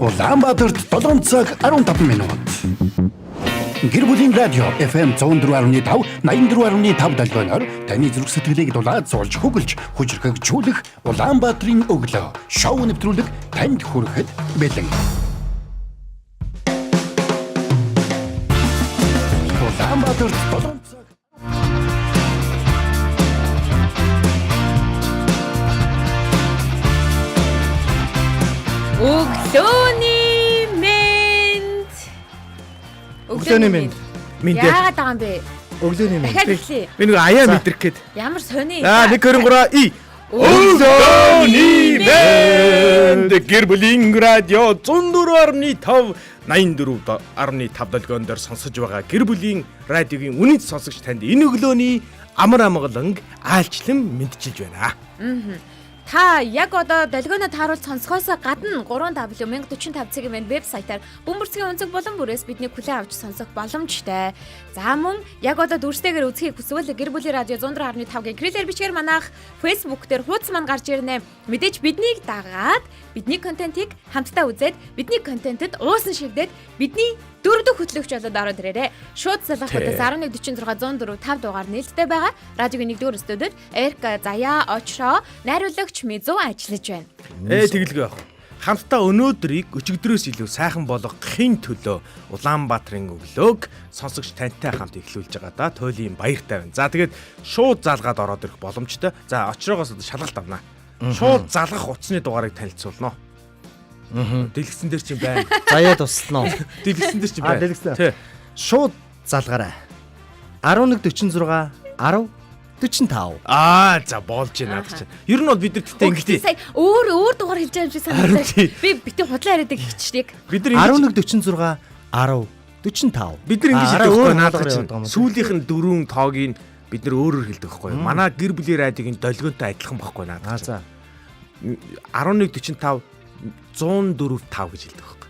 Улаанбаатарт 7 цаг 15 минут. Гэр бүлийн радио FM 104.5 84.5 долгионоор таны зүрх сэтгэлийг дулаад зулж хөглж хүчрхэгжүүлэх Улаанбаатарын өглөө шоу нэвтрүүлэг танд хүрэхэд бэлэн. Улаанбаатарт 7 цаг Өглөөний мэнд. Яагаад байгаа юм бэ? Өглөөний мэнд. Дахиад Би нэг аяа мэдрэх гээд. ямар сони. 1 2 3 Өглөөний мэнд. Гэр бүлийн радио 104.5 84.5 долгион дээр сонсож байгаа гэр бүлийн радиогийн үнэт сонсогч танд энэ өглөөний амар амгаланг аалчлан мэдчилж байна. Та яг одоо долгионо тааруулж сонсохоос гадна 3W1045 цагийн маань вебсайтаар бөмбөрцгийн онцөг болон бүрээс бидний хүлээн авч сонсох боломжтой. За мөн яг одоо дүрстэйгээр үзхийг хүсвэл гэр бүлийн радио 104.5-гийн крилэр бичгээр манайх Facebook дээр хуудас маань гарч ирнэ. Мэдээж биднийг дагаад бидний контентийг хамтдаа үзээд бидний контентэд уусан шигдээд бидний дөрөвдөг хөтлөгч болоод ороод ирээрээ. Шууд залгахуудаас 1146 104 5 дугаар нээлттэй байгаа. Радиогийн 1-р студид Эрка Заяа очроо найруулагч Мизу ажиллаж байна. Тэгэлгүй яах. Хамтдаа өнөөдрийг өчигдрөөс илүү сайхан болгохын төлөө Улаанбаатарын өглөөг сонсогч тантай хамт эхлүүлж байгаа да. Туйлын баяртай байна. За тэгээд шууд залгаад ороод ирэх боломжтой. За очроогоос шалгалт авнаа. Шууд залгах утасны дугаарыг танилцуулнаа. Дэлгэцэн дээр чинь байна. Заяа туслана. Дэлгэцэн дээр чинь байна. Дэлгэцэн. Шууд залгаарай. 1146 10 45. За болж байна наад чинь. Ер нь бол бид нар тэгтээ ингэдэй. Сая өөр дугаар хэлж байгаа юм шиг санагдав. Би битэн худлаа яриад ихчдэг. Бид нар 1146 10 45. Бид нар ингэж хэлдэг байхгүй наад чинь. Сүүлийнх нь дөрвөн тоогийг бид нар өөрөөр хэлдэг байхгүй. Манай гэр бүлийн радиогийн долгионтой адилхан байхгүй наад. За. 1145 104 5 гэж хэлдэг байхгүй.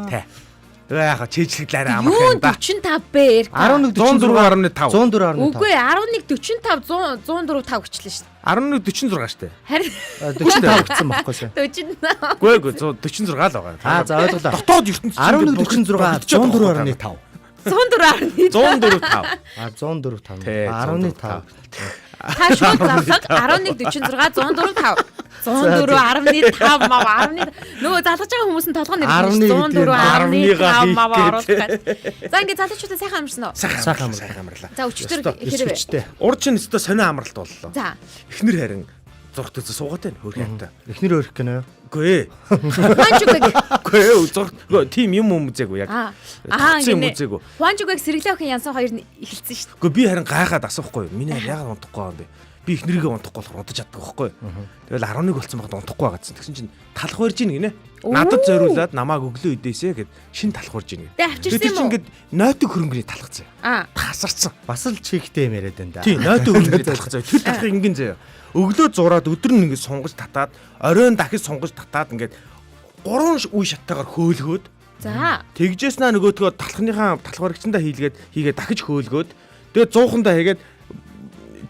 Тэ. Тэгээ яхаа чийжлэглээрээ амарх юм да. 45 бэ. 104.5. 104.5. Үгүй 1145 104 5 гэчлээ шүү дээ. 1146 штэ. Харин 45 гэсэн баггүй сайн. 48. Үгүй 146 л байгаа. За ойлголоо. Дотоод ертөнцийн 1146 104.5. 104.5. 104.5. 10.5. Та шууд залгах 1146 104.5. 104.5 мав 10. Нөгөө залгаж байгаа хүмүүс нь толгой нэрвэж 104.5 мав оруулах. За ингээд залуучуудаа сайхан амарсан уу? Сайхан амарлаа. За өчтөр хэрэг. Урд чинь өстө сонио амралт боллоо. За. Эхнэр харин зургт үзээ суугаад байна хөр хямтай. Эхнэр өөрөх гэнэ юу? Үгүй ээ. Үгүй тийм юм үзээгүй яг. Тийм үзээгүй. Хуанжугыг сэргэлээ охин янсан хоёр нь эхэлсэн шүү дээ. Үгүй би харин гайхаад асуухгүй. Миний яагаад унтахгүй юм бэ? Би эхнэрийгээ унтахгүй болохоор унтаж чаддаг байхгүй. Тэгэл 11 болсон багт унтахгүй байгаадсан. Тэгсэн чинь талах барьж ийн гинэ. Надад зориулаад намааг өглөө идээсэ гэд шин талах барьж ийн. Тэгээ авчирсан юм уу? Ингээд нойтог хөрөнгөний талхацсан. Тасарсан. Бас л чигтэй юм яриад байна да. Тийм нойтог хөрөнгөний талхацсан. Тэр талхыг ингийн заяа. Өглөө зураад өдөр нь ингээд сунгаж татаад оройн дахиж сунгаж татаад ингээд 3 үе шаттайгаар хөөлгөөд. За. Тэгжээс нөгөөдгөө талхныхаа талх баригчдаа хийгээд дахиж хөөлгөөд. Тэгээд 100-андаа хийгээд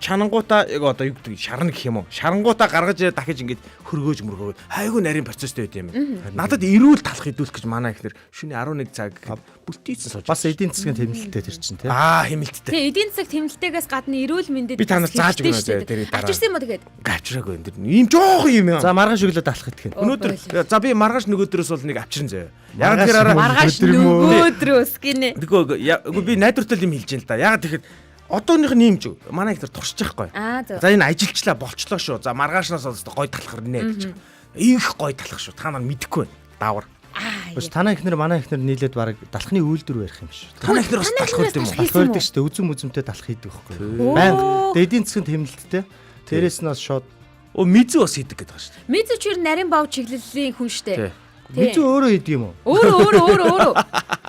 чанангуудаа яг одоо юу гэдэг шарна гэх юм уу? Шарангуудаа гаргаж ирээд дахиж ингэж хөргөөж мөргөөд хайгуу нарийн процесстэй байт юм. Надад эрүүл талах идүүлэх гэж манай ихнэр шөнийн 11 цаг бүлтийцэн сууж. Бас эдийн засгийн тэмнэлттэй тэр чинь тий. Хэмэлттэй. Тэгээ эдийн засаг тэмнэлтээс гадна эрүүл мэндэд би танаас зааж өгнө зэ тэр дараа. авчирсан юм уу тэгээд? Авчираагүй энэ ийм жоох юм яа. За маргааш өглөө далах гэх юм. Өнөөдөр за би маргааш нөгөөдрөөс бол нэг авчирэн зэ. Яг тэр маргааш нөгөөдрөөс гинэ. Үгүй би найдвартай юм хэлж байна л да. Яг тэгэхэд одооных нь юмж манай их тэр туршиж байхгүй. За энэ ажилчлаа болчлоо шүү. За маргаашнаас гой талах нэ гэж. Их гой талах шүү. Та нар мэдэхгүй байна. Даавар. Бас танаа ихнэр манай ихнэр нийлээд баг далхны үйлдвэр барих юм шүү. Танаа ихнэр бас талах гэдэг юм уу? Талах байдаг шүү дээ. Үзүм үзүмтэй талах хийдэг байхгүй. Баян эдийн засгийн тэмнэлттэй. Тэрээс нь бас шууд мизүү бас хийдэг гэдэг байна шүү дээ. Мизүү чир нарийн бав чиглэлийн хүн шүү дээ. Мизүү өөрөө хийдэг юм уу? Өөрөө.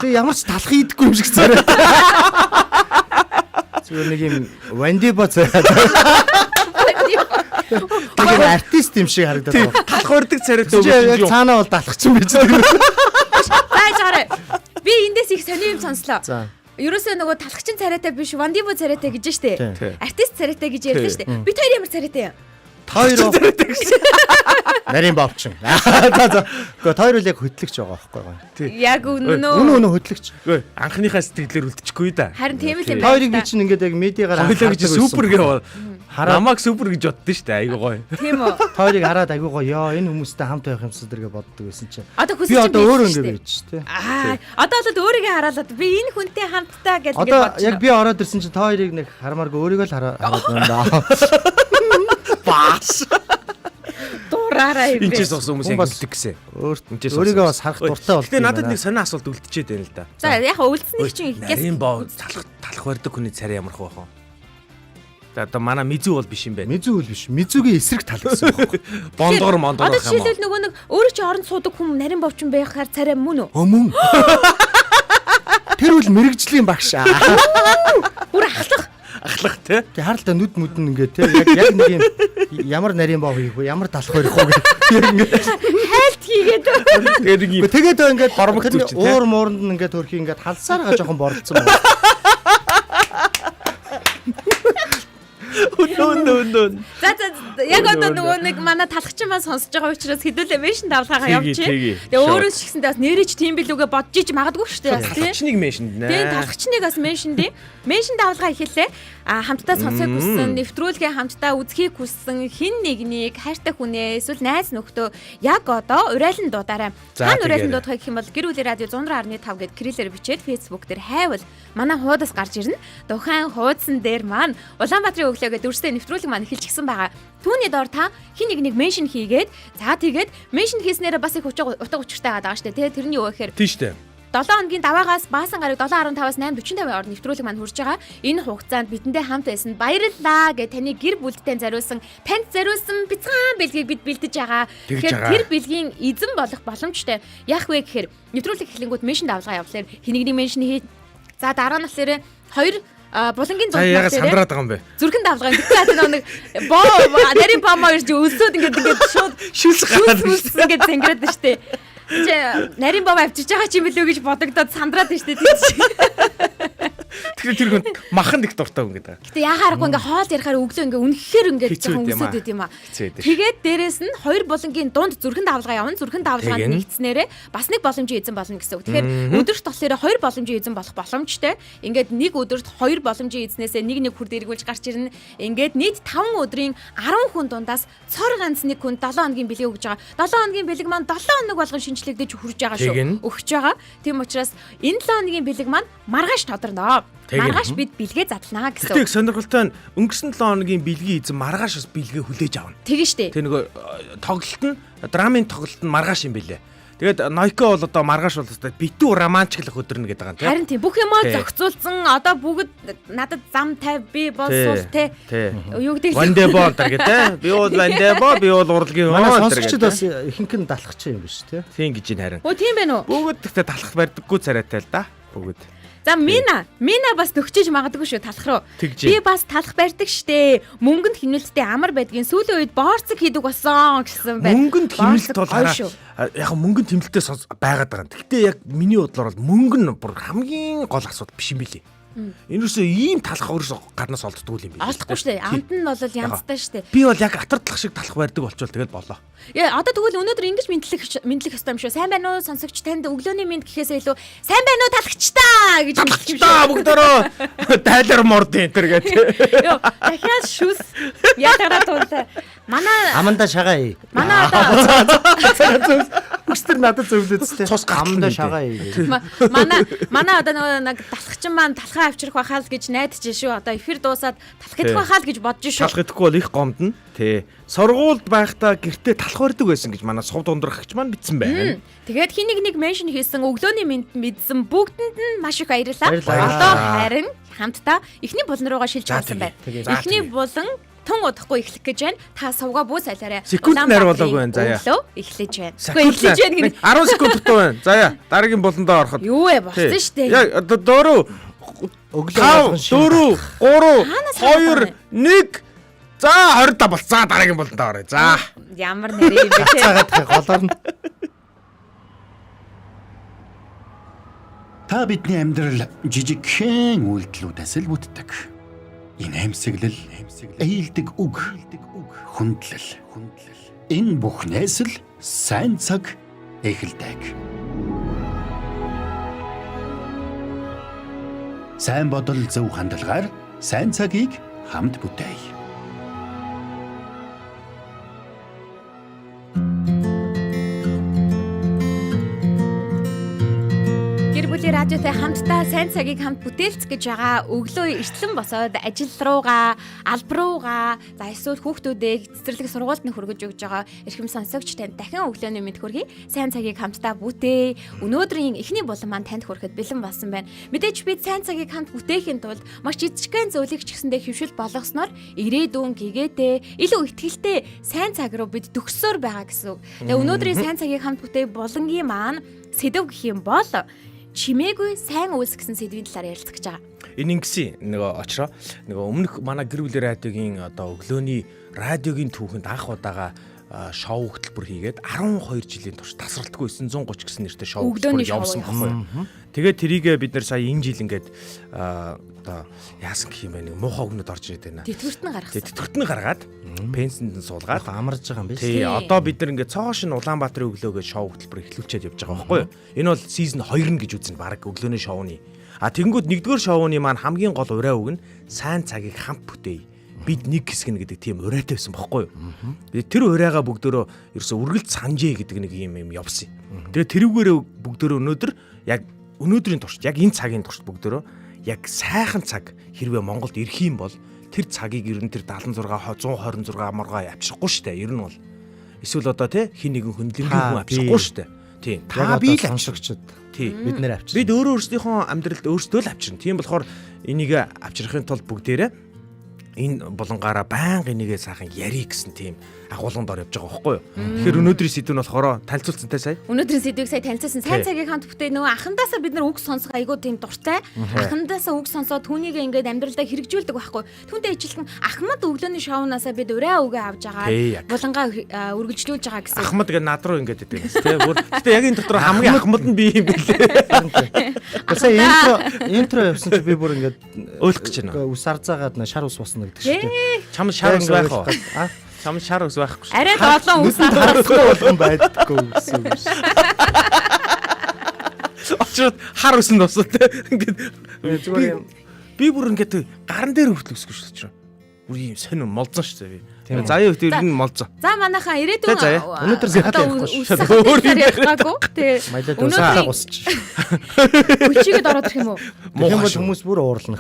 Тэгээ ямар ч талах хийдэггүй юм шиг царай. Зүгээр нэг юм вандиба царай. Тэгэхээр артист юм шиг харагдаад байна. Талах барьдаг царайтай яг цаанаа бол далахчин байж байгаа. Зааjarаа. Би эндээс их сони юм сонслоо. За. Ерөөсөө нөгөө талхчин царайтай биш, вандибо царайтай гэж штэ. Артист царайтай гэж ярьлаа штэ. Бид хоёр ямар царайтай юм? Хоёр Нарийн бовчин. За. Гэхдээ хоёр үл яг хөтлөгч байгаа байхгүй юу? Яг үнэн Үнэн хөтлөгч. Үгүй анхныхаа сэтгэлээр үлдэчихгүй да. харин тийм л юм Хоёрыг би чинь ингээд яг медиагаар Хоёлоо гэж супер гэж хараад намайг супер гэж боддоо шүү дээ. Айгуу гоё. тийм үү. хоёрыг хараад айгуу гоё ёо энэ хүмүүстэй хамт байх юмсаа дэргээ боддог байсан чинь. Одоо Би хүсэж одоо өөрөө ингэ байж тээ. Одоо л өөрийгөө хараад би энэ хүнтэй хамтдаа гэж Одоо яг би ороод ирсэн чинь та хоёрыг нэг хармааргүй өөрийгөө л хараад байна да. Баас. дураараа юм. Энд ч бас хүмүүс яг бас үлдэх гэсэн. Өөртөө өөрийгөө бас харах дуртай болдог. Гэтэ надад нэг сонио асуулт үлдчихэд байна л да. За яг үлдсэний чинь Нарийн боо талах барьдаг хүний царай ямар хөө бах вэ? За одоо манай мизүү бол биш юм байна. Мизүү үл биш. Мизүүгийн эсрэг тал гэсэн үг. Бондгор мондгор Одоо байх юм уу? жишээлбэл нөгөө нэг өөрөө чи оронд суудаг хүн нарийн бовчин байхаар царай мөн үү? Мөн. Тэр үл мэрэгжлийн багш. Бүр ахлах. Ахлах тий. Тэг харалтаа нүд мүдэн ингээд те яг нэг юм ямар нарийн боо хийх вэ? Ямар талах барих вэ гэдэг. Хайлт хийгээд Тэгээд нэг юм Тэгээд ингээд Хормог зүрч, те? уур мууранд нь ингээд хөрхи ингээд халсаараа жоохон борлцсон байна. Өнөө. за яг одоо нөгөө нэг манай талхчин маань сонсож байгаа учраас хэдүүлээ меншин давлгаагаа Тгий, явж тгий. чинь. Тэгээ өөрөө ч гэсэндээ бас нэрэж тийм билүүгээ бодож иж магадгүй шүү дээ бас тий. Талчныг меншинд нэ. Тэгээ талхчныг бас меншин дээ. Меншин давлгаа ихэлээ. Хамтдаа сонсохыг хүссэн, нэвтрүүлгээ хамтдаа үзхийг хүссэн хин нэгнийг хайртай хүнээ эсвэл найз нөхдөө яг одоо урайлан дуудаарай. За, Хаана урайлан тэгээрэй. дуудах гэх юм бол гэр бүлийн радио 100.5 гэд кириллээр бичээд Facebook дээр хайвал манай хуудас гарч ирнэ. Тухайн хуудсан дээр маань Улаанбаатарын өглөө гэдэг дүрстэй нэвтрүүлэг маань эхэлчихсэн байгаа. Түүний доор та хин нэгнийг меншин хийгээд за тэгээд меншин хийснээрээ бас их утга учиртай байгаа шүү дээ. Тэрний юу гэхээр Тийм штэ. 7 хоногийн даваагаас баасан гараг 7.15-аас 8:45 орнд нэвтрүүлэг маань хүрж байгаа. Энэ хугацаанд бидэндээ хамт байсан баярлалаа гэж таны гэр бүлдтэй зориулсан танд зориулсан бяцхан бэлгийг бид бэлдэж байгаа. Тэгэхээр тэр бэлгийн эзэн болох боломжтой. Яах вэ гэхээр нэвтрүүлэг эхлэнгүүт меншин давлгаа явуулаар хинэгний меншин хий. За дараа нь болохоор хоёр булангийн За ягаад сандраад байгаа юм бэ? зүрхэн давлгаа. Тэгэхээр нэг нарийн бомоо ирж өлсөд ингээд шууд Шүлс гараад шүлс ингээд зангираад байна штэ. Чи нарийн бом авчиж байгаа ч юм билүү гэж бодогдоод сандраад байна штэ. Тэгэхээр тэр хүн махан их дуртай хүн гэдэг. Гэтэ яхаарахгүй ингээ хоол ярихаар өглөө ингээ үнэхээр ингээ Хэцүү жоохон байд юм аа. үсэд байд юм аа. Хэцүү байд. Тэгээд дээрэс нь хоёр булангийн дунд зүрхэн давлгаа явна. Зүрхэн давлгаанд Тэгээд нь? нэгдснээрээ бас нэг боломжийн эзэн болно гэсэн үг. Тэгэхээр өдөрт болохоор хоёр боломжийн эзэн болох боломжтой. Ингээд нэг өдөрт хоёр боломжийн эзнээсээ нэг хүрд эргүүлж гарч ирнэ. Ингээд нийт 5 өдрийн 10 хүн дундаас цор ганц нэг хүн 7 хоногийн бэлэг өгж байгаа. 7 хоногийн бэлэг маань 7 хоног болгон шинжлэгдэж хүрж байгаа Тэгээд нь? шүү. Өгч байгаа. Тийм учраас энэ 7 хоногийн бэлэг маань маргааш тодорно. Тэгээд нь? Маргааш бид бэлгээ задлнаа гэсэн. Гэтэ сонирхолтой нь өнгөрсөн 7 хоногийн бэлгийн эзэн маргааш бас бэлгээ хүлээж авна. Тэгэн штэ. Тэр нөгөө тоглолт нь драмын тоглолт нь маргааш юм бэлээ. Тэгээд Нойко бол одоо маргааш бол өстой битүү романтиклах өдөр нь гэдэг байгаа юм тий. Харин тийм бүх юмаа Тий. зохицуулсан одоо бүгд надад зам тавь би болсул те юу гэдэг Вандебол гэдэг тий. Би бол вандебол би бол урлагийн Манай хоол сонсогчд бас ихэнх нь далахч юм биш те. тийм гэж ин харин. Оо тийм байна уу? Бүгд гэхдээ талах барьдаггүй царайтай л да. Бүгд. За Мина бас төгчиж магадгүй шүү талах руу. Тэгж. Би бас талах барьдаг штэ. Мөнгөнд химнэлттэй амар байдгийн сүүлийн үед боорцог хийдэг болсон гэсэн байна. Мөнгөнд химнэлт бол Гоё хараа. шүү. Яг мөнгөнд химнэлтээ байгаад байгаа юм. Гэхдээ яг миний бодлоор бол мөнгө нь бүр хамгийн гол асуудал биш юм билий. Энэсээ ийм талах өөрөөсөө гарнаас олддгүй юм билий. Олдохгүй штэ. Амт нь бол янзтай штэ. Би бол яг атардлах шиг талах барьдаг болчвол тэгэл болоо. Яа одоо тэгвэл өнөөдөр ингэж мэдлэх ёстой юм шүү. Сайн байна уу сонсогч танд өглөөний мэд гэхээсээ илүү сайн байна уу талагчтаа гэж мэдлэх юм Та бүгдөө тайлар морд энэ төр гэдэг. Йоо, дахиад шүс ядараа туулаа. Манай Аманда шагаа. манай одоо Хүчтэр надад зөвлөдсөн. Цус аманда гатсан шагаа. манай одоо нэг талхчин маань талхаа авчрах байхаа л гэж найдаж шүү. Одоо эфир дуусаад талх идэх байхаа л гэж бодож шүү. Талах идэхгүй бол их гомдно. Тий. Сургуульд байхдаа гэртээ талах барьдаг байсан гэж манай сувд ундрахч маань бичсэн байна. Тэгээд хин нэг меншн хийсэн өглөөний мэд мэдсэн бүгдэнд нь маш их баярлалаа. Баярлалаа. Одоо харин хамтдаа эхний булан руугаа шилж За, авсан байна. тэгээ. За, Эхний тэгээ. булан тун удахгүй эхлэх гэж байна. Та сувгаа бүү сайлаарай. Секунд найр болоогүй байна, заяа. Өглөө эхлэж байна. Секунд Эхлэж байна гэнэ. 10 секунд дутуу байна. За яа, дараагийн болондоо ороход. Юу вэ болсон штэ. Яг одоо дөрөв Өглөө 5 4 Хаанаас 3 2 1 За 25 бол. За дараагийн болондоо орё. За. Ямар нэрээ юм бэ те. цагаад голоор нь Та бидний амьдрал жижигхэн үйлдэлүүдээс л бүтдэг. инээмсэглэл, ээлдэг үг, хүндлэл. Энэ бүхнээс л сайн цаг эхэлдэг. Сайн бодол зөв хандлагаар сайн цагийг хамт бүтээе. Радиотой хамтдаа сайн цагийг хамт бүтээлц гэж байгаа өглөө эртлэн босоод ажил руугаа, алба руугаа, за эсвэл хүүхдүүдээ цэцэрлэг сургуульд нь хүргэж өгж байгаа эрхэм сонсогч танд дахин өглөөний мэд хүргэе. Сайн цагийг хамтдаа бүтээ. Өнөөдрийн эхний булан маань танд хүрэхэд бэлэн болсон байна. Мэдээж бид сайн цагийг хамт бүтээхийн тулд маш жижигхэн зөвлөгч гэсэндээ хөвшил болгосноор ирээдүйн гэгээтэй, илүү ихтгэлтэй сайн цаг руу бид төгссөөр байгаа гэсэн үг. Тэгээ өнөөдрийн сайн цагийг хамт бүтээх булангийн маань сэдв гэх юм бол чимээгүй сайн үйлс гэсэн сэдвийн талаар ярилцах гэж байгаа. Энэ ингэсэн нөгөө очроо нөгөө өмнөх манай гэр бүлийн радиогийн одоо өглөөний радиогийн түүхэнд анх удаага шоу хөтөлбөр хийгээд 12 жилийн турш тасралтгүй 930 гэсэн нэртэй шоу хөтөлбөр явуулсан байхгүй. Тэгээд тэрийгээ бид нэр сая энэ жил ингээд одоо яасан гэх юм бэ нэг муухай өгнөд орж ирээд байна. Тэтгэврт нь гаргаад пенсэнд нь суулгаад амарж байгаа юм биш. Тий, одоо бид нар ингээд цоошин Улаанбаатарын өглөөгөө шоу хөтөлбөр эхлүүлчихэд явж байгаа байхгүй юу? Энэ бол сизон 2 гэж үзнэ баг өглөөний шоуны. Тэгэнгүүт нэгдүгээр шоуны маань хамгийн гол ураа үг нь сайн цагийг хамт бүтээе. Бид нэг хэсэг гэдэг тийм урайтай байсан байхгүй юу? Тэр урайгаа бүгдөө ерөөсө үргэлж санжээ гэдэг нэг юм явсан. Тэгээ тэрүүгээрээ бүгдөө өнөөдөр яг өнөөдрийн туршид яг энэ цагийн туршид бүгдөө яг сайхан цаг хэрвээ Монголд ирэх юм бол тэр цагийг ер нь тэр 76 126 амаргаа авчрахгүй шүү дээ. Ер нь бол эсвэл одоо тий хин нэгэн хөндлөнгийн хүн авчрахгүй шүү дээ. Тийм. Та би л авчрагчд. Тий. Бид нэр авчир. Бид өөрөө өөрсдийнхөө амьдралд өөрсдөө л авчирна. Тийм болохоор энийг авчрахын тулд бүгдээрээ энэ болонгаараа байнга энийгээ сайхан ярий гэсэн тийм агуулганд ор явж байгаа байхгүй юу. Тэгэхээр өнөөдрийн сэдв нь болохоор танилцуулсантай сая. Өнөөдрийн сэдвийг сая танилцуулсан. Сайн цагийг хамт бүтээ нөгөө анхандаасаа бид нар үг сонсох айгуу тийм дуртай. Анхандаасаа үг сонсоод түүнийг ингээд амьдралдаа хэрэгжүүлдэг байхгүй. Түүнтэй ижилхэн Ахмад өглөөний шоунаасаа бид урай үгээ авж байгаа. Булангаа үргэлжлүүлж байгаа гэсэн. Ахмад гэдэг над руу ингээд идэг юм тийм. Гэтэ яг энэ дотор хамгийн Ахмад нь би юм билээ. Сая интро явсан чи би бүр ингээд өөлөх гэж байна. Ус арзаагаад шар ус босно гэдэг шүү дээ. Чам шар ус байх уу? Чам шар ус байхгүй шүү. Арай долоон ус харахгүй болгон байдаггүй гэсэн үг шүү. Очроод хар ус нь босоо те. Ингээд зүгээр би бүр ингээд гаран дээр хүртэл өсгөө шүү дээ. Бүр юм сонир молзон шүү дээ би. Заяа ихтэй ер нь молзон. За манайхаа ирээдүйн өнөөдөр сахад явахгүй шүү. Өөр ярихгаагүй. Тэгээ өнөөдөр усч. Хүчигэд ороод ирэх юм уу? Муу хүмүүс бүр уурлна.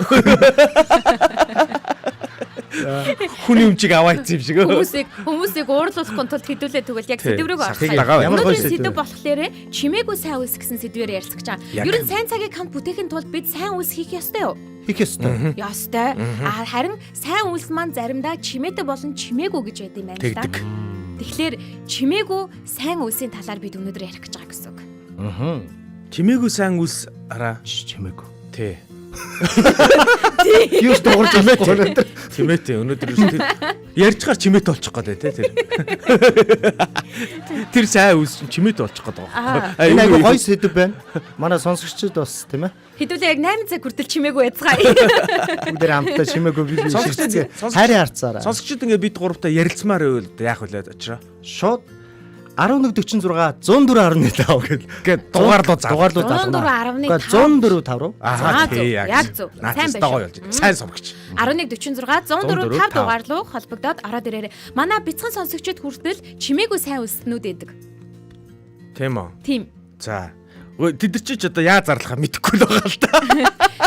Хүний өмчийг аваа ийцсэн юм шиг. Хүмүүсийг уурлуулахгүй тулд хэдүүлээ тэгвэл яг сэдв рүү орох. Өнөөдрийн сэдв болохоор чимээгүй сайн үйлс гэсэн сэдвээр ярилцах гэж байгаа. Ер нь сайн цагийг хамт бүтээхин тулд бид сайн үйлс хийх ёстой юу? Хийх ёстой. Ёстой. Харин сайн үйлс маань заримдаа чимээтэй болон чимээгүй гэж байдаг юм байна л да. Тэгэхээр чимээгүй сайн үйлсийн талаар бид өнөөдөр ярих гэж байгаа гэсэн үг. Чимээгүй сайн үйлс араа чимээгүй. Тий. Юу ч дуурж байгаа өнөөдөр. Чимээтэй өнөөдөр ярьж чаар чимээтэй болчих гээд тий тэр. Тэр сайн үйлс чимээтэй болчих гээд байгаа. Энэ айгу гой сэдв байна. Манай сонсогчдод бас тийм ээ. Хэдүүлээ яг 8 цаг хүртэл чимээгүй яцгаая. Бүгдээр хамтдаа чимээгүй би шигцгээ. Хайрын харцаараа. Сонсогчд ингээд бид гуравтаа ярилцмаар байвал яах вэ очроо. Шууд 1146 104.5 гээд дугаарлуу заа. 104.5. 104.5 руу. Яг зөв. Сайн байна. Сайн сурагч. 1146 104.5 дугаар руу холбогдоод ороод ирээрэй. Манай бяцхан сонсогчид хүртэл чимээгүй сайн үйлснүүд байдаг. Тийм үү? Тийм. За. Тэд нар ч одоо яа зарлахаа мэдэхгүй л байгаа л да.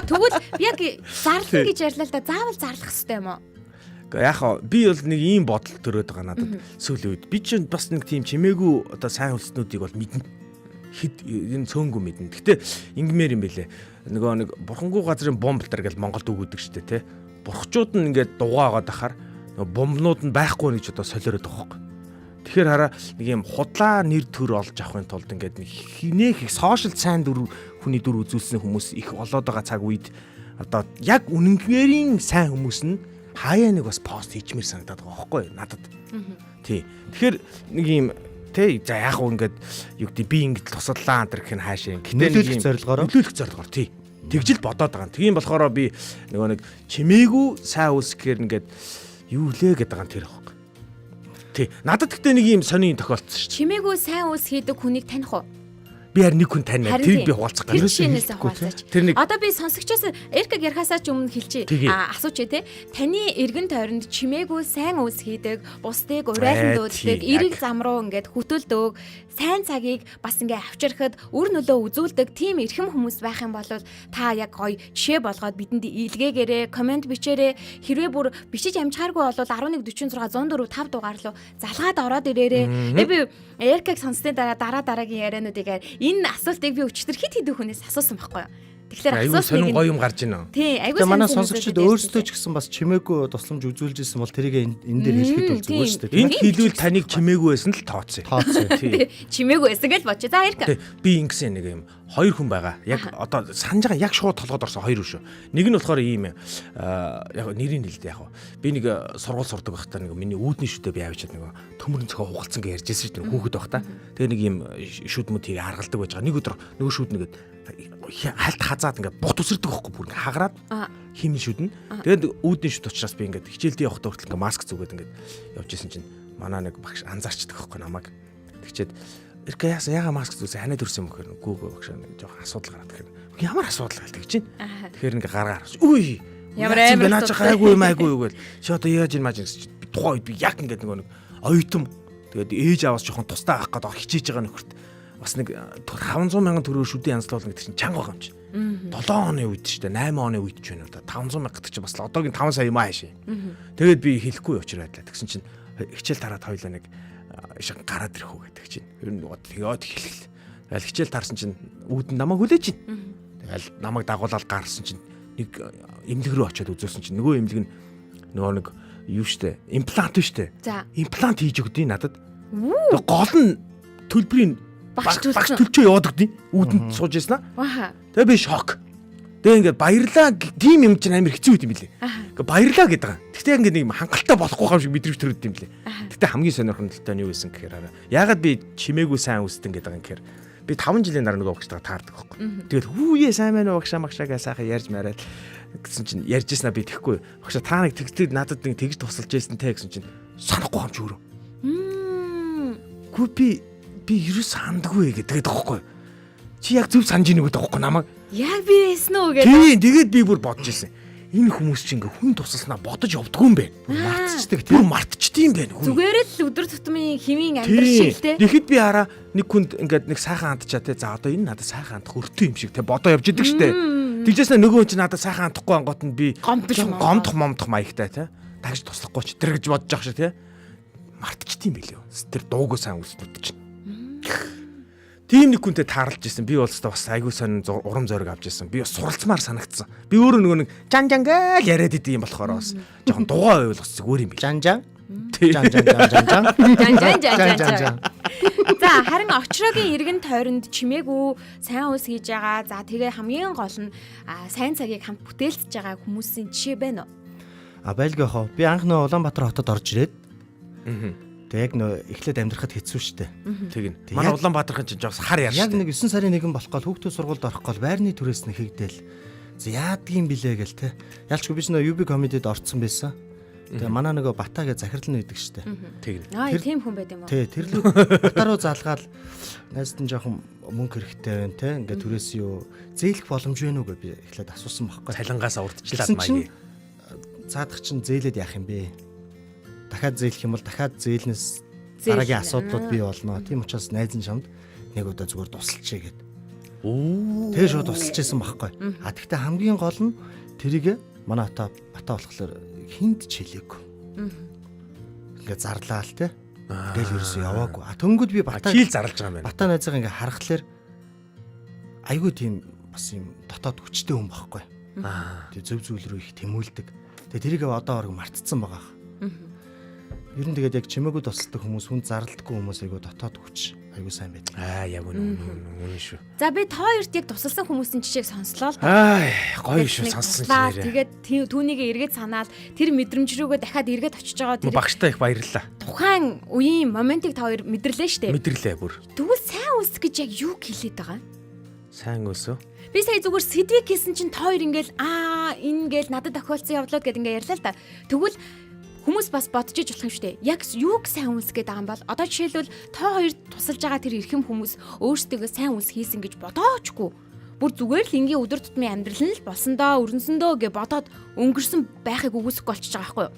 Тэгвэл яг зарлах гэж ярьлаа л да. Заавал зарлах хэрэгтэй юм уу? Яг би бол нэг ийм бодол төрөөд байгаа надад сүүлийн үед. Би ч бас нэг тийм чимээгүй одоо сайн хөлснүүдийг бол мэднэ. Энэ цөөнгөө мэднэ. Гэтэ ингэмээр юм бэлээ. Нөгөө нэг бурхангүй газрын бомбтар гэж Монголд өгөөдөг штэ тий. Бурхчууд нь ингээд дугаагаад ахаар нөгөө бомбнууд нь байхгүй гэж одоо солиороод байгаа хөөе. Тэгэхээр хараа нэг юм худлаа нэр төр олж авахын тулд ингээд нэг хинээх сошиал сайн хүний дүр үзүүлсэн хүмүүс их олоод байгаа цаг үед одоо яг үнэнхэрийн сайн хүмүүс нь хаяа нэг бас пост хийчмээр санагдаад байгаа байхгүй надад. Тий. Тэгэхээр нэг юм тий за яг уу ингээд юу гэдэг би ингээд туслалаа энэ гэх нь хаашаа. Нөлөөлөх зорилгоор тий. Тэгжил бодоод байгаа. Тийм болохоор би нөгөө нэг чимээгүй сайн үсгэхээр ингээд юу лээ гэдэг байгаа тэр аахгүй. Тий. Надад гэхдээ нэг юм сони тохиолдсон шүү дээ. Чимээгүй сайн үс хийдэг хүнийг таних уу? Би харин нэг хүн таниа. Тэр би хуваалцах Тэр гэж. жишээнээс хуваалцаач. Тэр нэг Одоо би сонсогчоос Эркэг ярихаасаа ч өмнө хэлчихье. Асууч те. Таны эргэн тойронд чимээгүй сайн үс хийдэг, бусдыг урайлан дууддаг, эрэг зам руу ингээд хөтөлдөг, сайн цагийг бас ингээ авчирхад үр нөлөө үзүүлдэг тийм эрхэм хүмүүс байх юм бол та яг гоё жишээ болгоод бидэнд илгээгээрээ, комент бичээрэй. Хэрвээ бүр бичиж амжихааргүй бол 1146 104 5 дугаар руу залгаад ороод ирээрэй. Би Эркэг сонссны дараагийн яриануудыг энэ асуултыг би өчтөр хит хит хүнээс асуусан байхгүй юу. Тэгэхээр айгуу сонин гоё юм гарч байна. Тий, айгуу сонин. Манай сонсогчид өөрсдөө ч гэсэн бас чимээгүй тусламж үзүүлж исэн бол тэрийг энэ дээр хэлэхэд бол зүгээр шүү дээ. Энд хэлвэл таныг чимээгүй байсан л тооцъё. Тий. Чимээгүй байсан гэж бодчих. За Эрк. Би ингэсэн нэг юм хоёр хүн байгаа. Яг одоо санаж байгаа яг шууд толгойд орсон хоёр шүү. Нэг нь болохоор ийм яг нэрийг хэлдэ яг. Би нэг сургууль сурдаг байхдаа нэг миний үүдний шүдэ би авчиад нэг төмөрн цохоо хугалцсан гэж ярьжсэн шүү дээ. Хүүхэд байхдаа. Тэгээ нэг ийм шүд мөтийг харгалдаг байж байгаа. Нэг өдөр нөгөө шүд нэгэд хальт хазаад ингээд бут үсэрдэг байхгүй бүр ингээд хагараад химэн шүдэн. Тэгээд үүдний шүд учраас би ингээд хичээлдээ явахдаа хүртэл ингээд маск зүгээд ингээд явж исэн чинь манай нэг багш анзаарчдаг байхгүй намайг. Тэгчээд Эркэ яага маск зүүсээ ханаа төрсөн юм гэхээр гүүгөө багш нэг жоохон асуудал гараад тэгэхээр ямар асуудал гээл тэгж чинь. Тэгэхээр ингээд гаргаар харж үгүй ямар амар наач хайгуу юм айгуу юу гээл чи одоо яаж ин мааж гэсэн чи тухайн үед би яг ингээд нэг оюутан тэгээд ээж аваас жоохон тустай авах гэдэг хичээж байгаа нөхөрт бас нэг 500 мянган төгрөөр шүдэн янзлуулна гэдэг чинь чанга байгаа юм чи. 7 оны үед ч дээ 8 оны үед ч байна уу да 500 мянга гэдэг чинь бас одоогийн 5 сая юм ааши. Тэгээд би хэлэхгүй очроо байдлаа. Тэгсэн чинь хичээл тараад хоёлаа нэг шиг гараад ирэх үү гэдэг чинь. Ер нь тэгээд хэлэхэл. Тэгэл хичээл тарсан чинь үүдэн намайг хүлээж чинь. Тэгэл намайг дагуулаад гарсан чинь нэг эмнэлэг рүү очиод үзүүлсэн чинь нөгөө эмнэлэг нь нөгөө нэг юу штэ имплант штэ. Имплант хийж өгдөө надад. Тэгээд гол нь төлбөрийн багш төлчөө яваад өгдөө. Үүдэнд сууж яснаа. Тэгээ би шок. Тэгээ ингээд баярлаа тийм юм чинь амар хэцүү үед юм билээ. Ингээ баярлаа гэдэг байгаа. Тэгтээ ингээд нэг хангалттай болохгүй юм шиг мэдрэмж төрөд юм билээ. Тэгтээ хамгийн сонирхолтой нь юу байсан гэхээр ягаад би чимээгүй сайн үстэн гэдэг байгаа юм гэхээр би 5 жилийн дараа нөгөө багштайгаа таардаг байхгүй. Тэгээд хүүе сайн байна уу багшаагаа сайхан ярьж мараад гэсэн чинь ярьж яснаа би тэхгүй. Багшаа та нэг тэгтээ надад нэг тэгж тусалж яйсэн те гэсэн чинь санахгүй юм чи өөрөө. Гү би ерөөс сандаггүй гэдэг байхгүй. Чи яг зөв санаж ийн гэдэг байхгүй намайг. Яг би эсэн үү гэдэг. Тийм, тэгээд би бүр бодож ирсэн. Энэ хүмүүс чинь ингээ хүн тусалснаа бодож явдггүй юм бэ. Мартчихдаг. Бүр мартчихдээ юм байна. Зүгээр л өдөр тутмын химийн амьдрал шиг те. Тэгэхэд би хараа нэг хүнд ингээд нэг сайхан хандчаа те. За одоо энэ надад сайхан хандах өртөө юм шиг те бодоо явж идэг штэ. Тэгжээсээ нөгөө чинь надад сайхан хандахгүй ангууд нь би гомдох маягтай те. Тагж туслахгүй ч тэр гэж бодож явах шиг те. Мартчихдээ юм билээ. Тэр дуугүй сайн үснүүд чинь. Тийм нэг хүнтэй таарлаж исэн. Би бол бас айгуу сонин урам зориг авч исэн. Би бас суралцмаар санагдсан. Би өөрөө нөгөө нэг жан гээл яриад идэм болохоор бас жоохон дугаа ойлгох зүгээр юм би. Жан. За харин очрогийн эргэн тойронд чимээгүй сайн үс хийж байгаа. За тэгээ хамгийн гол нь сайн цагийг хамт бүтээлцэж байгаа хүмүүсийн жишээ байна уу? Байлгүй хоо. Би анх нөө Улаанбаатар хотод орж ирээд. Тэг яг нөө эхлээд амьдрахад хэцүү шттэ. Тэг. Манай Улаанбаатархан чинь жоос хар яар шттэ. Яг нэг 9 сарын 1 болох гол хүүхдүүд сургуульд орох гол байрны түрээс нь хийгдээл. За яадгийн билээ гэл те. Ялчгүй би ч нөө UB comedy-д орцсон байсан. Тэгээ манай нөгөө Бата гэж захирлан байдаг шттэ. Тэг. Тэр тийм хүн байт юм уу? Тий, тэр л Бата руу залгаал найзд нь жоохон мөнгө хэрэгтэй байна те. Ингээ түрээс юу зээлэх боломж вэ нүг би эхлээд асуусан байхгүй. Цалингаас урдчлаад маяг. Цаадах чинь зээлээд яах юм бэ? Дахиад зээлэх юм бол дахиад зээлнээс дараагийн асуудлууд бий болно. Тийм учраас найз нь чамд нэг удаа зүгээр тусалчээ гэд. Тэгээ шууд тусалж исэн байхгүй. Тэгтээ хамгийн гол нь тэрийг манай Бата болохоор хинд ч хэлээгүй. Ингээ зарлаа л те. Тэгэл ерөөсөө яваагүй. Төнгөд би Бата хил зарлж байгаа юм байна. Бата найзгаа ингээ харахаар айгүй тийм бас юм дотоод хүчтэй хүн байхгүй. Тэгээ зөв зүйл рүү их тэмүүлдэг. Тэгээ тэрийг одоо орог мартцсан байгаа. Ер нь тэгээд яг чимээгүй тусалдаг хүмүүс хүн зарлдаггүй хүмүүс айгу дотоод хүч айгу сайн байдаг. Яг үнэ шүү. За би та хоёрт яг тусалсан хүмүүсийн жишээг сонслоо л да. Гоё шүү сонссон чинь. Тэгээд түүнийг эргээд санаад тэр мэдрэмж рүүгээ дахиад эргээд очиж байгаа тэр багштай их баярлалаа. Тухайн үеийн моментыг та хоёр мэдэрлээ штэ. Мэдэрлээ бүр. Тэгвэл сайн үс гэж яг юу хэлээд байгаа? Сайн үсөө. Би сая зүгээр сэдвийг хийсэн чинь та хоёр ингээл энэ гээл надад тохиолдсон явдлууд гэд ингээ ярьлаа л да. Тэгвэл хүмүүс бас бодож иж болох юм шүү дээ. Яг юуг сайн үнс гэдэг байгаа юм бол одоо жишээлбэл та хоёр тусалж байгаа тэр эрхэм хүмүүс өөрсдөө сайн үнс хийсэн гэж бодоочгүй. Бүр зүгээр л ингийн өдөр тутмын амьдрал нь л болсондоо өрнсөндөө гэж бодоод өнгөрсөн байхыг үгүйсэхгүй болчихж байгаа байхгүй юу?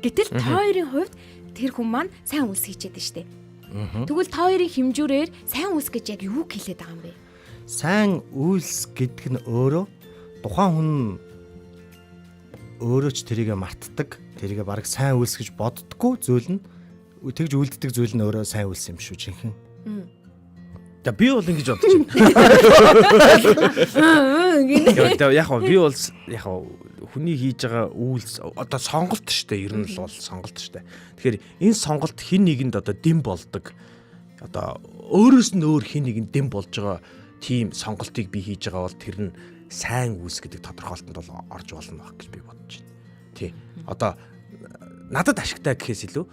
Гэтэл та хоёрын хувьд тэр хүн маань сайн үнс хийчихэд нь шүү дээ. Тэгвэл та хоёрын хэмжүүрээр сайн үнс гэж яг юу хэлээд байгаа юм бэ? Сайн үйлс гэдэг нь өөрөө тухайн хүн өөрөө ч тэрийг мартдаг. Тэрийг бараг сайн үйлс гэж боддггүй зүйл нь тэгж үлддэг зүйл нь өөрөө сайн үйлс юм шүү жинхэнэ. За би бол ингэж бодож байна. Яг би бол яг хүний хийж байгаа үйлс одоо сонголт шүү дээ. Ер нь л бол сонголт шүү дээ. Тэгэхээр энэ сонголт хин нэгэнд одоо дэм болдог. Одоо өөрөөс нь өөр хин нэгэнд дэм болж байгаа тийм сонголтыг би хийж байгаа бол тэр нь сайн үйлс гэдэг тодорхойлолтод бол орж болно байх гэж би бодож байна. Тий. Одоо надад ашигтай гэхээс илүү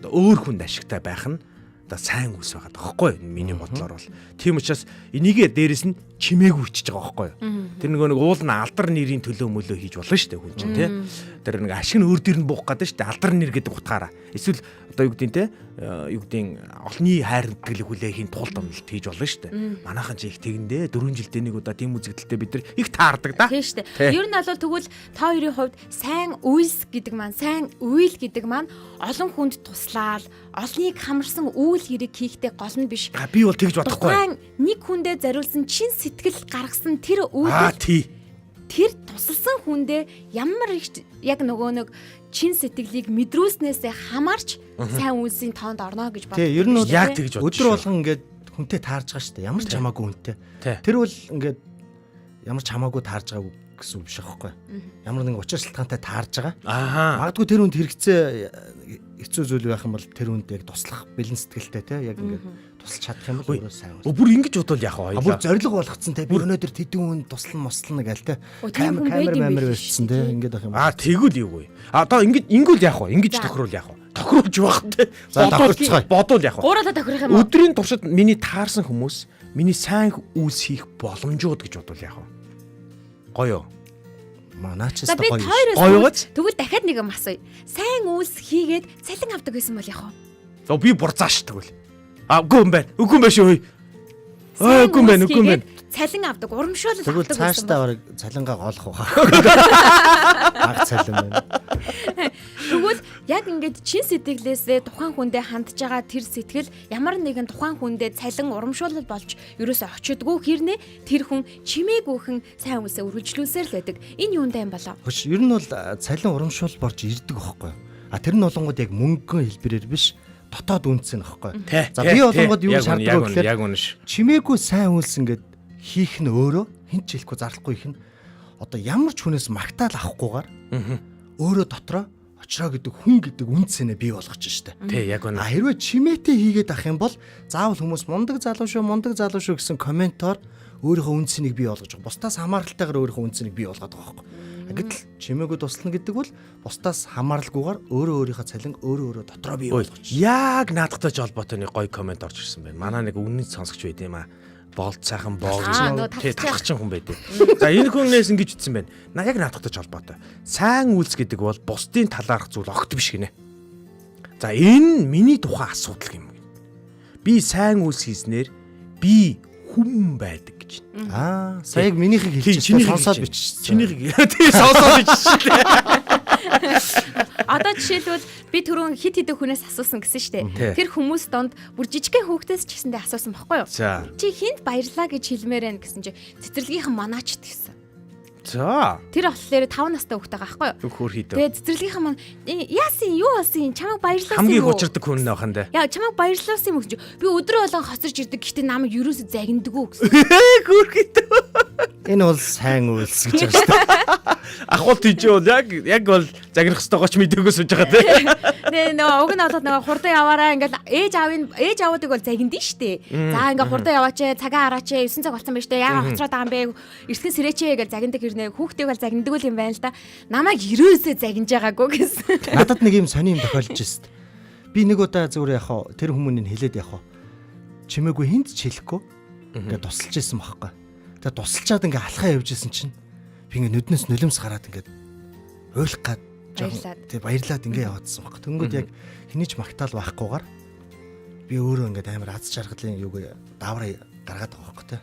өөр хүнд ашигтай байх нь одоо сайн үйлс байгаа тоххой миний бодлоор бол. Тийм учраас энийгээ дээрэс нь чимээгүй ичж байгаа байхгүй юу. Тэр нэг уул нь алдар нэрийн төлөө мөлөө хийж болно шүү дээ хүн чинь тий. Тэр нэг ашиг нь өөр дээр нь буух гэдэг шүү дээ. Алдар нэр гэдэг утгаараа. Эсвэл одоо юу гэдэг нь те юу гэдэг олонний хайрладаг хүлээхийн тулд амлалт хийж болно шүү дээ. Манайхан ч их тэгэндээ 4 жилдээ нэг удаа тийм үзэгдэлтэй бид нар их таардаг да. Тийм шүү дээ. Ер нь бол тэгвэл та хоёрын хувьд сайн үйлс гэдэг маань, сайн үйл гэдэг маань олон хүнд туслаад, олныг хамарсан үйл хэрэг хийхдээ гол нь биш. Би бол тэгж бодохгүй. Тухайн нэг хүндээ зориулсан чин сэтгэл гаргасан тэр үйлдэл тэр тусалсан хүндээ ямар их яг нөгөө нэг чин сэтгэлийг мэдрүүлснээсээ хамаарч сайн үйлсийн тоонд орно гэж боддог. Тий, ер нь бол яг тэгж бодож өдөр болгон ингээд хүнтэй таарж байгаа шүү дээ. Ямар ч хамаагүй хүнтэй. Тэр бол ингээд ямар ч хамаагүй таарж байгаа гэсэн үг биш аахгүй. Ямар нэг учир шалтгаантай таарж байгаа. Магадгүй тэр хүнд хэрэгцээ хэцүү зүйл байх юм бол тэр хүнд яг туслах бэлэн сэтгэлтэй те яг ингээд тусалж чадах юм бол өөрөө сайн. Бүр ингэж бодвол яах вэ? Бүр зориг болгоцсон те. Би өнөөдөр тэдэн хүн туслан мослно гээл те. Камер барьсан те. Ингээд байх юм. Тэгвэл юу вэ? Одоо ингэвэл яах вэ? Ингэж тохирол яах вэ? Тохируулж байх те. За тохирцгаая. Бодвол яах вэ? Гурлаа тохирох юм уу? Өдрийн туршид миний таарсан хүмүүс миний сайн үйлс хийх боломжууд гэж бодвол яах вэ? Гоё. Манаач За би гоё. хоёроос тэгвэл дахиад нэг юм асууя. Сайн үйлс хийгээд цалин авдаг гэсэн бол яах вэ? Би бурцааш тэгвэл. Үгүй юм байна. Үгүй юм байна шүү. Үгүй юм байна. Цалин авдаг, урамшуулал Тэгвэл авдаг гэсэн цаашдаа бараг цалингаа голох баха. Баг цалин байна. Тэгвэл яг ингээд чин сэтгэлээсээ тухайн хүндээ хандж байгаа тэр сэтгэл ямар нэгэн тухайн хүндээ цалин урамшуулал болж ерөөсөө очидгүй хэрнээ тэр хүн чимээгүйхэн сайн үйлсээ үргэлжлүүлсээр л байдаг. Энэ юундаа юм болоо? Хөш ер нь бол цалин урамшуул борж ирдэг байхгүй. Тэр нь олонгод яг мөнгөн хэлбэрээр биш дотоод үнц нь байхгүй. За би олонгод юу шаарддаг вэ гэхээр яг үнэш. чимээгүй сайн үйлс ингээд хийх нь өөрөө хэн ч хэлэхгүй зарлахгүй их нь одоо ямар ч хүнээс магтаал авахгүйгээр өөрөө дотроо очроо гэдэг хүн гэдэг үнцэнэ бий болгож штэ. Тий, яг үнэ. Хэрвээ чимээтэй хийгээд ах юм бол заавал хүмүүс мундаг залуу шүү гэсэн комментоор өөрийнхөө үнцнийг бий болгож байгаа. Бусдаас хамааралтайгаар өөрийнхөө үнцнийг бий болгоод байгаа байхгүй. Гэтэл чимээгүй туслана гэдэг бол бусдаас хамааралгүйгээр өөрийнхөө цалин өөрөө дотроо бий болгож. Яг наадахтай холбоотой нэг гоё комент орж ирсэн байна. Манай нэг үнэн сонсогч байд юм аа. Болт сайхан татгачин хүн байдаг. За энэ хүнээс ингэж ütсэн байна. Яг наадахтай холбоотой. Сайн үйлс гэдэг бол бусдын талаарх зүйл огт биш гинэ. За энэ миний тухайн асуудал юм. Би сайн үйлс хийснээр би хүн байдаг гэж. Саяг минийхийг хэлчихсэн сонсоод бичсэн. Чинийхийг тий сонсоод бичсэн. Одоо жишээлбэл би түрүүн хит хитэ хүнээс асуусан гэсэн штэ. Тэр хүмүүс донд бүр жижигхэн хүүхдээс ч гэсэндээ асуусан байхгүй юу? Чи хинт баярлаа гэж хэлмээр байна гэсэн чи цэцэрлэгийнхэн манаачд гэсэн. За. Тэр болохоор 5 настай хүүхдтэй байгаа байхгүй юу? Хөр хийдэ. Тэгээ цэцэрлэгийнхэн маань яасан юу болсон чамайг баярлуулсан хамгийн хучирдаг хүн нөхөн дээ. Яа чамайг баярлуулсан юм гэж би өдрөө болон хоцорж ирдэг гэхдээ намайг юусоо загиндаггүй гэсэн. Хөр хийдэ. Энэ бол сайн үйлс гэж байна шүү дээ. Ахвал тийч бол яг бол загнах хэвээр гоч мэдээгөө сууж байгаа тийм. Тэгээ нөгөө уг нь болоод нөгөө хурдан яваараа ингээл ээж аваадыг бол загиндэн штэ. За ингээл хурдан яваач цагаа хараач 9 цаг болсон байна штэ. Яага хоцроод байгаа юм бэ? Эртхэн сэрээч гэж загиндаг хэрнээ хүүхдийг бол загиндаг юм байна л да. Намайг ерөөсөө загинж байгаагүй гэсэн. Надад нэг юм сони юм тохиолдож шít. Би нэг удаа зүгээр яхаа тэр хүмүүнийг хэлээд яхаа. Чимээгүй хинт ч хэлэхгүй. Ингээд тусалж ирсэн байхгүй. Тэгээ тусалчаад ингээ алхаа явж исэн чинь би ингээ нүднээс нулимс гараад ингээ уйлах гад тэг баярлаад ингээ яваадсан баг. Тэнгүүд яг хэний ч магтаал байхгүйгээр би өөрөө ингээ амар аз жаргалын юуг давраа гаргаад байгаа байхгүй те.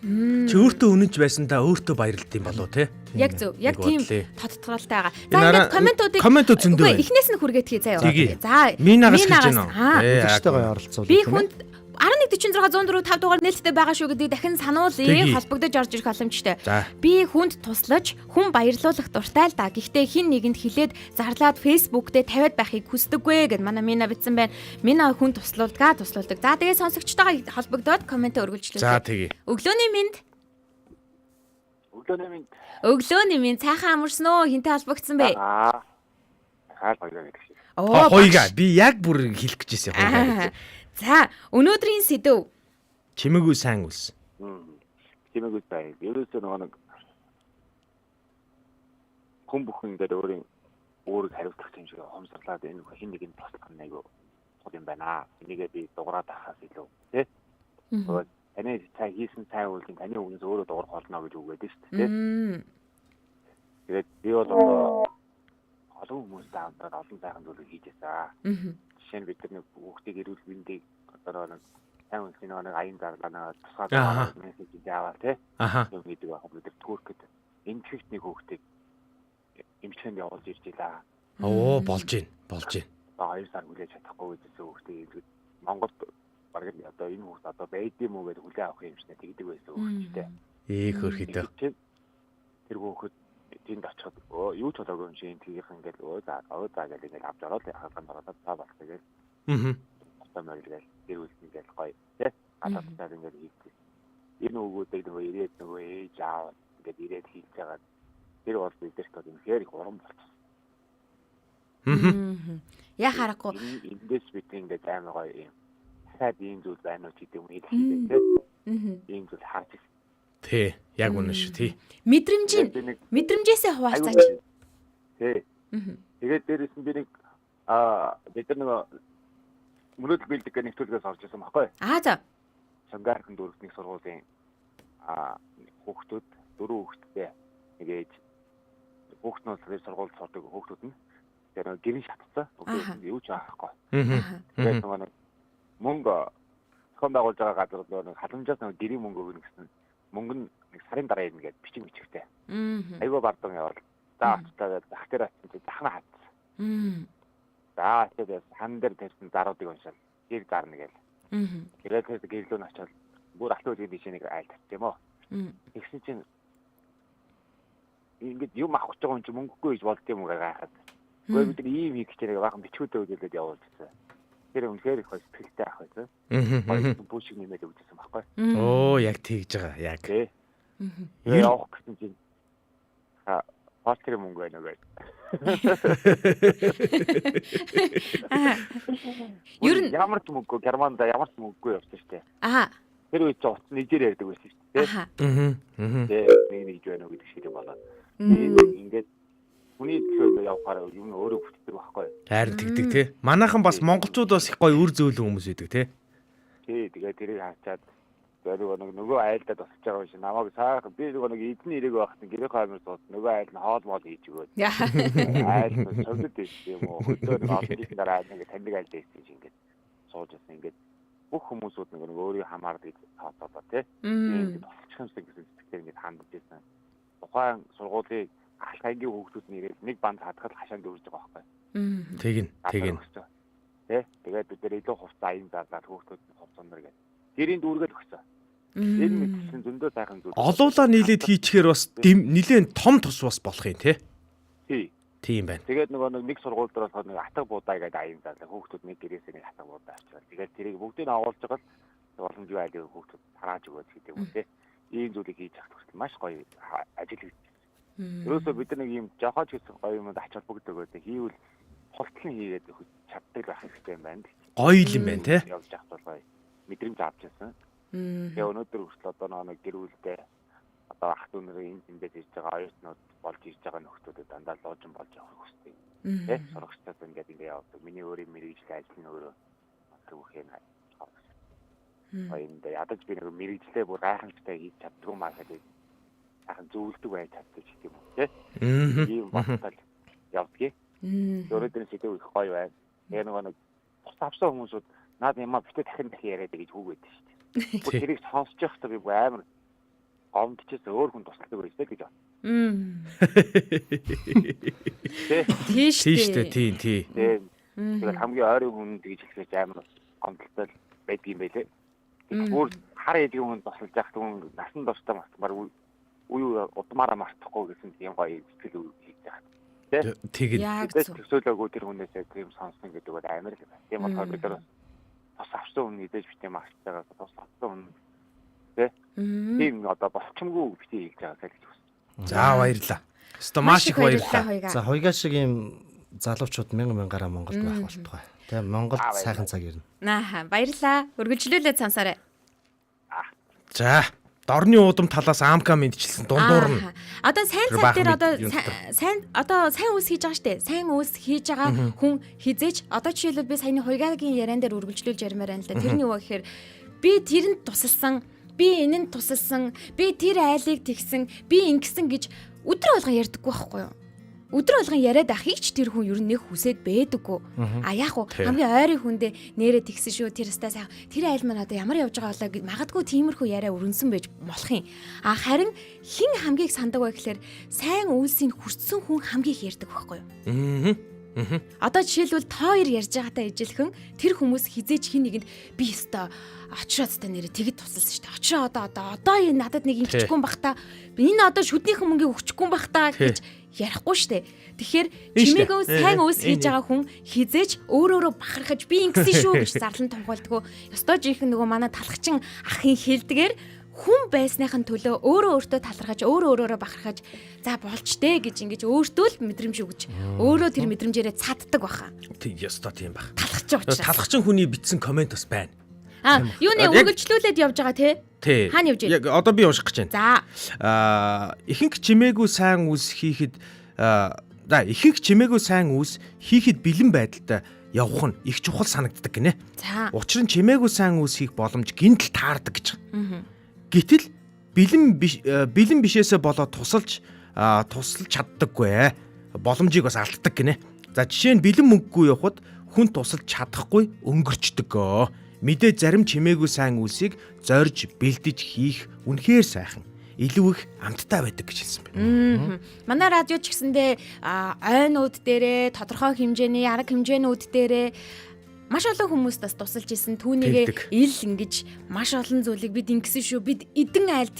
Чи өөртөө үнэнч байсан та өөртөө баярлд юм болов те. Яг зөв. Яг тийм тодтолтой байгаа. За Энэ ингээд комментууд зөндөө байна. Эхнээс нь хүргээтгэе заяа. За Минагаас хэлж байна уу? Үзэгчтэйгээ оролцуулъя. Би хүнд 1146 104 5 дугаар нээлттэй байгаа шүү гэдгийг дахин сануулъя. Холбогдож орж ирэх боломжтой. Би хүнд туслаж, хүн баярлуулах дуртай л да. Гэхдээ хин нэгэнд хилээд зарлаад Facebook дээр тавиад байхыг хүсдэггүй гэд манай Мина битсэн байна. Мина хүн туслуулдаг. За тэгээ сонсогчтойгоо холбогдоод комент өргөжлөө. За тэгээ. Өглөөний минь. Өглөөний минь. Өглөөний минь цайхан амарсан уу? Хинтээ холбогдсон бэ? Хаал хоёроо гэдэг шиг. Хоёгаа би яг бүр хэлэх гэжсэн хоёгаа. За, өнөөдрийн сэдв чимээгүй сайн үлс. Чимээгүй сайн. Ерөөсөө нэг хүн бүхэн ингээд өөрийг хариуцлах юм шиг хомсрлаад энэ хин нэг нь туслах нэг тул юм байна. Энийгээ би дуурайд ахаас илүү тий. Таны цай хийсэн сайн үйлдэл таны үгнээс өөрөө дуурах болно гэж үгээд шүү дээ тий. Тэгээд би бол олон хүмүүс даавраад олон сайхан зүйлийг хийж байсан. Жишээ нь бид нар нэг хүүхдийг эрүүл мэндийг одоо нэг сайн үйлсийн нэг аян зарлаа тусгаад мессеж яваа тий. Юм гэдэг баг бид Туркэд эмчигт нэг хүүхдийг эмчхэнд явуулж ирж илаа. Болж гин. 2 сар хүлээж чадахгүй гэсэн хүүхдийг Монголд баг одоо энэ хүүхд одоо байд юм уу гэдэг хүлээ авах юм шиг тэгдэг байсан хүүхдтэй. Хөрхидөө. Тэр хүүхэд тэнд очиход юу ч болоогүй юм шиг тгийх ингээл за гэж ингээл авч ороод хаган ороод цаа болох тэгэл. Автомобил гээл гэр бүл ингээл гоё тий. Аталтаа ингээл хийдэг. Энэ өгөөдөө нөгөө ирээд нөгөө ээж аав ингээд ирээд хийж байгаа. Тэр бол бидэрт бол үнэхээр их урам болчихсон. Я харахгүй. Эндээс бид ингээд амар гоё юм. Дахиад ийм зүйл байна уу гэдэг юм хэлээ тий. Ийм зүйл харж ирсэн. Тий, яг үнэн шүү тий. Мэдрэмжээсээ хуваалцаач. Тий. Тэгээд дээрээс нь би нэг бид нар мөрөдөл бэлдэг гэх нэвтрүүлгээс орж ирсэн байхгүй. За. Шангархан дүүргний сургуулийн хүүхдүүд 4 хүүхэдтэй нэг ээж хүүхднээс сургуульд сурдаг хүүхдүүд нь тэр гэрийн шатцсан. Юу ч аахгүй. Тэгээд нэг мөнгө зохион байгуулж байгаа газар нэг халамжаас нэг гэрийн мөнгө өгнө гэсэн мөнгө нь нэг сарын дараа ирнэ гэж бичиг бичгтэй. Айгуу бардам явал. За очтаа зах дээр атсан чи захна хатсан. За тэгээд хан дээр тэрсэн заруудыг уншаал. Гэр зарна гээл. Тэгээд гэрлүүн очоод бүр алтгүй гэдэг чинь нэг айл татчих юм уу. Тэгсэн чинь ингээд юм авах гэж байгаа юм чи мөнгөгүй гэж болд юм уу гайхаад. Гэхдээ бид ийм хийх гэж нэг баахан бичгүүдэд үзүүлээд явуулчихсан. Тэр үнэхээр их сэтгэлтэй ах байсан. Бүшиг нэмээд өгсөн байхгүй. Яг тэгж байгаа. Яг. Явах гэсэн чинь пастер мөнгө байна уу гэж. Ер нь ямар ч мөнгө Германд ямар ч мөнгөгүй явсан шүү дээ. Тэр үед ч утас нэгээр ярьдаг байсан шүү дээ. Нэг байна уу гэдэг шиг болоо. Ингээд хүний төлөө явахаар юм өөрөө бүтдэг байхгүй. Харин тэгдэг тий. Манайхан бас монголчууд бас их гоё үр зөөлөн хүмүүс байдаг тий. Тий, тэгээд тэрийг хаачаад нөгөө айлдаа тусч байгаа юм шиг намайг саахан би нөгөө эзний ирэг байхад гэрээ камер сууд нөгөө айл нь хоол моол хийж өгөөд. Айл нь сувд дэс юм уу. Хөдөө нэг дараа нэг таньдаг айл дэс чинь ингээд сууж байсан ингээд бүх хүмүүсүүд нөгөө өөрийн хамаардаг тооцоолоо тий. Ингээд тусчих юмсан гэсэн сэтгэлээр ингээд хандж байсан. Тухайн сургуулийн алхайгийн хүүхдүүд нэг банд хадгалах хашаанд өрж байгаа байхгүй. Тэгин. Тий. Тэгээд бид нэр илүү хувцас аян зарлаад хүүхдүүд хувцсандар гэдэг. Гэрийн дүүргээд өгсөн. Энэ мэдсэн зөндөө сайхан зүйл. Олуулаа нийлээд хийчихээр бас нэлээд том тус бас болох юм тий. Тий. Тийм байна. Тэгээд нөгөө нэг сургууль дээр болохоор нэг атга буудаа гэдэг аян зарлаа. Хүүхдүүд нэг гэрээсээ нэг атга буудаа авчирал. Тэгээд тэрийг бүгдийг агуулж байгаа л боломжгүй айлын хүүхдүүд тарааж өгөөд гэдэг юм тий. Ийм зүйлийг хийж явах хүртэл маш гоё ажил хийж. Ерөөсөө бид нэг ийм жохооч гэсэн гоё юмд ач холбогддог байдаг. Хийвэл холтлон хийгээд чаддаг байх хэрэгтэй юм байна. Гоё юм байна тий. Явж явах бол гоё мэдрэмж авч яасан. Тэгээ өнөөдөр хүртэл одоо нэг гэр бүлдээ одоо ах дүү нарын эндээс ирж байгаа оюутнууд болж ирж байгаа нөхдүүдэд дандаа луужин болж явах хэрэгтэй. Тэ сурагчдад ингээд явдаг. Миний өөрийн мэрэгжлийн ажил нь өөрөө бүх юм авах. Энд ядаж би нэг мэрэгжлээ бүр гайхамшигтай хийж чаддгүй маа гэдэг сайхан зөвлөдөг байж чаддаг ч юм уу тий. Ийм бодлол явдгийг. Өөрөөр сэдв их гоё байна. Яг нэг тус авсан хүмүүсүүд наад ямаа битээ дахин яриад гэж хүүгээд шүү дээ. Бүр тэрийг сонсож байхдаа би амар гомдчихээс өөр хүн тусалдаг үрээс гэж байна. Тийш Тийштэй тий. Тэгээд хамгийн ойрын хүн тэгж хэлсэж амар гомдолтой байдаг юм байлээ. Бүр хар эдгийн хүн тусалж явах хүн насан туршдаа мартмаар үе удмаараа мартахгүй гэсэн тийм гоё сэтгэл хийж байгаа. Тэгээд төсөөлөөгүй тэр хүнээсээ тийм сонсон гэдэг бол амар л байна. Тийм болохоор бид нар тус авсан хүн мэдээж битээ марч байгаа тус авсан хүн тийм одоо болчмгүй битээ хийж байгаа гэж хүсэж. За баярлаа. Өстой маш их баярлаа. За хоёгаа шиг ийм залуучууд мянгараа Монголд байх болтугай. Тэгээ Монголд сайхан цаг ирнэ. Баярлаа. Үргэлжлүүлээд сонсоорой. За дорны уудам талаас аамка мэдчилсэн дундуур нь. Одоо сайн цаг дээр сайн үс хийж байгаа штэ. Сайн үс хийж байгаа хүн хизээч одоо жишээлбэл би саяны хоёгагийн яриан дээр үргэлжлүүлж ярмаар байна л да. Тэрний юу гэхээр би тэрэнд тусалсан, би энэнд тусалсан, би тэр айлыг тэгсэн, би ингэсэн гэж өдөр болгон ярьдаггүй байхгүй юу? Өдөр болгон яриад ахыг ч тэр хүн ер нь нэг хүсээд байдаггүй. А яг уу хамгийн ойрын хүндээ нэрээ тэгсэн шүү тэр өстой сайхан тэр айл маань одоо ямар явж байгаа болоо гэж магадгүй тиймэрхүү яриа өрнсөн байж болох юм. А харин хин хамгийн сандаг бай гэхээр сайн үйлсийг хүртсэн хүн хамгийн их ярьдаг байхгүй юу? Одоо жишээлбэл тоо хоёр ярьж байгаатай ижилхэн тэр хүмүүс хизээч хин нэгэнд би өстой очроо өстой нэрээ тэгэд тусалсан шүү дээ. Очроо одоо энэ надад нэг ингэчгүй юм бах та. Энэ одоо шүднийхэн мөнгийг өгчихгүй юм бах та гэж ярихгүй штэ. Тэгэхээр чимээгөө сайн үс хийж байгаа хүн хизээч өөрөөрөө бахархаж би ингэсэн шүү гэж зарлан томхолдгоо. Ёстой жинхэнэ нөгөө манай талхчин ахын хэлдгээр хүн байсныхын төлөө өөртөө талархаж өөрөөрөө бахархаж за болж дээ гэж ингэж өөртөө л мэдрэмж өгч өөрөө тэр мэдрэмжээрээ цаддаг баха. Тийм ёстой тийм баг. Талхчин учраас. Талхчин хүний бичсэн комент бас байна. Юу нэ үргэлжлүүлээд явж байгаа те? Хаана явж байна? Яг одоо би унших гэж байна. За. Ихэнх чимээгүй сайн үс хийхэд ихэнх чимээгүй сайн үс хийхэд бэлэн байдалтай явах нь их чухал санагддаг гинэ. За. Учир нь чимээгүй сайн үс хийх боломж гинтл таардаг гэж. Гэтэл бэлэн бишээсээ болоод тусалж чаддаггүй боломжийг бас алддаг гинэ. За жишээ нь бэлэн мөнгөгүй явахад хүн тусалж чадахгүй өнгөрчдөг. Мэдээ зарим чимээгүй сайн үлсийг зорж бэлдэж хийх үнэхээр сайхан. Илүү их амттай байдаг гэж хэлсэн байна. Манай радио ч гэсэндээ ойнууд дээрээ тодорхой хэмжээний арга хэмжээнүүд дээрээ маш олон хүмүүс бас тусалж исэн түүнийгээ ил ингэж маш олон зүйлийг бид ингэсэн шүү бид эдэн айлд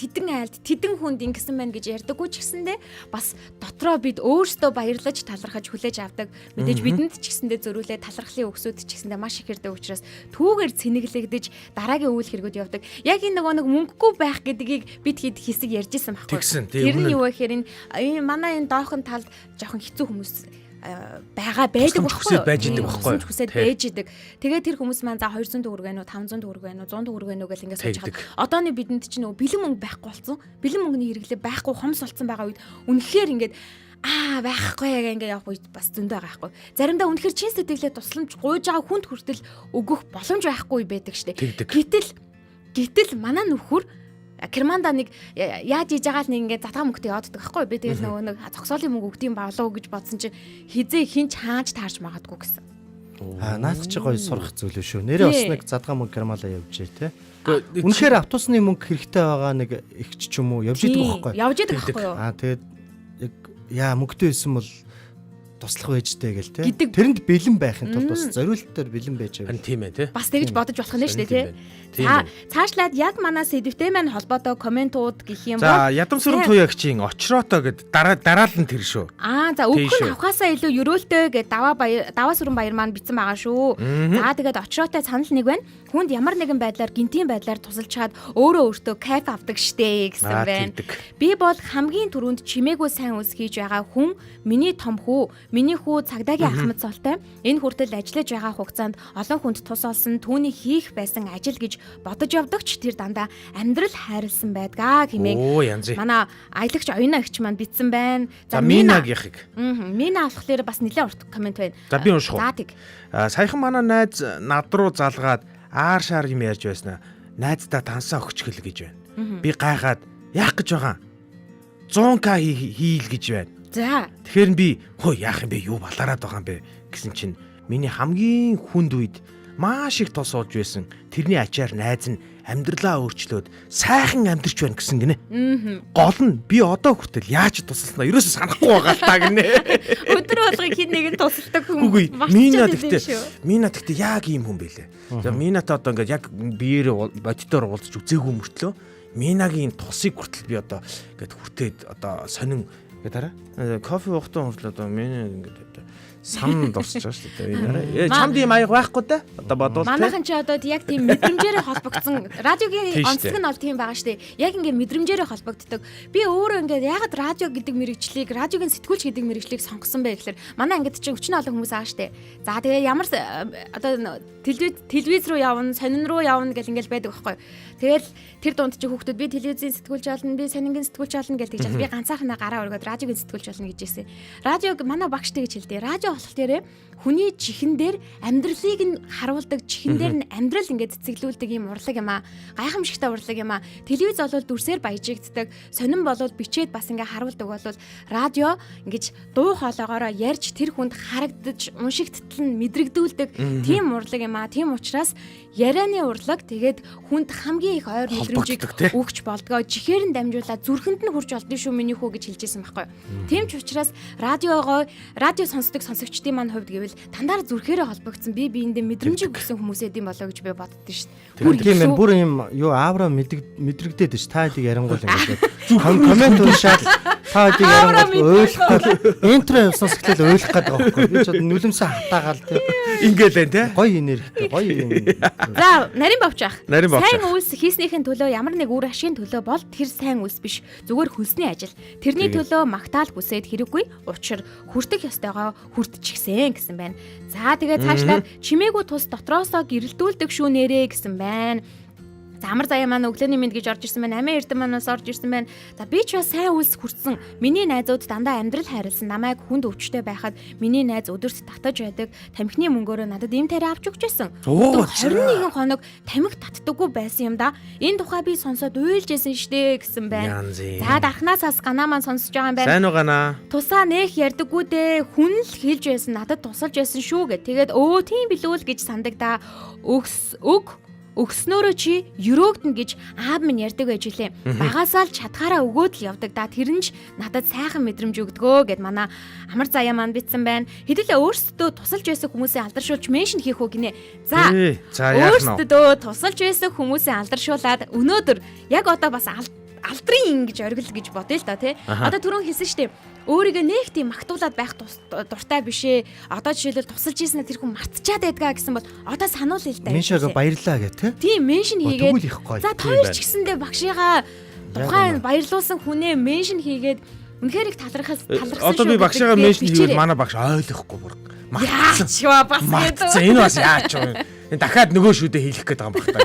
тэдэн хүнд ингэсэн байна гэж ярьдаггүй ч гэсэндээ бас дотроо бид өөрсдөө баярлаж талархаж хүлээж авдаг мэдээж бидэнд ч гэсэндээ зөрүүлээ талархлын өгсөд ч гэсэндээ маш их хэрдэг учраас түүгээр цэнэглэгдэж дараагийн үйл хэрэгүүд явдаг яг энэ нэг мөнгөгүй байх гэдгийг бид хэд хэсэг ярьжсэн байхгүй тэр нь юу вэ гэхээр энэ манай энэ доохон талд жоохон хэцүү хүмүүс байгаа байдаг байхгүй хүсээд байж идэг. Тэгээд тэр хүмүүс маань за 200 төгрөг байна уу 500 төгрөг байна уу 100 төгрөг байна уу гэж ингэж сууж байгаа. Одооны бидэнд чинь нөгөө бэлэн мөнгө байхгүй болсон. Бэлэн мөнгөний хэрэглээ байхгүй хомс болсон байгаа үед үнэхээр ингэж байхгүй яг ингэ явах үед бас зөндөө байгаа байхгүй. Заримдаа үнэхээр чин сэтгэлээ тусламж гуйж байгаа хүнд хүртэл өгөх боломж байхгүй байдаг штэ. Гэтэл манай нөхөр Керманда нэг яаж хийж байгаа л нэг ингээд затгаа мөнгөтэй явааддаг байхгүй би тэгэл нөгөө нэг зогсоолын мөнгө өгдөм болов гэж бодсон чинь хизээ хинч хааж таарч магадгүй гэсэн. Наад чи гоё сурах зүйл шүү. Нэрээ бас нэг задгаа мөнгө Кермала явжээ те. Үнэхээр автобусны мөнгө хэрэгтэй байгаа нэг ихч ч юм уу явж идэг байхгүй. Явж идэг байхгүй юу? Тэгээд яг мөнгөтэй байсан бол туслах байжтэй гэл те. Тэрэнд бэлэн байхын тулд бас зориултаар бэлэн байж байгаа. Тийм ээ те. Бас тэгж бодож болох нь шүү дээ те. Цаашлаад яг манай сэдвтэй маань холбоотой комментууд гэх юм бол за ядамсрын туяагчийн очроото гэд дараалан тэр шүү. За өгөх нь авахаасаа илүү өрөөлтэй гэд даваа сүрэн баяр маань битсэн байгаа шүү. За тэгээд очроотой санал нэг байна. Хүнд ямар нэгэн байдлаар гинтийн байдлаар тусалж чаад өөртөө кайф авдаг штэ гэсэн байна. Би бол хамгийн түрүүнд чимээгүй сайн үс хийж байгаа хүн миний том хүү, миний хүү цагдаагийн ахмад цолтой энэ хүртэл ажиллаж байгаа хугацаанд олон хүнд тус олсон түүний хийх байсан ажил гэж бодож явдаг ч тэр дандаа амьдрал хайрлсан байдгаа хэмээн. Манай аялагч оюуна гэгч маань битсэн байна. За Минагийнхыг. Мина авахлаар бас нэлээд урт комент байна. За би унших уу. Саяхан манай найз над руу залгаад аар шаар юм ярьж байснаа найздаа тансаа өгч хэл гэж байна. Би гайхаад яах гэж байгаа. 100k хийл гэж байна. За. Тэгэхээр би яах юм бэ? Юу балаараад байгаа юм бэ гэсэн чинь миний хамгийн хүнд үед маш их тос олж байсан. Тэрний ачаар найз нь амьдралаа өөрчлөөд сайхан амьдарч байна гэсэн гинэ. Гол нь би одоо хүртэл яаж тусалснаа ерөөсөө санахгүй байгаа л та гинэ. Өдөр болгоо хин нэг нь тусалдаг хүн. Үгүй Мина гэхдээ яг ийм хүн байлээ. За Минатай одоо ингээд яг биеэр бодитоор уулзч үзээгүй мөртлөө Минагийн тусыг хүртэл би одоо ингээд хүртээд одоо сонин ингээд хараа. Кофе уухтан хүртэл одоо Мина ингээд сан дурсаж байгаа шүү дээ. Чамд ийм аяг байхгүй да? Одоо бодвол манайхан ч одоо яг тийм мэдрэмжээрээ холбогдсон радиогийн онцлог нь бол тийм байгаа шүү дээ. Яг ингээд мэдрэмжээрээ холбогддог. Би өөрөө ингээд ягаад радио гэдэг мэрэгчлийг, радиогийн сэтгүүлч гэдэг мэрэгчлийг сонгосон бэ гэхээр манай ангид чинь өчнө олон хүмүүс байгаа шүү дээ. За тэгээ ямар одоо телевиз рүү явна, сонин руу явна гэл ингээд байдаг байхгүй. Тэгэл тэр дунд чи хүүхдүүд би телевизийн сэтгүүлч болно, би сонингийн сэтгүүлч болно гэж тэгж би ганцаархнаа гараа өргөд радиогийн сэтгүүлч болно гэж хэлсэн. Радиог манай багштай гэж хэлдэг. Радио болохоор хүний чихэн дээр амьдралыг нь харуулдаг, чихэн дээр нь амьдрал ингээд цэцэглүүлдэг юм урлаг юм аа. Гайхамшигтай урлаг юм аа. Телевиз болвол дүрсээр баяжигддаг, сонин болвол бичээд бас ингээд харуулдаг болвол радио ингээд дуу хоолоогоороо ярьж тэр хүнд харагдаж, уншигдтал нь мэдрэгдүүлдэг тийм урлаг юм аа. Тийм учраас ярианы урлаг тэгээд хүнд хамгийн их ойр мэдрэмжийг өгч болдгоо. Чихээр нь дамжуулаад зүрхэнд нь хурж олдсон шүү миний хүү гэж хэлжсэн байхгүй. Тийм ч учраас радио сонсдог сонсогчдын маань хувьд гэвэл дандаа зүрхээрээ холбогдсон би биендээ мэдрэмжийг өгсөн хүмүүсээ дэм болоо гэж би боддоо шүү дээ. Тийм ээ, бүр юм юу аавра мэдрэгдээд ш та хэдийг ярангуул ингээд коммент уншаад та хэдийг ярангуул ойлгохгүй интро сонсогдол ойлгох гэдэг байгаа байхгүй. Би ч нүлэмсээ хатаагаал тийм ингээл байна те. Гоё энерги, гоё юм. За, нарийн бовч ах. Сайн үйлс хийснийхэн төлөө ямар нэг үр ашигын төлөө бол тэр сайн үйлс биш. Зүгээр хөлсний ажил. Тэрний төлөө магтаал хүсээд хэрэггүй. Учир хүртэх ёстойгоо хүртчихсэн гэсэн байна. За, тэгээ цаашлаад чимээгүй тус дотроосоо гэрэлтүүлдэг шүү нэрээ гэсэн байна. За амар заяа маань өглөөний мэд гэж орж ирсэн байна. Амийн эрдэм манаас орж ирсэн байна. За би ч бас сайн үйлс хүртсэн. Миний найзууд дандаа амьдрал хайрлсан. Намайг хүнд өвчтэй байхад миний найз өдөрт татаж байдаг. Тамхины мөнгөөрөө надад ийм тариа авч өгч байсан. 21 хоног тамхи татдаггүй байсан юм да. Энэ тухай би сонсоод уйлжсэн штэ гэсэн байна. За дархнаасаас ганаа маань сонсож байгаа юм байна. Сайн уу ганаа? Тусаа нэх ярьдаггүй дээ. Хүн л хэлж байсан. Надад тусалж байсан шүү гэд. Тэгээд тийм билүүл гэж сандаг да. Өгснөөрөө чи өрөөгдөн гэж аав минь ярьдаг байж лээ. Багасаа л чадхаараа өгөөд л явдаг да. Тэр нь ч надад сайхан мэдрэмж өгдгөө гэд манай амар заяа маань битсэн байна. Хэдүүлээ өөрсдөө тусалж байсан хүмүүсээ алдаршуулж меншн хийх үү гинэ. За өөрсдөө тусалж байсан хүмүүсээ алдаршуулад өнөөдөр яг одоо бас алдрын ингэж оргил гэж бодъё л да тий. Одоо түрүүн хэлсэн штеп. Өөрийгөө нэг тийм магтуулаад байх дуртай бишээ. Одоо жишээлбэл тусалж ийснэ тэр хүн мартчихад байдгаа гэсэн бол одоо сануулъя л да. Меншаага баярлаа гэх тий. Тийм меншн хийгээд. За хоёр ч гэсэндээ багшигаа тухайн баярлуулсан хүнээ меншн хийгээд үнэхээр их талархсан шүү. Одоо би багшигаа меншн хийвэл манай багш ойлгохгүй бүр. Мартсан. Энэ бас яач вэ? Энэ дахиад нөгөө шүдэ хийх гээд байгаа юм баг та.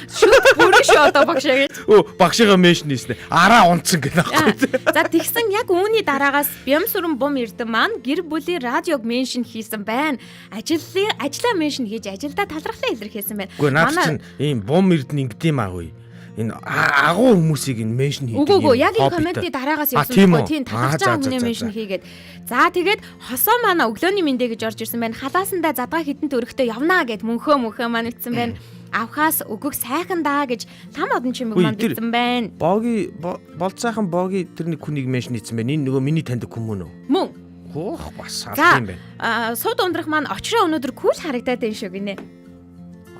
Шүд бүрэн шүү одоо багшаа гэж. Багшигаа меншн хийснэ. Араа унтсан гэдэг байхгүй. За тэгсэн яг үүний дараагаас Бямсүрэн бум эрдэм маань гэр бүлийн радиог меншн хийсэн байна. Ажлаа меншн хийж ажилдаа талархлаа илэрхийлсэн байна. Гэхдээ наад чинь ийм бум эрдэн ингэдэм аа үе. Энэ агуу хүмүүсийг энэ меншн хийдэг. Үгүй яг энэ комментийн дараагаас явсан байхгүй. Тийм талархаж байгаа хүний меншн хийгээд. За тэгээд хосоо манай өглөөний мэндэ гэж орж ирсэн байна. Халаасандаа задгаа хитэн төрөхтэй явнаа гэд мөнхөө маань ицсэн байна. Авхаас өгөх сайхан даа гэж лам одон чимэг маань битсэн байна. Боги болцоохон боги тэр нэг хүнийг меншн хийсэн байна. Энэ нөгөө миний таньдаг хүмүүс үү? Мөн. Хөөх бас салт юм байна. Сууд ундрах маань очроо өнөөдөр кул харагдаад байна шүү гинэ.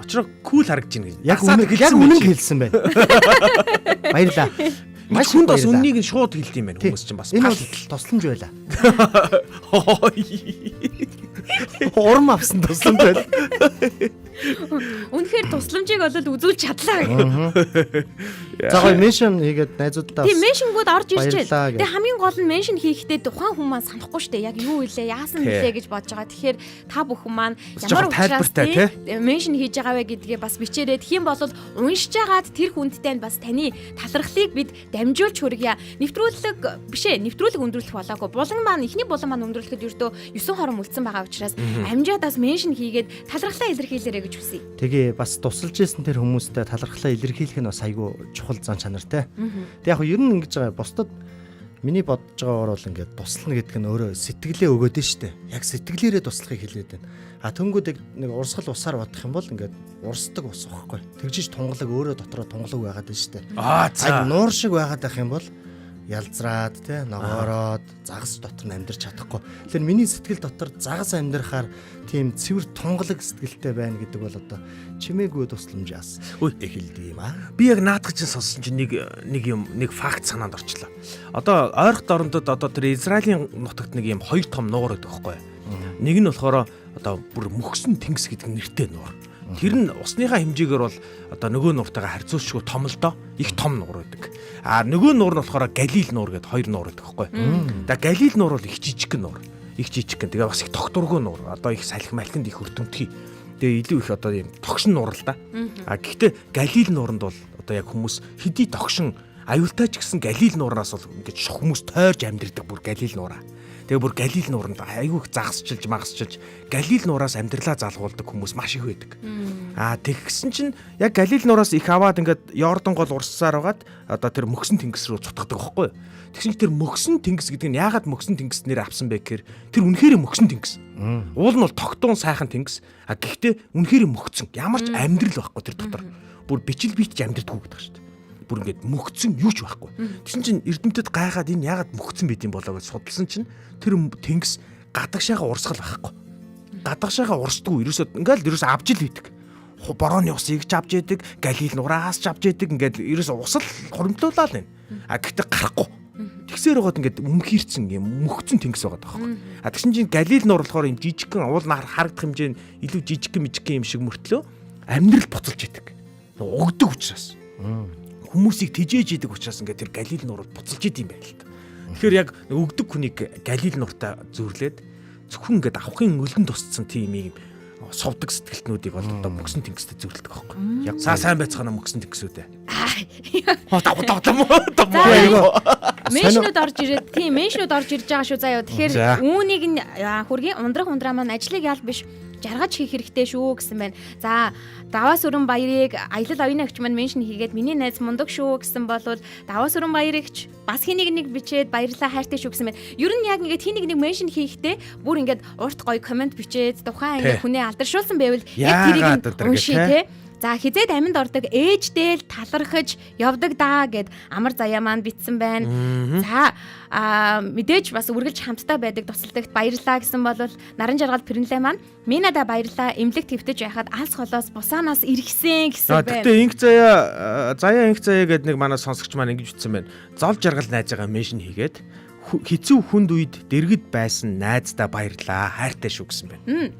Очроо кул харагдаж байна гэж. Яг үнэн хэлсэн байна. Баярлаа. Маш хүнд бас үннийг нь шууд хэлт юм байна хүмүүс чинь бас. Энэ бол тусламж байла. Урам авсан тусламж байла. Үнэхээр тусламжийг болоод үзүүлж чадлаа гэх. За гоё меншн хийгээд найзуудаа. Тийм меншнгүүд орж ирчихэл. Тэгээ хамгийн гол нь меншн хийхдээ тухайн хүн маань санахгүй штэ. Яг юу илээ, яасан нэлээ гэж бодож байгаа. Тэгэхээр та бүхэн маань ямар учраас меншн хийж байгаа вэ гэдгээ бас бичээрэй. Тэгхийн бол уншиж агаад тэр хүндтэй бас таны талархлыг бид дамжуулж хүргье. Нэвтрүүлэг бишээ, нэвтрүүлэг өндөрлөх болоогүй. Булан маань эхний булан маань өндөрлөхөд ердөө 9 хором үлдсэн байгаа учраас амжаадаас меншн хийгээд талархлаа илэрхийлээрэй гэж хүсье. Тэгээ бас тусалж ийсэн тэр хүмүүстэй талархлаа илэрхийлэх нь бас айгүй чухал зан чанартай. Тэг яг ер нь ингэж байгаа бусдад Миний бодож байгаагаар бол ингээд туслана гэдэг нь өөрөө сэтгэлээ өгөөд нь штэ. Яг сэтгэлээрээ туслахыг хэлээд байна. Төнгүүд нэг урсгал усаар бодох юм бол ингээд урсдаг ус واخхой. Тэгжиж тунгалаг өөрөө дотроо тунгалаг байгаад байна штэ. За Нуур шиг байгаад байх юм бол ялзраад те ногоороод загас дотор нь амьдрч чадахгүй. Тэгэхээр миний сэтгэл дотор загас амьдрахаар тийм цэвэр тунгалаг сэтгэлтэй байна гэдэг бол одоо чимээгүй тусламжаас эхэлдэг юм аа. би яг наадах чинь сонссон чинь нэг факт санаанд орчлоо. Одоо ойрхон дорндод одоо тэр Израилийн нутагт нэг юм хоёр том нуур байдаг байхгүй. Нэг нь болохоор одоо бүр мөхсөн тэнгис гэдэг нэртэй нуур. Тэр нь усныхаа хэмжээгээр бол одоо нөгөө нууртайгаа харьцуулшгүй том л доо. Их том нуур байдаг. Нөгөө нуур нь болохоор Галил нуур гэдэг хоёр нуур байдаг байхгүй. За Галил нуур бол их жижиг нуур. Их жижиг гэн. Тэгээ бас их тогтургүй нуур. Одоо их салхи малхинд их өртөмтгий. Тэгээ илүү их одоо юм тогшин нуур л да. Гэхдээ Галил нууранд бол одоо яг хүмүүс хэдий тогшин аюултай ч гэсэн Галил нуураас бол ингэж хүмүүс тойрж амьдрдаг бүр Галил нуураа. Тэгээ бүр Галил нууранд айгүй их загасчилж магасчилж Галил нуураас амьдралаа залгуулдаг хүмүүс маш их байдаг. Тэгсэн чинь яг Галил нуураас их аваад ингээд Йордан гол урссаар байгаад одоо тэр мөксөн тэнгис рүү цутгадаг байхгүй юу? Тэгсэн чинь тэр мөксөн тэнгис гэдэг нь яагаад мөксөн тэнгис нэр авсан бэ гэхээр тэр үнэхээр мөксөн тэнгис. Уул нь бол тогтун сайхан тэнгис. Гэхдээ үнэхээр мөксөн. Ямар ч амьдрал байхгүй тэр дотор. Бүр бичил бийтж амьдрдаггүй гэдэг шүү дээ. Бүр ингээд мөхцөн юу ч байхгүй. Тэгсэн чинь эрдэмтэд гайхаад энэ яагаад мөхцөн байд юм болоо гэж судалсан чинь тэр тэнгис гадагшаага урсгал байхгүй. Гадагшаага урсдаггүй ерөөсөө авж ил үйдэг. Борооны усыг ч авч яадаг, Галил нураас ч авч яадаг ингээд ерөөсөө усал хуримтлуулаа л байна. Гэхдээ гарахгүй. Тэгсээр байгаад ингээд өмхийрцэн юм мөхцөн тэнгис байгаад байгаа байхгүй. Тэгсэн чинь Галил нуур болохоор юм жижигхэн уул нар харагдах хэмжээ нь илүү жижигхэн юм шиг мөртлөө амьдрал буцалж яадаг. Угдаг учраас. Хүмүүсийг тижээж идэг учраас ингээд тэр Галил нуурууд буцалж идэм байл л та. Тэгэхээр яг өгдөг хүнийг Галил нууртаа зөөрлээд зөвхөн ингээд авахын өлгөн тусцсан тийм юм совдог сэтгэлтнүүдийг бол одоо мөксөн тэнгистэй зөөрлөдөг байхгүй. Яг сайн байцгаана мөксөн тэнгисүүдээ. Меншнүүд орж ирээд тийм меншнүүд орж ирж байгаа шүү заяа. Тэгэхээр үүнийг нь хөргийн ундрах маань ажлыг ял биш жаргаж хийх хэрэгтэй шүү гэсэн байна. За Даваас өрөн баярыг аялал оюуны агч маань меншн хийгээд миний найз мундаг шүү гэсэн болвол Даваас өрөн баярыгч бас хэнийг нэг бичээд баярлалаа хайртай шүү гэсэн байна. Ер нь яг ингээд хэнийг нэг меншн хийхдээ бүр ингээд урт гоё комент бичээд тухайн ингээд хүнээ алдаршуулсан байвал яг тэрийг уншия те. За хизээд аминд ордог ээждэл талархаж явдаг даа гэд амар заяа маань битсэн байна. За мэдээж бас үргэлж хамтдаа байдаг тусалдагт баярлаа гэсэн бол наран жаргал Пэрнлээ маань Минада баярлаа эмнэлэг твтэж байхад алс холоос бусаанаас иргсэн гэсэн байна. Гэтэ инх заяа инх заяа гэд нэг манай сонсогч маань ингэж ütсэн байна. Зол жаргал найзаагаа меншн хийгээд хэцүү хүнд үед дэргэд байсан найздаа баярлаа хайртай шүү гэсэн байна.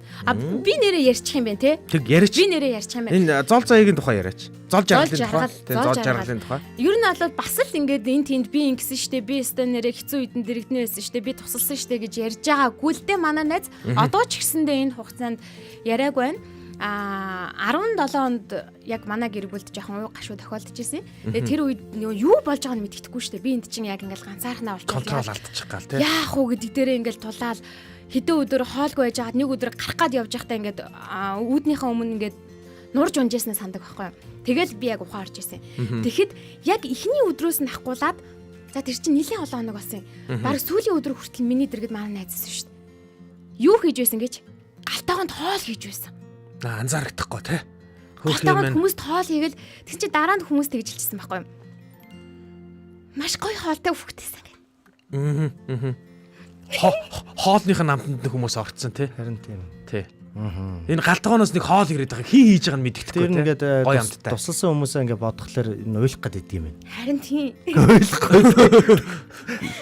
Би нэрээ ярьчих юм байна те. Тэг ярьж. Би нэрээ ярьчих юм байна. Энэ зол заяагийн тухай яриач. Зол жаргалын тухай. Зол жаргалын тухай. Ер нь бол бас л ингээд энэ тэнд би ингэсэн штэ би өстө нэрээ хэцүү үедэн дэрэгднэ байсан штэ би тусалсан штэ гэж ярьж байгаагүй л дээ манай найз. Одоо ч гэсэндээ энэ хугацаанд яриаг байна. 17 онд яг манай гэр бүлд жоохон уу гашуу тохиолдож ирсэн. Тэгээ тэр үед юу болж байгааг нь мэддэхгүй шүү дээ. Би энд чинь яг ингээл ганцаархнаа болчихлоо. Контрол алдчих гал тий. Яах уу гэдэг дээрээ ингээл тулаал хэдэн өдөр хоолгүй байж байгаад нэг өдөр гарах гад явж байхдаа ингээд үүднийхээ өмнө ингээд нурж унжээснээ сандаг байхгүй юу. Тэгэл би яг ухаарч ирсэн. Тэгэхэд яг эхний өдрөөс нь хахгуулаад за тэр чинь нэлээд олон хоног болсон юм. Бараг сүүлийн өдөр хүртэл миний дэргэд манай найзсан шүү дээ. Юу хийж байсан гэж галтайгонд хоол хийж байсан. Анзаарахгүй те. Галтайгонд хүмүүс хоол хийгээл тэг чи дараа нь хүмүүс тэгжилжсэн байхгүй юу. Маш гоё хоолтой өвхтэйсэн гэх. Хоолныхын намтанд хүмүүс орцсон те. Харин тийм. Тий. Энэ галтгооноос нэг хоол ирээд байгаа хий хийж байгааг нь мэддэхгүй те. Ингээд тусалсан хүмүүсээ ингээд бодглохлоор энэ уйлах гээд идэм юм. Харин тийм. Уйлахгүй.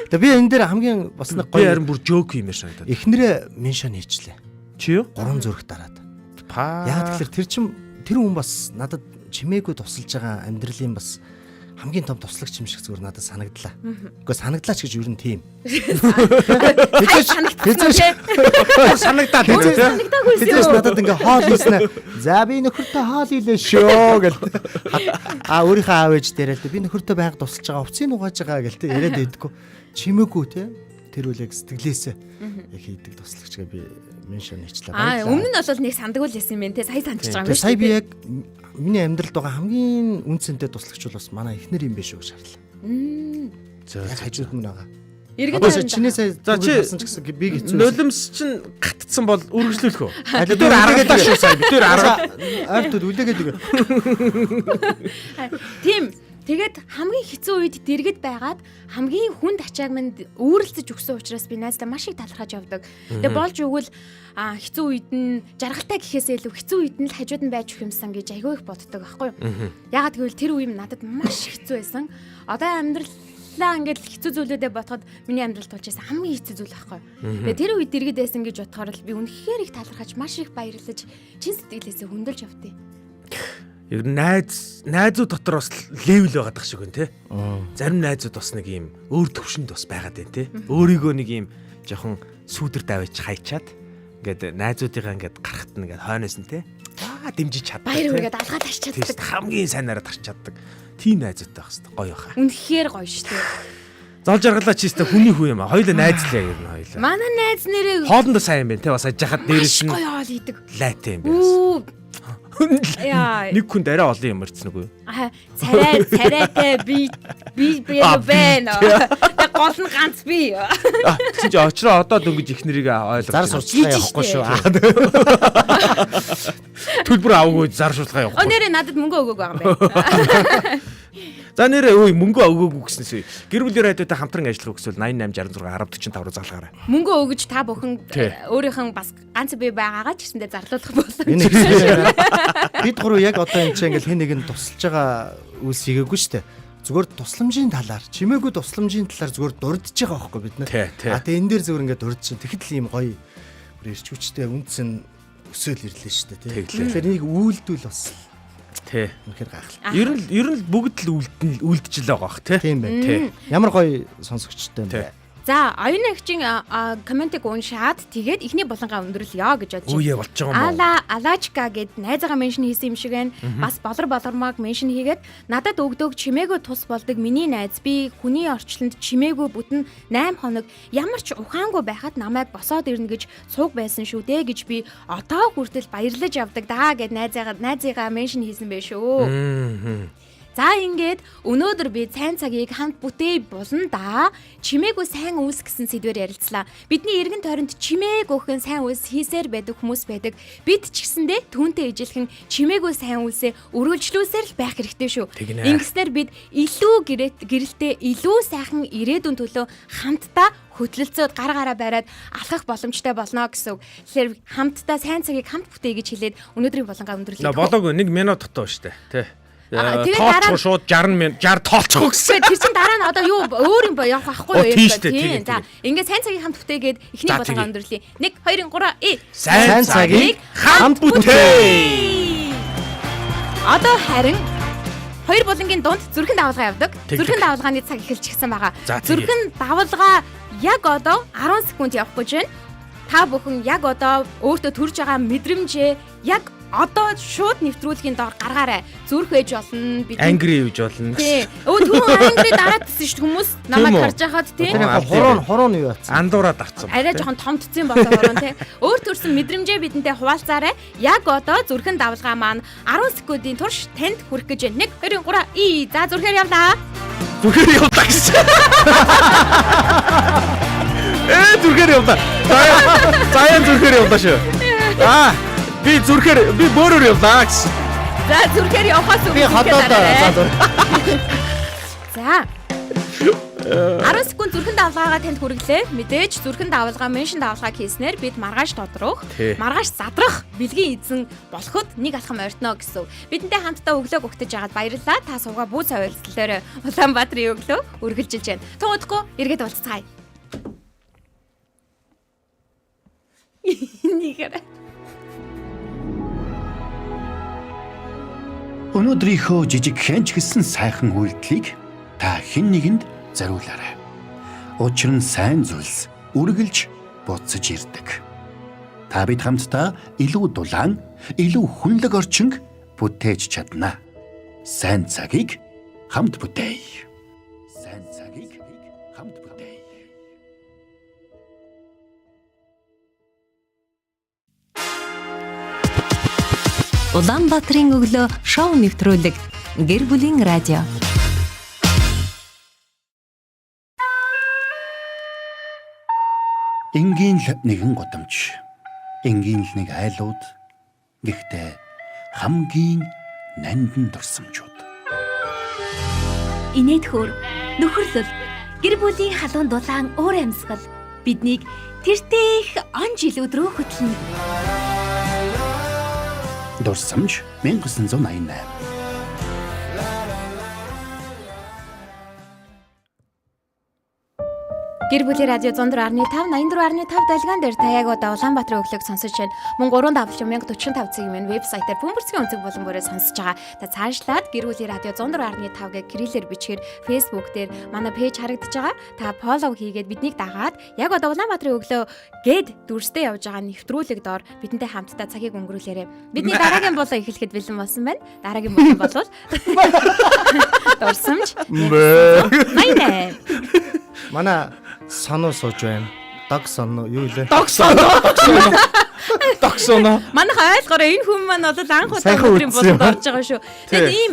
Тэгээ би энэ дээр хамгийн бас нэг гоё харин бүр жоок юм шиг санагдаад. Эхнэрээ меншн хийчлээ. Чи юу? 3 зүрх дараад. Яг тэгэхээр тэр хүн бас надад чимээгүй тусалж байгаа амьдралын бас хамгийн том туслагч юм шиг зүгээр надад санагдлаа. Үгүй санагдлаа ч гэж юу н тийм. Санагдаад тийм надад ингээ хоол хийснэ. За би нөхөртөө хоол хийлээ шүү гэл. Өөрийнхөө аав ээж дээрээ л би нөхөртөө байнга тусалж байгаа хувцсыг угааж байгаа гэл тэ яриад байдаггүй. Чимээгүй те. Тэр үл яг сэтгэлээсээ яг хийдэг туслагчгаа би меншн хийчлээ. Өмнө нь бол нэг сандаг л ясан юм байна те. Сая сандж байгаа юм шүү. Сая би яг миний амьдралд байгаа хамгийн үнцэнтэй туслагч бол бас манай эхнэр юм биш үү гэж харлаа. Яг хажууд нь байгаа. Иргэн Одоо тойронд чиний сая За, чи гарсан ч гэсэн би хэцүү. нулимс чинь гатцсан бол үргэлжлүүлэх үү? Аль Бид аргалаа шүү сая. Бид арга. Ард үлээгээд игээ. тийм. Тэгээд хамгийн хэцүү үед дэргэд байгаад хамгийн хүнд ачааг минь өөрлөсөж өгсөн учраас би найздаа маш их талархаж явдаг. Тэгээд болж өгвөл хэцүү үед нь жаргалтай гэхээсээ илүү хэцүү үед нь л хажууд нь байж өгюмсан гэж айгүй их боддог байхгүй юу? Ягаад гэвэл тэр үе надад маш хэцүү байсан. Одоо амьдралаа ингээд хэцүү зүйлүүдэд бодоход миний амьдралд болж байсан хамгийн хэцүү зүйл байхгүй юу? Тэгээд тэр үед дэргэд байсан гэж бодохоор л би үнэхээр их талархаж маш их баярлаж чин сэтгэлээсээ хөндлөж явдیں۔ Ер нь найзууд дотор бас левел байгаад шиг байна те. Зарим найзууд бас нэг юм өөр төвшөнд бас байгаад байна те. Өөрийгөө нэг юм жоохон сүүдэр даваач хайчаад ингээд найзуудыгаа ингээд гарахт нь ингээд хойноос нь те. Дэмжиж чаддаг. Баяр үргээд алгаад тарч чаддаг. Хамгийн сайнараа тарч чаддаг. Тийм найзуудтай байх хэрэгтэй. Гоё баха. Үнэхээр гоё шүү дээ. Зол жаргалаа чистэ хүний хүү юм аа. Хоёулаа найзлаа ер нь хоёулаа. Манай найз нэрээ Хоолндоо сайн юм байна те. Бас ажихад дээрээс нь гоё хоол хийдэг. лайтай юм байна. Яа. Нэг хүнд арай олон юм ирсэн үгүй. Царайтай би байна. Тэг гол нь ганц би. Тэгсэн чи очроо одоо дөнгөж их нэрийг ойлгож. Зар сурчлагаа явахгүй шүү. Төлбөр аваагүй зар сурталгаа явахгүй. Нэрээ надад мөнгө өгөөг байгаа юм байна. За нэрээ өө мөнгө өгөөгүй гэснээс гэр бүлийн радиотой хамтран ажиллах хүсвэл 88 66 10 45 руу залгаарай. Мөнгө өгөж та бүхэн өөрийнх нь бас ганц бие байгаагаа ч гэсэндээ зарлуулах боломж. Бид гурав яг одоо энэ чинь ингээл хэн нэг нь тусалж байгаа үс хийгээгүй шүү дээ. Зүгээр тусламжийн талаар, чимээгүй тусламжийн талаар зүгээр дурдж байгаа байхгүй бид нар. Тэгээ энэ дээр зүгээр ингээд дурдж чинь тэгэхэд л ийм гоё ирч хүчтэй үнц нь өсөөл ирлээ шүү дээ. Тэгэхээр энийг үйлдэл бас Тий. үнэхээр гайхалтай. Ер нь бүгд л үлдчихэл байгаа бах тий. Тийм байна. Ямар гоё сонсогчтой юм бэ. За, оюуны агчийн комментиг уншаад тэгээд ихний болонгаа өндөрлөё гэж бодож байна. Үе болж байгаа юм уу? Алачка гэд найзаагаа меншн хийсэн юм шиг байна. Бас болормаг меншн хийгээд надад өгдөг чимээгүй тус болдог миний найз би хүний орчлонд чимээгүй бүтэн 8 хоног ямар ч ухаангүй байхад намайг босоод ирнэ гэж цуг байсан шүү дээ гэж би одоо хүртэл баярлаж явдаг даа гэд найзыгаа меншн хийсэн байх шүү. За ингээд өнөөдөр би сайн цагийг хамт бүтээ болно да. Чимээгүй сайн үйлс гэсэн сэдвээр ярилцлаа. Бидний эргэн тойронд чимээгүйхэн сайн үйлс хийсээр байдаг хүмүүс байдаг. Бид ч гэсэндээ түүнтэй ижилхэн чимээгүй сайн үйлсээ өргөлжлүүлсээр л байх хэрэгтэй шүү. Ингэснээр бид илүү гэрэлтэй илүү сайхан ирээдүйн төлөө хамтдаа хөтлөлцөөд гараа бариад алхах боломжтой болно гэсэн үг. Тэгэхээр хамтдаа сайн цагийг хамт бүтээ гэж хэлээд өнөөдрийн болонгаа өндөрлөе. Болоогүй 1 минут дотоо шүү дээ. Тий. Тэгээд Тоолцох шууд 60 тоолцох гэсэн. Тэр чинь дараа нь одоо юу өөр юм явах байхгүй юу юм тийм. За ингээд сайн цагийг хамт бүтээгээд эхний болонгаа өндөрлөе. 1 2 3 сайн цагийг хамт бүтээ. Одоо харин хоёр болонгийн дунд зүрхэн давалгаа явдаг. Зүрхэн давалгааны цаг эхэлчихсэн байгаа. Зүрхэн давалгаа яг одоо 10 секунд явах гэж байна. Та бүхэн яг одоо өөртөө төрж байгаа мэдрэмжээ яг одоо шууд нэвтрүүлгийн доор гаргаарай. Зүрх ээж болно. Ангри ээж болно. Тий. Түн ангри дараадсэн шүү дээ хүмүүс намайг харж байхад тий. Хуруу юу атсан. Андуураад авцсан. Арай жоохон томтцсон болоо хуруу тий. Өөр төрсэн мэдрэмжээ бидэнтэй хуваалцаарай. Яг одоо зүрхэн давалгаа маань 10 секундын турш танд хүрэх гэж байна. 1 2 3 За зүрхээр явлаа. Зүрхээр явлаа гэсэн. Зүрхээр явлаа. Заяан зүрхээр явлаа шүү. Би зүрхээр би бөөрөөр явлаа гэсэн. За зүрхээр явахаас би ходоод За 10 секунд зүрхэн давалгаагаа танд хүргэлээ. Мэдээж зүрхэн давалгаа меншн давалгааг хийснээр бид маргааш тодрох, маргааш задрах бэлгийн эзэн болоход нэг алхам ойртно гэсэн. Бидэнтэй хамтдаа өглөө өгтөж яагаад баярлалаа. Та сувга бүү цавьялцлаарэ Улаанбаатарын өглөө үргэлжилж байна. Туудахгүй эргээд уулзцгаая. Нигэр. Өнөөдрийнхөө жижиг хэнч гисэн сайхан үйлдэлийг та хэн нэгэнд зориулаарай. Учир нь сайн зүйлс үргэлж буцаж ирдэг. Та бид хамтдаа илүү дулаан, илүү хүнлэг орчинг бүтээж чадна. Сайн цагийг хамт бүтээе. Сайн цагийг хамт бүтээе. Улаанбаатарын өглөө шоу нэвтрүүлэг Гэр бүлийн радио. Энгийн л нэгэн годамж. Энгийн л нэг айлууд. Гэхдээ хамгийн нандин дурсамжууд. Инээдхүүр, нөхөрлөл, гэр бүлийн халуун дулаан өөр амьсгал биднийг тэртех он жилүүд рүү хөтлөнө. Дурсамж 1988. Гэр бүлийн радио 104.5 84.5 далган дээр та яг одоо Улаанбаатарын өглөөг сонсож байна. Мөн 3/1045 цагийн минь вебсайтаар бөмбөрцгийн өнцөг болон бүрээ сонсож байгаа. Та цаашлаад гэр бүлийн радио 104.5 гэх кириллээр бичгээр Facebook дээр манай пэйж харагдаж байгаа. Та фоллоу хийгээд биднийг дагаад яг одоо Улаанбаатарын өглөө гээд дүрстэй явж байгаа нэвтрүүлэг доор бидэнтэй хамтдаа цагийг өнгөрүүлээрэй. Бидний дараагийн болоо эхлэхэд бэлэн болсон байна. Дараагийн болоо болвол дурсамж. Манай Манай соноо сууж байна. Дог соноо юу илээ? Догсоно. Манайх ойлгоорой энэ хүн маань бол анх удаа Сайхан өдрийн үзсэн болоод юм. орж байгаа шүү. Тэгээд ийм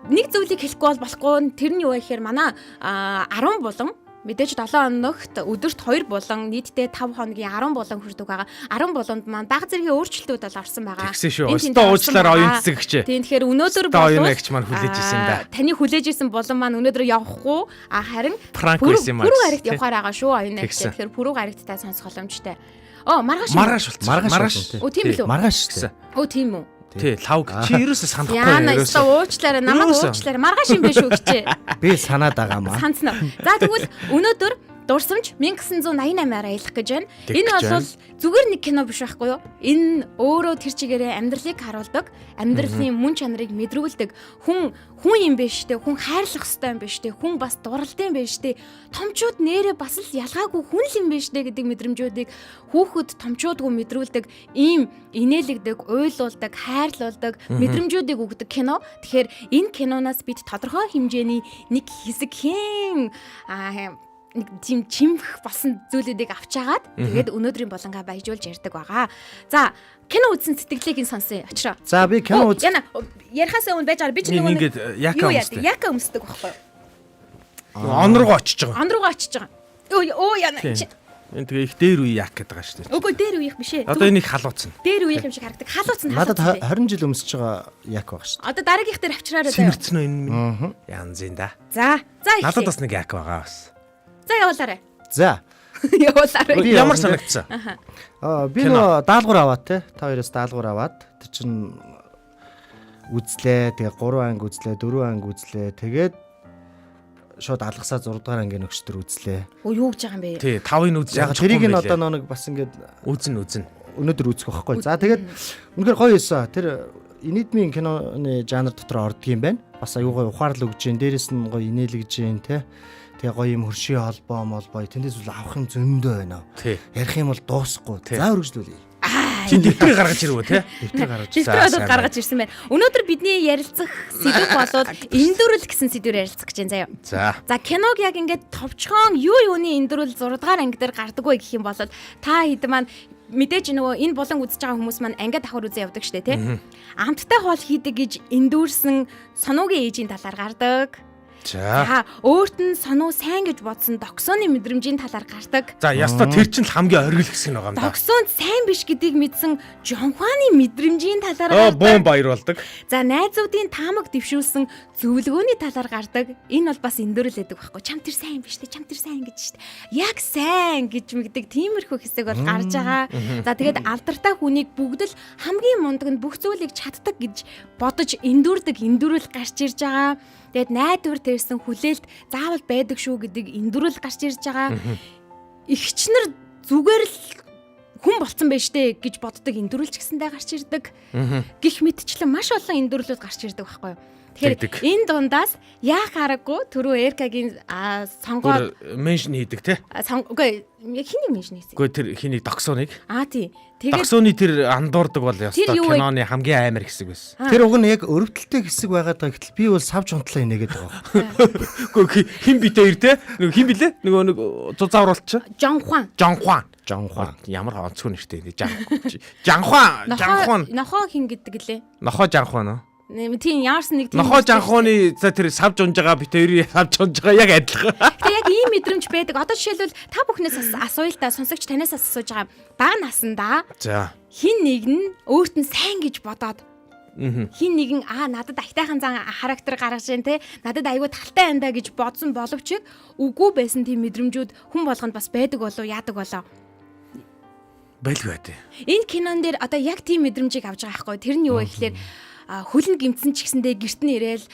нэг зүйлийг хэлэхгүй бол болохгүй. Тэр нь юу вэ гэхээр манай 10 болон мэдээж 7 хоногт өдөрт 2 болон нийтдээ 5 хоногийн 10 болон хүрдэг байгаа. 10 болонд маань баг зэргийн өөрчлөлтүүд бол орсон байгаа. Тэгсэн шүү. Өстө уучлаар оюун цэцэг. Тийм тэгэхээр өнөөдөр оюун агч маань хүлээж исэн юм да. Таны хүлээж исэн болон маань өнөөдөр явахгүй харин Пранк байсан юм аа. пүрэв гарагт явахаар байгаа шүү оюун агч. Тэгсэн. Тэгэхээр пүрэв гарагттай сонсох боломжтой. Маргааш. Маргааш болчихсон. Маргааш. Оо тийм билүү? Маргааш шүү. Тийм үү? Тий, лавг. Чи ерөөсөө санахгүй Яна ерөөсөө. уучлаарай намайг уучлаарай маргааш юм биш үү гэчээ. Би санаад байгаа маа. Санцна. За тэгвэл өнөөдөр дурсамж 1988-аар аялах гэж байна. Энэ бол зүгээр нэг кино биш байхгүй юу? Энэ өөрөө тэр чигээрээ амьдралыг харуулдаг, амьдралын мөн чанарыг мэдрүүлдэг. Хүн юм биш үү? Хүн хайрлах ёстой юм биш үү? Хүн бас дуралтай юм биш үү? Томчууд нэрээ бас л ялгаагүй хүн л юм биш үү гэдэг мэдрэмжүүдийг хүүхэд томчуудгүй мэдрүүлдэг, ийм инээлгдэг, уйлуулдаг, хайрлуулдаг мэдрэмжүүдийг өгдөг кино. Тэгэхээр энэ киноноос бид тодорхой хэмжээний нэг хэсэг нэг тийм чимх болсон зүйлүүдийг авчаагаад тэгээд өнөөдрийн болонгаа баяжуулж ярьдаг байгаа. За, кино үзсэн сэтгэлийг сонсъё. Очроо. За би кино үз. Яна ярихаас өмнө байж байгаа. Би ч нэг ингээд яка өмсдөг. Яка өмсдөг байхгүй юу? Он руу очиж байгаа. Он руугаа очиж байгаа. Оо яна. Энэ тэгээ их дээр үе яак гэдэг байгаа шүү дээ. Үгүй дээр үеих биш ээ. Одоо энийг халууцсан. Дээр үеих юм шиг харагдаг. Халууцсан. Надад 20 жил өмсөж байгаа як баг шүү. Одоо дараагийнх дээр авчраарай. Сэмэрцэн энэ минь. Янзын да. За Надад бас нэг як байгаа бас. За явуулаарай. За. Явуулаарай. Ямар санагдсан? Би нөө даалгавар аваад те. Та хоёроос даалгавар аваад тэр чин үзлээ. Тэгээ 3 анги үзлээ, 4 анги үзлээ. Тэгээд шууд алгасаа 6 дугаар ангийн өгчтөр үзлээ. Юу гэж байгаа юм бэ? Тий, 5-ыг үз. Яг тэрийг нь одоо нэг бас ингээд үзэн. өнөөдөр үзэх байхгүй. За тэгээд үнэхээр гоё юусан. Тэр инедмийн киноны жанр дотор ордог юм байна. Бас аюу гоё ухаарлал өгж जैन. Дээрээс нь гоё инээлгэж जैन те. Тэгээ гоё юм хөршийн холбоо тэндээс үл авах юм зөндөө байна. Ярих юм бол дуусахгүй. За өргөжлүүлье. Чи дэвтрээ гаргаж ирвэ те? Дэвтрээ гаргаж. Дэвтрээ гаргаж ирсэн байна. Өнөөдөр бидний ярилцах сэдв болоод эндүрэл гэсэн сэдвээр ярилцах гэж байна заяа. За киног яг ингээд товчхон юуны эндүрэл 6 дугаар анги дээр гардаг вэ гэх юм бол та хэд маань мэдээж нөгөө энэ болон үзэж байгаа хүмүүс маань ангид давхар үзээ явдаг штэ тий. Амттай хоол хийдэг гэж эндүрсэн сонуугийн ээжийн талаар гардаг. За өөрт нь сонуу сайн гэж бодсон доксооны мэдрэмжийн талаар гардаг. За яста тэр чинь л хамгийн оргил хэсэг нь байгаа юм да. Доксонд сайн биш гэдгийг мэдсэн Жонхваны мэдрэмжийн талаар гардаг. Бом баяр болдог. За найзуудын таамаг дэвшүүлсэн зөвлөгөөний талаар гардаг. Энэ бол бас эндүрэл байдаг байхгүй. Чам тэр сайн биш үү? Чам тэр сайн гэж штэ. Яг сайн гэж мэгдэг тиймэрхүү хэсэг бол гарч байгаа. За тэгээд алдартай хүнийг бүгд л хамгийн мундаг нь бүх зүйлийг чаддаг гэж бодож эндүрэл гарч ирж байгаа. Тэгээд найдвар тэрсэн хүлээлт заавал байдаг шүү гэдэг эндүрэл гарч ирж байгаа. Игчнэр зүгээр л хүн болцсон байж тээ гэж боддог эндүрэлч гэсэндээ гарч ирдэг. Гэх мэтчлэн маш олон эндүрлүүд гарч ирдэг байхгүй юу? Тэгэхээр энэ дундаас яах аргагүй түрүү Эркагийн сонгоод меншн хийдэг те. Үгүй хиний меншн хийсэн. Үгүй тэр хиний доксоныг. Тий. Тэгээд доксоны тэр андуурдаг бол ястаа киноны хамгийн аймар хэсэг байсан. Тэр уг нь яг өрөвдөлтэй хэсэг байгаад байгаа гэтэл би бол савж унтлаа инегээд байгаа. Үгүй хин битээр те. Нэг хин билээ? Нэг зузааруулч. Жонхван. Ямар онцгой нэртэй нэг Жанхван. Нохоо хин гэдэг лээ. Нохоо Жанхван уу? Тийм яарсан нэг тийм нохоо Жанхваны за тэр савж унж байгаа бит хоёрын савж унж байгаа яг адилхан. Тэгээ яг тийм мэдрэмж байдаг. Одоо жишээлбэл та бүхнээс асууя л да, сонсогч танаас асууж байгаа. Бага насандаа За. хин нэг нь өөрт нь сайн гэж бодоод хин нэгэн надад айтайхан зан характер гаргаж जैन те надад айгүй талтай байна да гэж бодсон боловч үгүй байсан тийм мэдрэмжүүд хүн болгонд бас байдаг болов яадаг болов. Байлгүй дээ. Энэ кинон дээр одоо яг тийм мэдрэмжийг авч байгаа байхгүй. Тэр нь юу вэ гэхээр хүлэн гимцэн ч гэсэндээ гэрт нь ирээл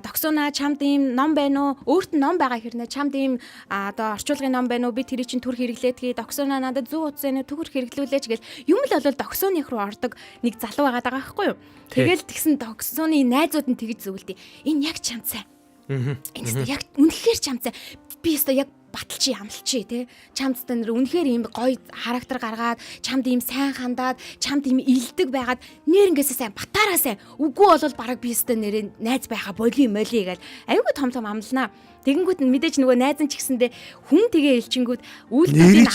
тогсоона чамд ийм ном байна уу? Өөрт нь ном байгаа хэрнээ чамд ийм одоо орчуулгын ном байна уу? Би тэрийг чинь түр хэрэглээдгий тогсоона надад 100 утас энэ түр хэрэглүүлээч гэл юм л бол тогсооных руу ордог нэг залуу байгаа даа байхгүй юу? Тэгэл тэгсэн тогсооны найзууд нь тэгж зөвлөдөө. Энэ яг чамцай. Энэ яг үнэхээр чамцай. Би өстө яг баталчи амлчи те чамд нэр үнэхээр ийм гоё характер гаргаад чамд ийм сайн хандаад чамд ийм илдэг байгаад нэр ингээсээ сайн батаараа сайн үгүй бол бараг би өстө нэр найз байха боли моли гэл аюу том амлнаа тэгэнгүүт нь мэдээж нөгөө найз нь ч гэсэндээ хүн тэгээ элчингүүд үйлдэлийг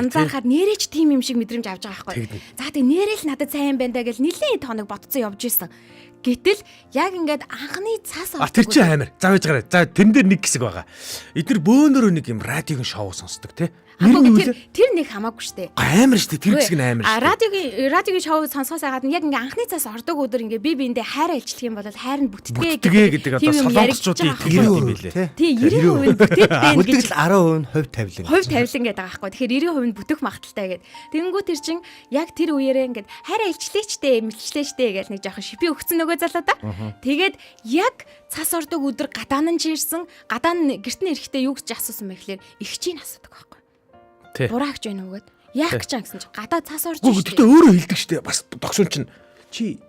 анзаарахад нэрэж тийм юм шиг мэдрэмж авч байгаа байхгүй за тэг нэрэл надад сайн байна да гэл нилийн тоног ботцсон явж исэн гэтэл яг ингээд анхны цаас тэр чинь амар. За байж гараа. За тэрэн дээр нэг хэсэг байгаа. Эдгээр бөөнөрөө нэг юм радиогийн шоу сонсдог те. Тэр нэг хамаагүй штэ. Амар штэ. Тэр хэсэг нь амар штэ. Радиогийн шоу сонсохоос хагаад яг ингээ анхны цаас ордог өдөр ингээ би биэндээ хайр айлчлах юм бол хайр нь бүтдгээ гэдэг одоо солонгосчуудын тэр юм билээ. Тий 90% бүтэд байна гэж 10% хувь тавилан. Хувь тавилан гэдэг байгаа байхгүй. Тэгэхээр 90% нь бүтэх магадaltaй гэдэг. Тэгэнгүүт тэр чин яг тэр үеэрээ ингээ хайр айлчлээчтэй мэлчлээчтэй гэж нэг жоохон шипи өгсөн нөгөө залуу да. Тэгээд яг цас ордог өдөр гадаан нь жирсэн гадаан гэрт нь эрэхтэй юу гэж асуусан бэ гэхээр ихчийн асуудаг байхгүй. Бураагч байна уу гэд. Яах гэж гэсэн чинь гадаа цаас орж шүү дээ. Гэхдээ өөрөө хэлдэг шүү дээ. Бас тогшин чинь чи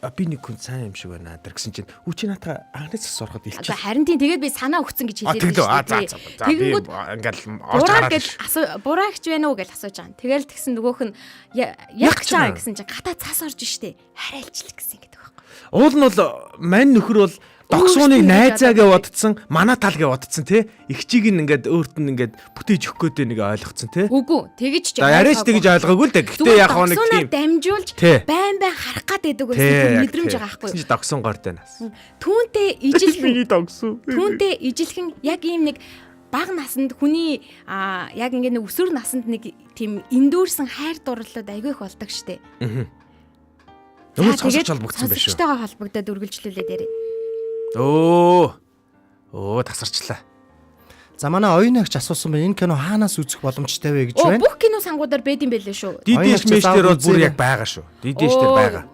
би нэг хүн сайн юм шиг байна дэр гэсэн чинь чи наатаа анхны цас ороход илчих. Харин тийм тэгээд би санаа өгсөн гэж хэлээд байна шүү дээ. Тэгэнгүүт ингээл орж гараад бураагч байна уу гэж асууж байгаа. Тэгэл тэгсэн нөгөөх нь яах гэж байгаа гэсэн чинь гадаа цаас орж штэ. Харайлчлах гэсэн гэдэг байхгүй. Уул нь бол мань нөхөр бол догсууныг найзаа гэж бодцсон, манай тал гэж бодцсон тий. Игчийг нь ингээд өөрт нь ингээд бүтээж өгөх гээд нэг ойлгоцсон тий. Үгүй, тэгэж ч яриач тэгэж ойлгоогүй л дээ. Гэтэ яг нэг тийм дамжуулж байн харах гад байдаг байсан мэдрэмж байгаа байхгүй юу? Чи догсон горд байна. Түүнтэй ижилхэн. Миний догсон. Түүнтэй ижилхэн яг ийм нэг бага насанд хүний яг ингээд нэг өсвөр насанд нэг тийм эндүүрсэн хайр дурлалууд айгүй их болдог штэ. Нөгөө сонсогч холбогдсон байх шүү. Сонсогчтойгоо холбогдоод үргэлжлүүлээд ярив. Тасарчлаа. За манай оюунагч асуусан байна. Энэ кино хаанаас үзэх боломжтой вэ гэж байна? Бүх кино сангуудаар байд юм байлээ шүү. Дидиш мэштэр бол бүр яг байгаа шүү. Дидиш дээр байгаа.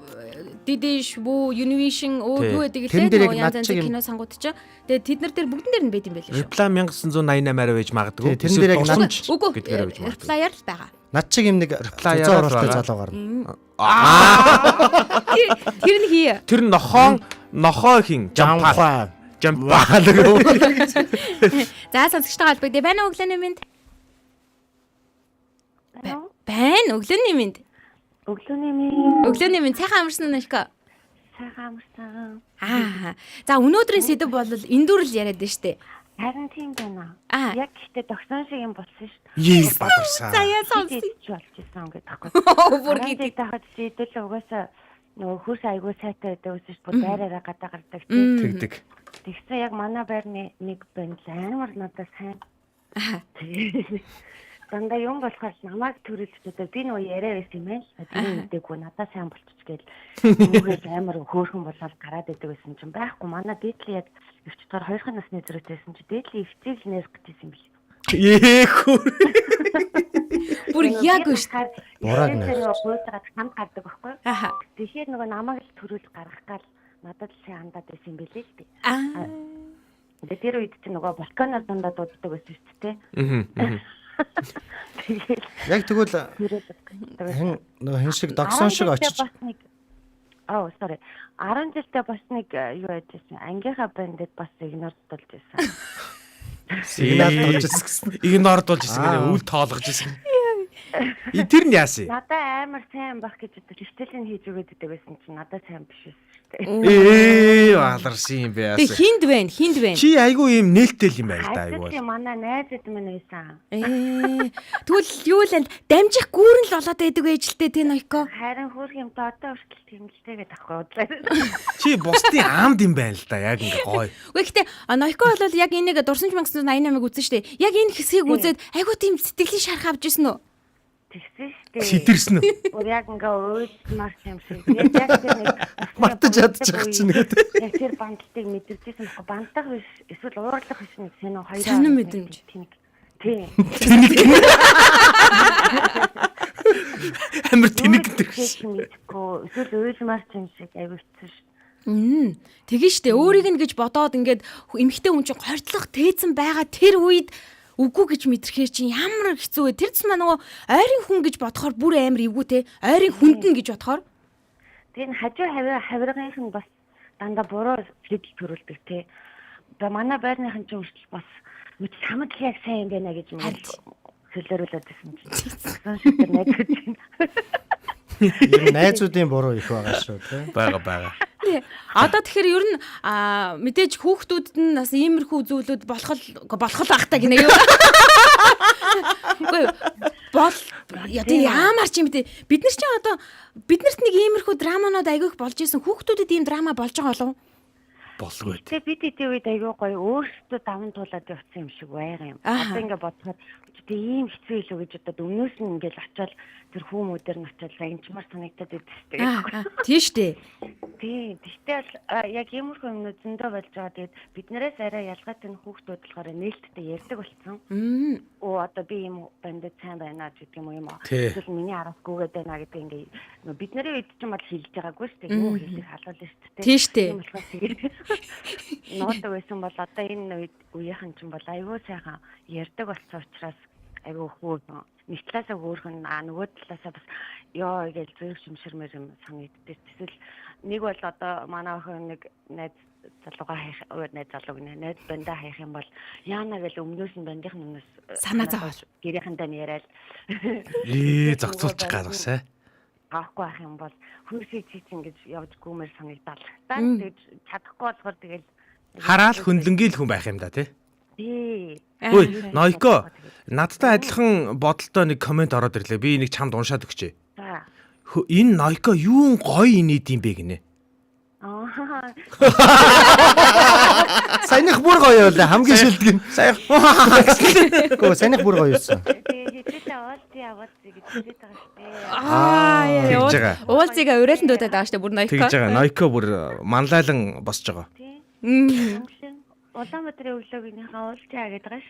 Дидиш бүү Univision юу гэдэг лээ. Янз янзын кино сангууд ч. Тэгээ тэд нар дээр бүгдэн дээр нь байд юм байлээ шүү. Reply 1988-аар байж магадгүй. Тэрэн дээр яг надч гэдгээр байж магадгүй. Reply-аар л байгаа. Над чиг юм нэг Reply-аар оролтой залуу гарна. Тэр нь хий. Тэр нохоо хин Жампаа. За сонсогчтой холбогдъё. Байна уу өглөөний мэнд? Байна өглөөний мэнд. Өглөөний мэнд сайхан амарсан уу Нашка? Сайхан амарсан. За өнөөдрийн сэдв бол эндүрл яриад байна штэ. Харин тийм байна. Яг гэхдээ догсон шиг юм болсон шүү дээ. Бадарсан. За яа сонсчих болчихсон гэдэг аахгүй. Бүр гэдэг тахад сэдвэл угаасаа нөгөө хөрс айгуу сайтай байдаг гэсэн чинь бүр байраараа гадаа гардаг тийм. Тэгдэг. Тэгсэн яг манай байрны нэг байна л амар надад сайн. Дандаа юм болохоор намайг төрөлчдөд би нөгөө яриа байсан юм байна. Тийм мэдээгүй надад сайн болчих гээл. Нүгээс амар хөөрхөн болоод гараад идэг гэсэн чинь байхгүй. Манай дээдли яг өвчтөр 2 насны зэрэгтэйсэн чи дээдли өвчийг нээс гэтээсэн юм бил. Бүр яг үст. Бураг нэ. Гуйцаад хамт гардаг байхгүй. Тэгэхээр нөгөө намайг л төрүүл гаргах гал надад л сайн хандаад байсан юм билээ л дээ. Тэгээд тэр үед чи нөгөө балконоор дандаа дууддаг байсан шүү дээ. Яг тэгвэл хин шиг догсон шиг очиж sorry. 10 жилдээ бас нэг юу яжсэн. Ангийнхаа бандд бас игнор дулж байсан. Игнор дулж ирсэн гэнэ үл тоологож ирсэн. Тэр нь яасан? Надаа амар сайн байх гэж одоо хичээлэн хийж өгöd идэг байсан чинь надаа сайн биш байсан шүү дээ. Аларсан юм бэ Тэг яасан. хинд вэ? Чи айгүй юм нээлттэй юм байл да айгүй. Ажил манай найзууд минь байсан. Тэгвэл юу л дамжих гүүрэн л болоод байдаг ээжлтэй тэ Ноёко. Харин хөөх юм та одоо хүртэл тэмэлтэйгээд авахгүй удлаа. Чи бусдын аамд юм байна л да яг ингээ гоё. Үгүй гэхдээ Ноёко бол яг энийг дурсамж 1988-ыг үзсэн шүү дээ. Яг энэ хэсгийг үзээд айгүй тийм сэтгэлийн шарх авч ирсэн үү? Тэгсэн шүү дээ. Сидэрсэн үү? Өөр яг ингээ уйлмар юм шиг. Яг тэр нэг Мартаж чадчих чинь гэдэг. Яг тэр бандалтыг мэдэрчээсэн байхгүй бандтах биш эсвэл уурлах биш нэг сонин хоёр. Сонин мэдрэмж. Тийм. Амар тэнэг тэр. Мэдгүй эсвэл уйлмар юм шиг аюу хэцүү шүү. Тэгэн штэ өөрийг нь гэж бодоод ингээд эмэгтэй хүн чинь гордлох тээцэн байгаа тэр үед үгүй гэж мэдрэхээр чинь ямар хэцүү вэ? Тэр цэс маа нөгөө ойрын хүн гэж бодохоор бүр амар эвгүй те. Ойрын хүндэн гэж бодохоор. Тэр хажуу хавиргынх нь бас дандаа буруу сэтэл төрүүлдэг те. Манай байрныхан ч өөрчлөлт бас мэд самд яг сайн юм байна гэж хэлэрүүлээд байсан чинь. Сонштой найзууд чинь. Ер нь найзуудын буруу их байгаа шүү те. Бага. Одоо тэгэхээр ер нь мэдээж хүүхдүүд нь бас иймэрхүү зүйлүүд болох ахтай гинэ юу. Үгүй ямар ч юм те бид нар чинь одоо биднэрт нэг иймэрхүү драманууд айгүйх болж исэн хүүхдүүдэд ийм драма болж байгаа болов Болгүй. Тэгээ бид эдийн үед аягүй гоё өөрсдөө даван туулаад явсан юм шиг байгаа юм. Одоо ингээ бодоход тэгээ ийм хэцүү илүү гэж одоо өмнөөс нь ингээл очиод тэр хүмүүдээр нь очиод лагчмаар санагдаад идэв. Тийм штэ. Тийм. Тэгтэл яг иймэрхүү юмнууд зөндөө болж байгаа. Тэгээд биднээс арай ялгаатай хүүхдүүд болохоор нээлттэй ярьдаг болсон. Оо одоо би ийм бандад сайн байна гэдэг юм уу? Эсвэл миний араас гүгээд байна гэдэг ингээ бид нарын үед ч юм бол хэлж байгаагүй шүү дээ. Юу хэлэх халуул шүү дээ. Тийм штэ. Нуудаг байсан бол одоо энэ үеийнхэн ч юм бол аюу сайхан ярьдаг болсон учраас аюу хөө нэг талаасаа хөөрхөн нөгөө талаасаа бас ёо гэж зүрх шимшэрмэр юм санагддаг. Тэсэл нэг бол одоо манай охин нэг найз залууга хайх найз залууг найз бандаа хайх юм бол яана гэж өмнөөс нь бандих нүнээс санаа зовж гэрийнхэндээ нь яриад зогцуулчих гаргасаа. Аахгүй ах юм бол хөрсөй чич ингэж явж гүмэр санагдал. Тэгж чадахгүй болохоор тэгэл хараал хөндлөнгийн хүн байх юм да тий. Үй, Ноёко надтай адилхан бодолтой нэг комент ороод ирлээ. Би энийг чамд уншаад өгчээ. За. Энэ Ноёко юун гоё инээд юм бэ гинэ. Саяных бүр гоё байлаа. Хамгийн шилдэг нь. Гөө саяных бүр гоё юусан. Уулзыгаа урайландуудаад байгаа штэ бүр Ноёко. Тэгж байгаа. Ноёко бүр манлайлан босч байгаа. Улаанбаатарын өглөөгийнхээ уулзъя гэдэг байгаа ш.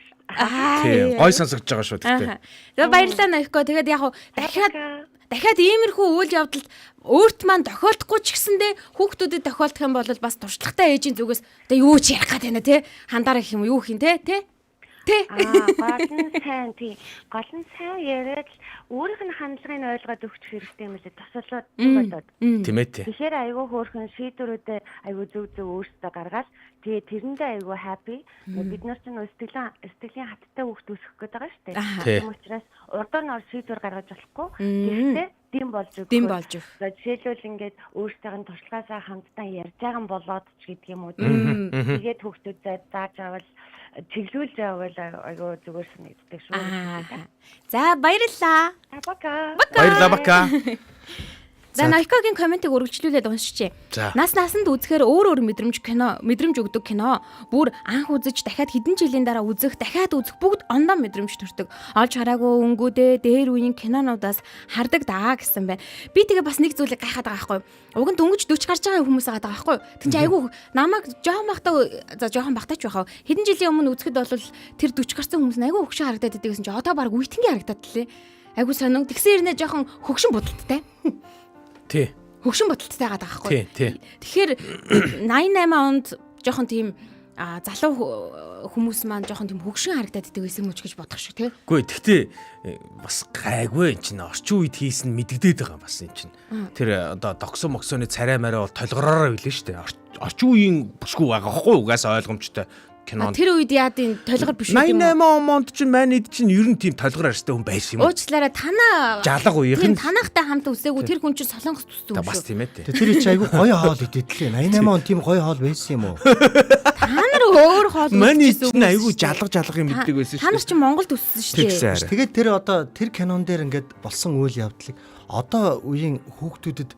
Тийм. Гой сонсогдож байгаа шүү тэгтээ. Тэгээ баярлалаа Ноёко. Тэгээд яг дахиад иймэрхүү үйл явдалд өөрт маань тохиолдохгүй ч гэсэндээ хүүхдүүдэд тохиолдох юм бол бас туршлагатай ээжийн зүгээс одоо юу ч ярих гад байна те. Хандаарах юм юу хин те. Гол нь сайн яриад өөрийнх нь хандлагыг ойлгоод өгч хэрэгтэй юм лээ. Тасалаад болоод. Тийм ээ тий. Тэгэхээр айгүй хөөрхөн шийдвэрүүдээ айгүй зөв өөрсдөө гаргаад тэгээ тэрэндээ айгүй happy. Бид нар ч сэтгэлийн хаттай хүүхд үүсгэх гээд байгаа шүү дээ. Тийм учраас урдаар нь шийдвэр гаргаж болохгүй. Гэхдээ дэм болж өгөх. Жишээлбэл ингээд өөрсдөө нь туршлагаасаа хамтдаа ярьж байгаа болоод ч гэдэг юм уу. Тэгээд хүүхдүүдэд зааж авал чиглүүлж явал айгүй зүгээр санагддаг шүү. За баярлалаа. Баярлалаа. За Ноёкогийн комментиг үргэлжлүүлээд уншчихъя. Насанд үзэхээр өөр мэдрэмж өгдөг кино. Бүр анх үзэж дахиад хэдэн жилийн дараа дахиад үзэх бүгд ондоо мэдрэмж төрдөг. Олж хараагүй өнгөдөө дээр үеийн кинонуудаас хардаг даа гэсэн байна. Би тэгээ бас нэг зүйлийг гайхаад байгаа байхгүй. Уг нь дөнгөж 40 гарч байгаа хүмүүс байгаа байхгүй. Тэгвэл айгүй намайг жоохон багтаач байхаа. Хэдэн жилийн өмнө үзэхэд бол тэр 40 гарсан хүмүүс айгүй хөгшин харагдаад байдаг гэсэн чинь одоо баг үейтэнгийн харагдаад лээ. Айгүй сонин. Тэгсэн хэрнээ жоохон хөгшин бодолттой. Тий. Хөгшин бодолттой байгаа байхгүй. Тий. Тэгэхээр 88 онд жоохон тийм залуу хүмүүс маань жоохон тийм хөгшин харагдаад идэг байсан юм ч гэж бодох шүү тий. Үгүй тэгтээ бас гайгүй энэ чинь орчин үед хийсэн мэддэгдээд байгаа бас энэ чинь. Тэр одоо доксон моксоны царай мараа бол толгороороо билээ шүү дээ. Орчин үеийн бүсгүй байгаа хгүй угаасаа ойлгомжтой. кинонд. Тэр үед яадын толгор биш үү юм 88 онд чинь манайд чинь ер нь тийм толгор арьстай хүн байсан юм уу? Уучлаарай танаа Жалга үеийнх тийм нь танахтай хамт үсээгүй тэр хүн чинь солонгос төссөн юм бас шүү. тийм ээ. Тэр чи айгүй гоё хоол идэтлээ. 88 он тийм гоё хоол байсан юм уу? Та нар өөр хоол Маний үзчихсэн чинь хүмүүс айгүй шүү дээ. жалга юм мэддэг байсан Та нар шүү. чинь Монголд өссөн шүү дээ. Тэгээд тэр одоо тэр кинон дээр ингээд болсон үйл явдлыг одоо үеийн хүүхдүүдэд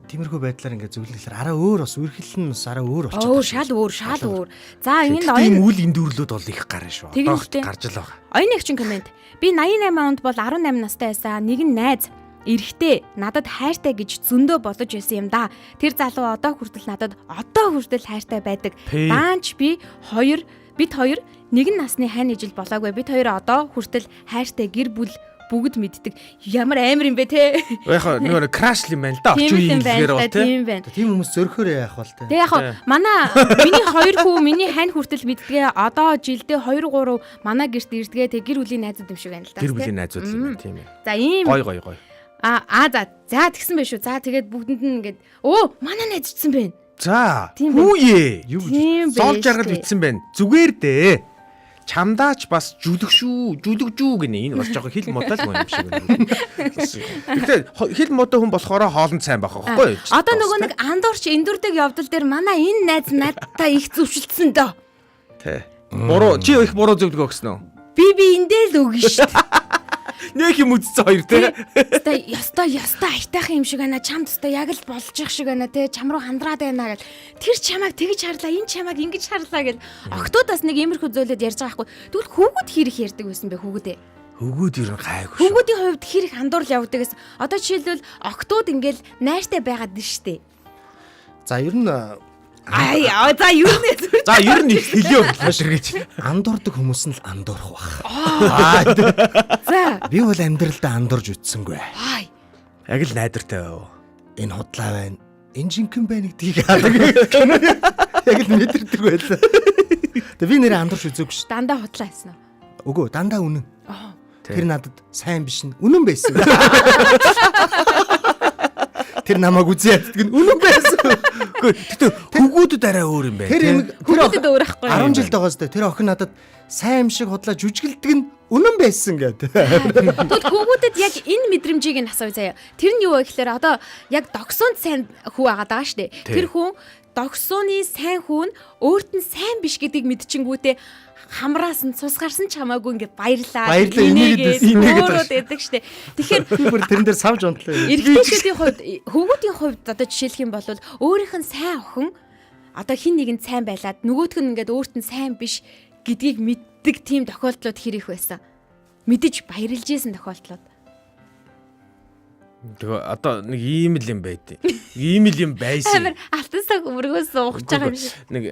тиймэрхүү байдлаар ингээд зөвлөхлөөр араа өөр бас үргэлжлэл нь бас араа өөр болчиход Оо шал өөр. За энэ Тийм оюун үйл эндүрлүүд бол их гарна шүү. Тэгнэ Одоо үстэй. гарч л байгаа. оюуныхчин комент. Би 88 онд бол 18 настай байсан. Нэгэн найз эрэгтэй надад хайртай гэж зөндөө бодож байсан юм да. Тэр залуу одоо хүртэл надад хайртай байдаг. Пэ. Даанч бид хоёр нэгэн насны хань ижил болоогүй. Бид хоёр одоо хүртэл хайртай гэр бүл бүгд мэддэг. Ямар амар юм бэ те. Яг нөгөө краш юм байна л да. Орчин үеийн хэлээр бол тий. Тийм байна. тийм хүмүүс зөрөхөөр яах бол те. Тэгээ яг манай миний хоёр хүү миний хань хүртэл мэддгээ. Одоо жилдээ 2 3 манай гэрт ирдгээ. Тэг гэр бүлийн найзууд юм шиг байна л да. Гэр бүлийн найзууд юм байна тийм ээ. За ийм Гой. за тэгсэн байх шүү. За тэгээд бүгдэнд нь ингээд манай найзчсан байна. За Тийм байна. хүүе. Тийм Зол байж жаргал тээ. битсэн байна. Зүгээр дээ. Чамдаач бас жүлгжүү гинэ. Энэ бас жоохон хил модал юм шиг байна. Гэтэ хил модал хүн болохоор хоолнд сайн байх байхгүй юу? Одоо нөгөө нэг андуурч эндүрдэг явдал дээр манай энэ найз надтай их зөвшөлдсөн дөө. Тэ. Буруу чи их буруу зөвлөгөө өгсөн үү? Би эндээ л өгнө шүү дээ. Нэг юм үзсэн хоёр те. Ястай айтайхан юм шиг байна. Чамд өстой яг л болж их шиг байна те. Чам руу хандраад байна гэл. Тэр чамайг тэгж харлаа, энэ чамайг ингэж харлаа гэл. Октоудаас нэг иймэрхүү зөөлөд ярьж байгаа байхгүй. Тэгвэл хүүгүүд хэр их ярьдаг байсан бэ хүүгүүдээ? Хөгөөд ер нь гайгүй шүү. Хүүгүүдийн хувьд хэр их андуурл явдаг гэсэн. Одоо жишээлбэл октод ингээл найртай байгаад нь штэ. За ер нь За юу нэ зүр. За ер нь хэлио гэж. андуурдаг хүмүүс нь л андуурах бах. За. Би бол амьдралдаа андуурж үтсэнгүй. Ай. Яг л найдвартай байв. Энэ худлаа байна. Энэ жинхэнэ байна гэдгийг хаадаг. Яг л мэдэрдэг байлаа. Тэгээ би нэрээ андуурч үзээгүй шүү. Дандаа хутлаа хийсэн үү? Үгүй дандаа үнэн. Тэр надад сайн биш нь үнэн байсан. Тэр намайг үзээ яддаг нь үнэн байсан. Гэтэ хөгөөдөд арай өөр юм байна. Хүүгүүдэд өөр ахгүй. 10 жил байгааз тэр охин надад сайн юм шиг худлаа жүжиглдэг нь үнэн байсан гэдэг. Тэгвэл хүүгүүдэд яг энэ мэдрэмжийг нь асууя заяа. Тэр нь юу вэ гэхээр одоо яг догсоонд сайн хүү агаад байгаа штэ. Тэр хүн догсооны сайн хүн өөрт нь сайн биш гэдгийг мэдчихэнгүүтээ хамраас нь цусгарсан ч хамаагүй ингээд баярлаа. Инээгээд байдаг штэ. Тэгэхээр бүр тэрэн дээр савж унтлаа. эрэгтэйчүүдийн хувьд хүүгүүдийн хувьд одоо жишээлх юм бол өөрийнх нь сайн охин одоо хин нэгэнд сайн байлаад нөгөөх нь ингээд өөрт нь сайн биш гэдгийг мэддэг тийм тохиолдлууд хэр их байсан. Мэдэж баярлж исэн тохиолдлууд. Тэгээ одоо нэг ийм л юм байдیں۔ Ийм л юм байсан. Амар алтан цаг өргөөс суугч байгаа юм шиг. Нэг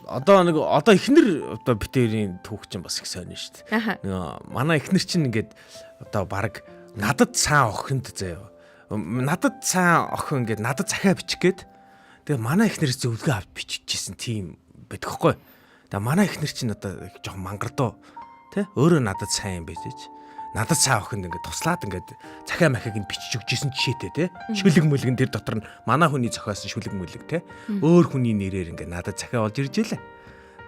одоо эхнэр одоо битэрийн түүх чинь бас их сонин шүү дээ. Нөгөө манай эхнэр чинь ингээд одоо баг надад цаан охинд заяа. Надад цаан охин ингээд надад захиа бичих гээд тэгээ манай эхнэрээс зөвлөгөө авч биччихсэн тийм байдаг хгүй. Тэгээ манай эхнэр чинь одоо жоохон мангардуу тий өөрөө надад сайн юм байж. Надад цаа охинд ингээд туслаад ингээд захиа махиг нь бичиж өгчээсэн жишээтэй те шүлэг мүлгэн тэр дотор нь манай хүний зохиосон шүлэг мүлэг те өөр хүний нэрээр ингээд надад захиа олж ирж илээ.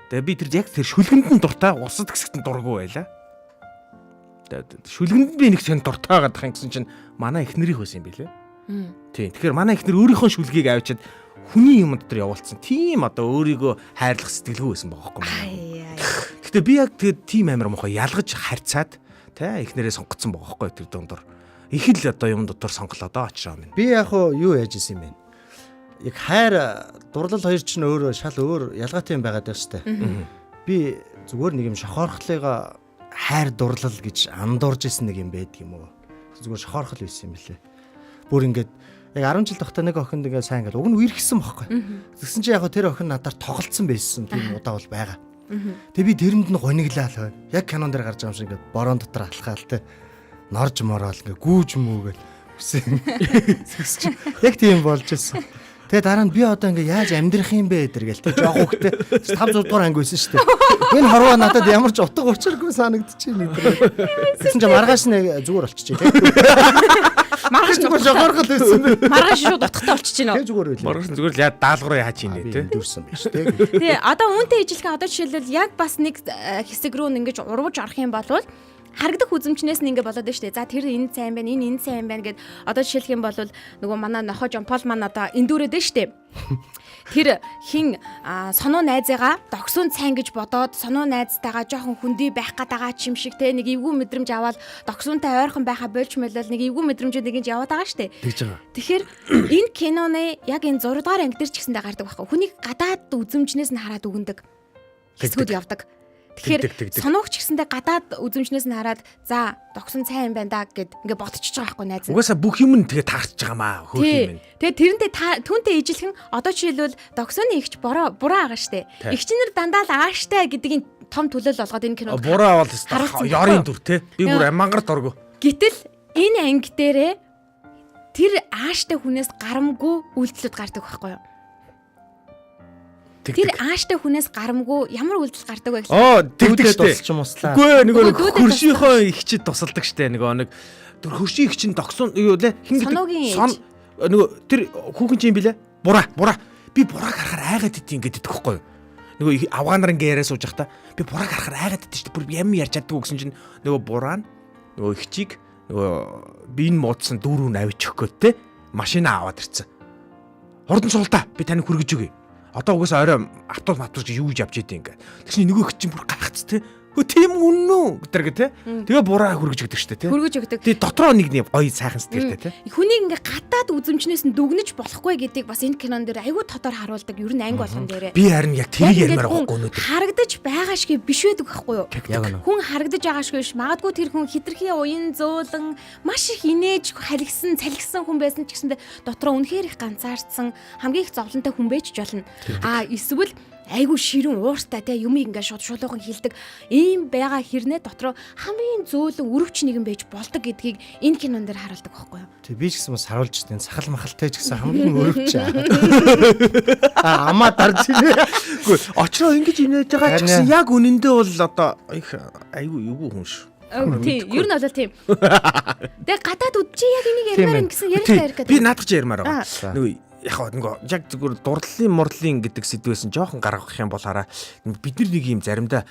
Тэгээ би тэр яг тэр шүлгэнд нь дуртай усад гэсэгт нь дургу байла. Тэгээд шүлгэнд би нэг сэн дуртай байгаа дах гэсэн чинь манай эхнэрийнх байсан юм билээ. Тийм. Тэгэхээр манай эхнэр өөрийнхөө шүлгийг авчиад хүний юм дотор явуулсан. Тийм одоо өөрийгөө хайрлах сэтгэлгүй байсан байгаа байхгүй юу? Гэтэ би яг тэр тийм амар мохоо ялгаж харьцаад тэ эхнэрээ сонгоцсон байгаа байхгүй тэр дундор. Их л одоо юм дотор сонголоо доо очроо минь. Би яг юу яаж исэн юм бэ? Яг хайр дурлал хоёр ч нь өөрөө шал өөр ялгаатай юм байгаад байна шүү дээ. Би зүгээр нэг юм шохоорхлыгаа хайр дурлал гэж андуурж исэн нэг юм байдаг юм уу? Зүгээр шохоорхол байсан юм билээ. Бүр ингээд яг 10 жил тахта нэг охинд ингээд сайн ингээд уг нь үерхсэн байхгүй. Тэгсэн чи яг тэр охин надаар тоглолцсон байсан тийм удаа бол байгаа. Тэгээ би тэрэнд нь гониглаа л байна. Яг кинон дээр гарч байгаа юм шиг ингээд борон дотор алхаал те. Норж мороол ингээд гүүж мүүгээл үсэн. Яг тийм болж ирсэн. Тэгээ дараа нь би одоо ингээд яаж амьдрах юм бэ гэдэр гээл те. Жог хөхтэй 5 6 дугаар анги байсан шүү дээ. Энэ хорвоо надад ямар ч утга учиргүй санагдчихээн гэдэг. Тэгсэн чинь маргааш нэг зүгээр болчихжээ те. Маргааш Зүгээр жохорхол байсан бэ. маргааш шууд утгатай болчихж байна. Тэ зүгээр байлаа. Маргааш зүгээр л яа даалгавраа яаж ийнэ те. Дүүрсэн байж тэ. Тий, одоо үүнтэй ижилхэн одоо жишээлбэл яг бас нэг хэсэг рүү ингэж урвж орох юм бол харагдах үзэмжнээс нь ингэ болоод байна шүү дээ. За тэр энэ сайн байна, энэ сайн байна гэд одоо жишээлх юм бол нөгөө манай нохо Жомпол маань одоо эндүүрээд байна шүү дээ. Тэр хин сонуу найзыгаа догсоон сайн гэж бодоод сонуу найзтайгаа жоохон хүндий байх гээд байгаа ч юм шиг те нэг эвгүй мэдрэмж аваад догсоонтай ойрхон байха болж мэлэл нэг эвгүй мэдрэмжүүд нэгж яваад байгаа шүү дээ. Тэгж байгаа. Тэгэхээр энэ киноны яг энэ 6 дугаар анги дээр ч гэсэндээ гардаг байхгүй. Хүнийг гадаад үзэмжнээс нь хараад үгэндэг. Хэсгүүд явдаг. Тэгэхээр сонуугч гэсэндээ гадаад үзэмжнээс нь хараад за догсон сайн юм байна да гэд ингээ бодчихж байгаа байхгүй найз. Угаасаа бүх юм нь тэгээ таарч байгаа маа хөөх юм. Тэгээ тэрнтэй түүнтэй ижилхэн одоо жишээлбэл догсооны ихч буруу байгаа штэ. Игчнэр дандаа л ааштай гэдгийг том төлөөл болгоод энэ кинод буруу бол ёрын дүр те. Би бүр мангарт орго. Гэтэл энэ анги дээрээ тэр ааштай хүнээс гарамгүй үйлдэлүүд гардаг байхгүй юу? Тэр ааштай хүнээс гарамгүй ямар үйлдэл гардаг вэ гэхэл тэгдэг тусч муслаа. Үгүй нөгөө хөршийнхөө ихчид тусалдаг штэ нөгөө нэг тэр хөршийн ихчин догсон юу лээ хин нөгөө тэр хүүхэн чинь билээ бураа би бурааг харахаар айгаад идэв ингээд идэх байхгүй юу нөгөө авгаанаар ингээ яриа сууж явах та би бурааг харахаар айгаад идэв штэ бүр юм ярьж чаддаг гэсэн чинь нөгөө бураа нөгөө ихчийг нөгөө биеийн муудсан дүүрүү авчих гээд те машина аваад ирцэн хурдан суултаа би таныг хүргэж өгье. Одоо угаасаа орой автобус юу гэж явж идэв ингээ. Тэгшний нөгөө их чинь бүр гайхац те. Хөө тийм үнэн үү гэдэг те. Тэгээ бураа хүргэж өгдөг штэ те. Хүргэж өгдөг. Тэгээ дотроо нэг гоё сайхан сэтгэлтэй те. Хүнийг ингээ гадаад үзэмжнээс нь дүгнэж болохгүй гэдгийг бас энэ кинон дээр айгүй тодор харуулдаг. Ер нь анги болгон дээрээ. Би харин яг тэрийг ярмаар байхгүй өнөөдөр. Харагдаж байгаа шиг биш байдаг байхгүй юу? Яг Хүн харагдаж байгаа шиг биш. Магадгүй тэр хүн хитрхи уян зөөлөн маш их инээж халигсан, цалгисан хүн байсан ч гэсэндээ дотроо үнэхээр их ганцаардсан хамгийн их зовлонтой хүн байж ч болно. Эсвэл айгу ширүүн ууртай те юмыг ингээ шулуухан хилдэг ийм байгаа хэрнээ дотроо хамгийн зөөлөн өрөвч нэгэн байж болдог гэдгийг энэ кинон дээр харуулдаг байхгүй юу? Тэг би ч гэсэн бас харуулж тань сахал махалтай ч гэсэн хамгийн өрөвч амаа дарж ирээ. Үгүй очроо ингэж инээж байгаа ч гэсэн яг үнэндээ бол одоо их айгу эвгүй хүн шүү. Тийм, ер нь бол тийм. Тэгээ гадаад үдчи яг энийг ярмаар юм гэсэн ярьж тарих гэдэг. Би наадах чи ярмаар байгаа. Нөгөө яг зүгээр дурлалын гэдэг сэдвээс нь жоохон гаргах юм бол хараа бид нар нэг юм заримдаа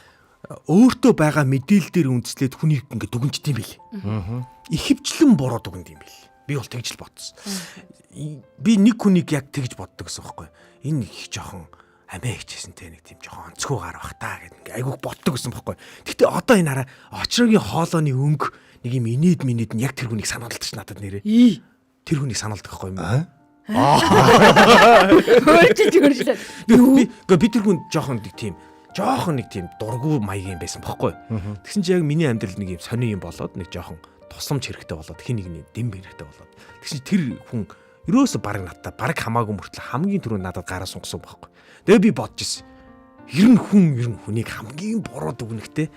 өөртөө байгаа мэдээлэл дээр үндэслээд хүнийг ингэ дүгнжт юм бэл. Ихэвчлэн буруу дүгнэд юм бэл. Би бол тэгж л бодсон. Би нэг хүнийг яг тэгж боддог гэсэн байхгүй. Энэ их жоохон амиа хичээсэн те нэг тийм жоохон онцгой гар бах та гэдэг айгуух боддог гэсэн байхгүй. Гэтэ одоо энэ хараа очрогийн хоолойны өнгө нэг юм инээд нь яг тэр хүнийг санаалдаж надад нэрээ. Тэр хүнийг санаалдаг байхгүй юм. Хөөж. Би тэр хүн жоохон нэг тийм дургу маягийн байсан байхгүй. Тэгсэн чи яг миний амьдрал нэг юм сони юм болоод нэг жоохон тусламж хэрэгтэй болоод хин нэгний дэм хэрэгтэй болоод. Тэгсэн чи тэр хүн ерөөсө баг надад баг хамаагүй мөртлөө хамгийн түрүү надад гараа сунгасан байхгүй. Тэгээ би бодож ирсэн. Ер нь хүнийг хамгийн буруу дүгнэхтэй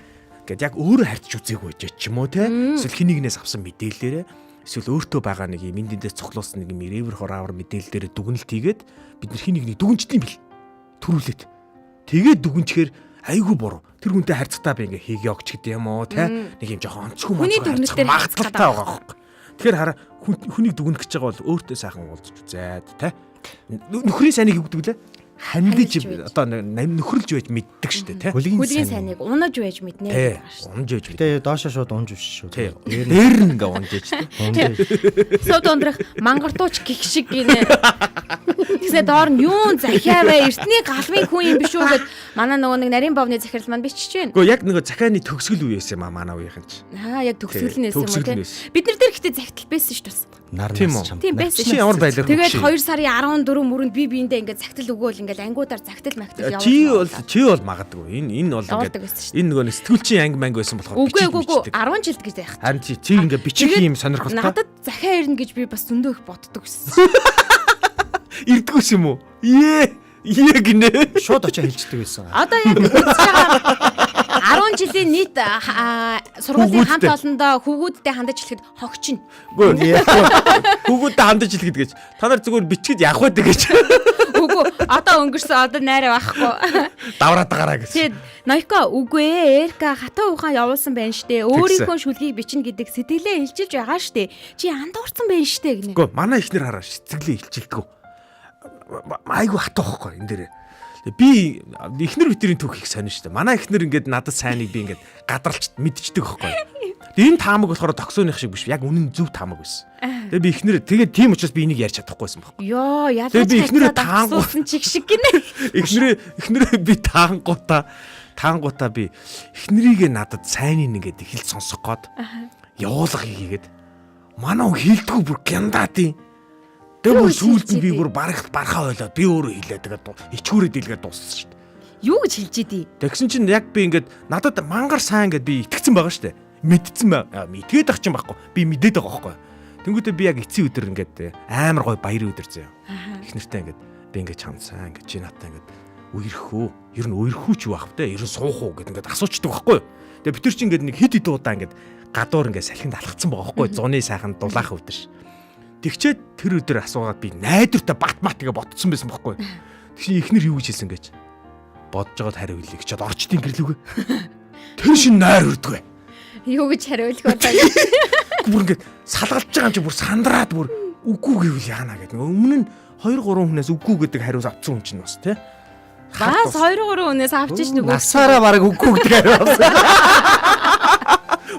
гэд яг өөрөө харьцаж үзээгүй ч юм уу те. Эсвэл хин нэгнээс авсан мэдээлэлээрээ эсвэл өөртөө байгаа нэг юм эндээс цоглуулсан нэг юм ревер хоравар мэдээлэл дээр дүгнэлт хийгээд бид нар хин нэгнийг дүгнжт юм бэл. Төрүүлээд. Тэгээд дүгнчихээр айгүй буруу. Тэр хүнтэй харьцагтаа би ингээ хийгээ огч гэдэг юм уу те. Нэг юм жоохон онцгүй магадaltaй байгаа байхгүй. Тэгэхээр хараа хүнийг дүгнэх гэж байгаа бол өөртөө сайхан уулзч үзээд те. Нөхрийн сайныг юу гэдэг лээ? Хандиж одоо нөхөрлж байж мэддэг шүү дээ тий. Хүлгийн сайныг унаж байж мэднэ гэдэг шүү. Унаж байж мэдээ. Тэгээ доошоо шууд унж биш шүү. Дээр нь ингээ унаж байж тий. Сод ундрах мангартууч гих шиг гинэ. Тэгсээ доор нь юун захиавэ эртний галмын хүн юм биш үү гэд манай нөгөө нэг нарийн бовны захирал маань бичиж байна. Гэхдээ яг нөгөө захианы төгсгөл үеэс юм аа манай үеийнхэн ч. Яг төгсгөлнээс юм уу тий. Бид нар дээр ихтэй захидал байсан шүү дээ. Тийм байсан шүү. Ямар байлаа. Тэгээд 2 сарын 14 мөрөнд би биэндээ ингээ захидал өгөөл ингээл ангуудаар захидал махтал явуулсан. Чи бол магадгүй. Энэ бол ингээд энэ нөгөө сэтгүүлчийн анги манг байсан болохоор үгүй 10 жилд гэж байх. Харин чи ингээ бичих юм сонирхолтой. Надад захиа ирнэ гэж би бас зөндөө их боддог гэсэн. Ирдгүүс юм уу? Гинэ. Шууд очиж хэлждэг байсан. Одоо яг үзэж байгаа 10 жилийн нийт сургуулийн хамт олондоо хүүгүүдтэй хандаж хэлэхэд хогчин. Хүүгүүдтэй хандаж хэлэхэд гэж. Та нар зүгээр бичгэд явах байдаг гэж. Үгүй Одоо өнгөрсөн одоо найраа байхгүй. Давраад гараа гэсэн. Тэгээд Ноёко үгүй ээ Эрка хатаа ухаан явуулсан байна штэ. Өөрийнхөө шүлгийг бичнэ гэдэг сэтгэлээ илчилж байгаа штэ. Чи андуурсан байна штэ гинэ. Үгүй манай ихнэр хараа сэтгэлээ илчилдэг. Айгу хатаа байхгүй энэ дээр. Би ихнэр битрийн түүх их сонин штэ. Манай ихнэр ингээд надад сайныг би ингээд гадралч мэдчихдэг байхгүй. Энэ таамаг болохоор токсооных шиг биш. Яг үнэн зөв таамаг байсан. Тэгээ би ихнэр тэгээд тийм учраас би энийг ярьж чадахгүйсэн байхгүй. Йоо ялгаач би ихнэрээ таангуусан чиг шиг гинэ. Ихнэрээ би таангуудаа би ихнэрийгээ надад сайныг ингээд ихэл сонсох гээд явуулга хийгээд манай хүн хилдэггүй бүр гяндаад юм. Тэгээ бүр сүүлд нь би бүр барахаа ойлоод би өөрөө хэлээд тэгээд ичгүүрээ дийлгээд дууссан шүү дээ. Юу гэж хэлж идэв? Тэгсэн чинь яг би ингээд надад мангар сайн гэд би итгэцэн байгаа шүү дээ. Мэдсэн байгаа. Итгээд ах чинь байхгүй. Би мэдээд байгаа байхгүй. Тэнгүүтээ би яг эцсийн өдөр ингээд амар гой баярын өдөр заяа. Их нэртэй ингээд би ингээд чамцаа ингээд чи надтай ингээд үерхүү. Ер нь үерхүү ч юу ах вэ? Ер нь суух уу гэд ингээд асуучдаг байхгүй. Тэгээ бид нар чи ингээд нэг хэд хэд удаа ингээд гадуур ингээд салхинд алхацсан байгаа байхгүй. Зуны сайхан дулаах өдөр ш. Тэгчээд тэр өдөр асуугаад би найдвартай батматгээ ботцсон байсан байхгүй. Тэгшин ихнэр юу гэж хэлсэн гэж бодож байгаад хариу хэлээ гэчихэд орчдын гэрлүүгээ. Тэр шин найр өрдгөө. Юу гэж хариулах удаа. Бүр ингээд салгалж байгаа юм чи бүр сандраад бүр үгүй гэвэл яана гэдэг. Өмнө нь 2 3 хүнээс үгүй гэдэг хариус авцсан хүн чинь бас тий. Бас 2 3 хүнээс авчиж нөгөө Насаараа бараг үгүй гэдэг хариу авсан.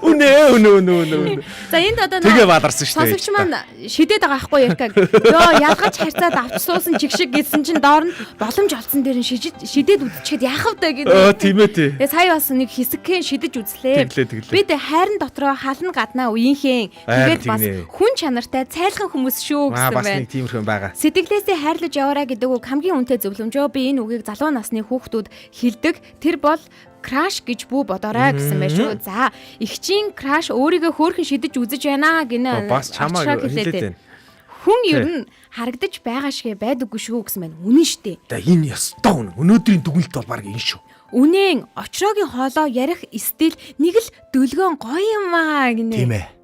Үнэ. За энд одоо тэгээ бадарсан шүү дээ. Сонсогч маань шидэд байгаа байхгүй Эркаг. Йоо ялгаж харьцаад авч суусан чиг шиг гэсэн чинь доор нь боломж олцсон дээр нь шидэд үдчихэд яах вэ гэдэг. Тийм ээ тий. Тэгээ сая бас нэг хэсэгхэн шидэж үзлээ. Тэглээ. Бид хайрын дотроо хална гаднаа үеийнхэн тэгээд бас хүн чанартай цайлхан хүмүүс шүү гэсэн байна. Бас байна. нэг тиймэрхэн байгаа. Сэтгэлээсээ хайрлаж яваарай гэдэг үг хамгийн үнэтэй зөвлөмжөө. Би энэ үгийг залуу насны хүүхдүүд хэлдэг. Тэр бол краш гэж бүү бодоорой гэсэн байх шүү. За, ихчийн краш өөрийгөө хөөрхөн шидэж үзэж байна гинэ. Бас чамаа хэлээд байна. Хүн ер нь харагдаж байгаа шигэ байдаггүй шүү гэсэн байна. Үнэн штэ. За энэ ёстой үнэ. Өнөөдрийн дүгнэлт бол баг энэ шүү. Үнэн очроогийн хоолоо ярих стил нэг л дөлгөөн гоё юм аа гинэ. Тийм ээ.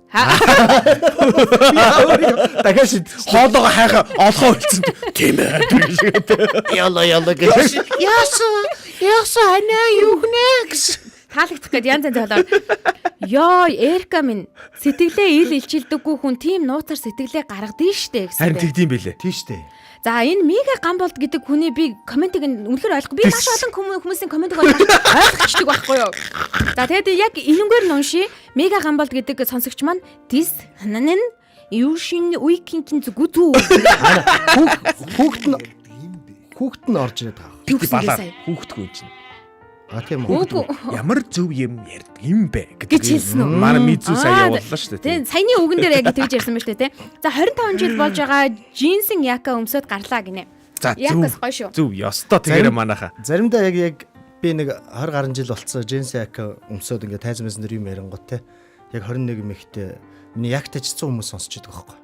Дахиад хоолоогоо хайхаа олгоо хэлсэн. Тийм ээ. Яла гэж. Яасан анаа юу гэнэ гэж таалагдах гээд янз янз болоо. Йоо, Эрка минь сэтгэлээ илчилдэггүй хүн тийм нууцар сэтгэлээ гаргадсан штэ гэсэн. Харин тэгдэм байлээ. Тийм штэ. За энэ Мега Гамболд гэдэг хүний би комментиг үнэхээр ойлгохгүй. Би маш олон хүмүүсийн комментиг ойлгочдөг байхгүй юу. За тэгээд яг энэнгээр нь уншия. Мега Гамболд гэдэг сонсогч маань дис хананын юу шин уикингийн зүгүү. Хүүхд нь орж ирээд байгаа. Би балаа хүүхдгүй юм чинь. Тийм үү. Ямар зөв юм ярьдаг юм бэ гэж хэлсэн үү? Манай мэдсэн сая явууллаа шүү дээ. Тийм саяны үгэн дээр яг тэгж ярьсан байна шүү дээ. За 25 жил болж байгаа джинсэн яка өмсөд гарлаа гинэ. За якас гоё шүү. Зөв ёстой тэгээрээ манайха. Заримдаа яг би нэг 20 гаруй жил болцсон джинсэн яка өмсөд ингээ тайз мэсэн дөр юм ярингууд те. Яг 21 мэхтэй миний яг тажцсан хүмүүс сонсч байдаг байхгүй.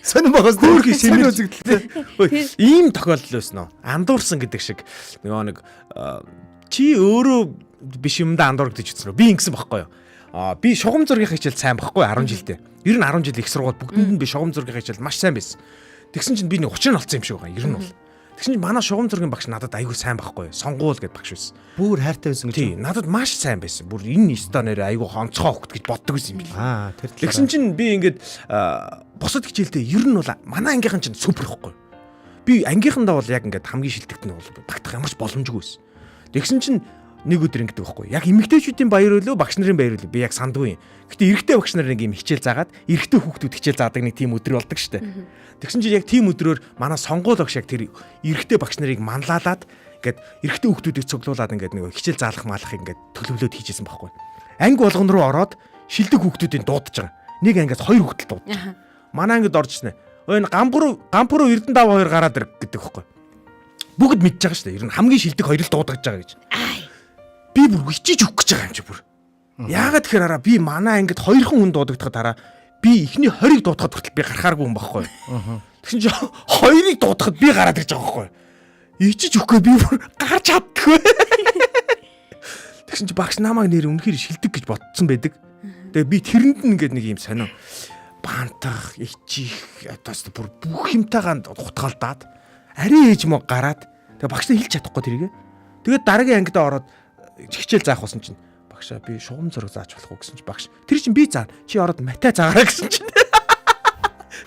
Сонин багаас өөрхий сэрнэ үзэгдэлтэй. Ийм тохиолдол байсан нь андуурсан гэдэг шиг нэг чи өөрөө биш юмдаа андуургдэж утсан уу? Би ингэсэн байхгүй юу? Би шугам зургийн хичээл сайн байхгүй 10 жилдээ. Ер нь 10 жил их сургууль бүгдэнд нь би шугам зургийн хичээл маш сайн байсан. Тэгсэн чинь би нэг 30 олцсон юм шиг байгаа. Ер нь бол. Тэгсэн чинь манай шугам зургийн багш надад аягүй сайн байхгүй юу? Сонгуул гэд багш байсан. Бүр хайртай байсан гэж. Тий, надад маш сайн байсан. Бүр энэ станаар аягүй хонцгой хөхт гэж боддог байсан юм билээ. Тэр тэгсэн чинь би ингээд босод хичээлдээ ер нь бол манай ангийнхан чинь супер ихгүй. Би ангийнхандаа бол яг ингээд хамгийн шилдэгт нь бол багтах ямарч боломжгүй байсан. Тэгсэн чинь нэг өдөр ингэдэг байхгүй. Яг эмэгтэйчүүдийн баяр өөлөө багш нарын баяр өөлөө би яг сандгүй юм. Гэтэ эрэгтэй багш нар нэг юм хичээл заагаад эрэгтэй хүүхдүүд хичээл заадаг нэг тийм өдөр болдог штэ. Тэгсэн чинь яг тийм өдрөөр манай сонгуул багш яг тэр эрэгтэй багш нарыг манлайлаад ингээд эрэгтэй хүүхдүүдийг цуглуулад ингээд нэг хичээл заалах маалахыг ингээд төлөвлөд хийжсэн байхгүй. Анги болгон руу ороод шилдэг хүүхдүүдийн дуудаж байгаа. Нэг ангиас 2 хүүхдэл дуудаж. Манай ангид орж ирсэн. Энэ гампуруу Эрдэнэ даваа 2 гараад ир гэдэг байхгүй. Бүгд мэдж байгаа шүү дээ. Ер нь хамгийн шилдэг 2 л дуудаж байгаа гэж. Би бүр хичээж өгөх гэж байгаа юм чи бүр. Яагаад тэгэхээр араа би манай ангид 2 хүн дуудагдахад араа би эхний 20-ыг дуудахад хүртэл би гарахааргүй юм байхгүй. Тэгсэн чи 2-ыг дуудахад би гараад ирж байгаа байхгүй. Ичиж өгөхгүй би бүр гарч чаддаггүй. Тэгсэн чи багш намайг нэр үнэхээр шилдэг гэж бодсон байдаг. Тэгээ би тэрэнд нь ингээд нэг юм сонио бантах, ичих, одоос бүр бүх юмтайгаа утгаалдаад ари ээж мө гараад тэгээ багштай хэлж чадахгүй тэрийг. Тэгээд дараагийн ангидаа ороод хичээл заах болсон чинь багшаа би шугам зураг зааж болох уу гэсэн чинь багш тэр чинь би заа чи ороод матай заагаараа гэсэн чинь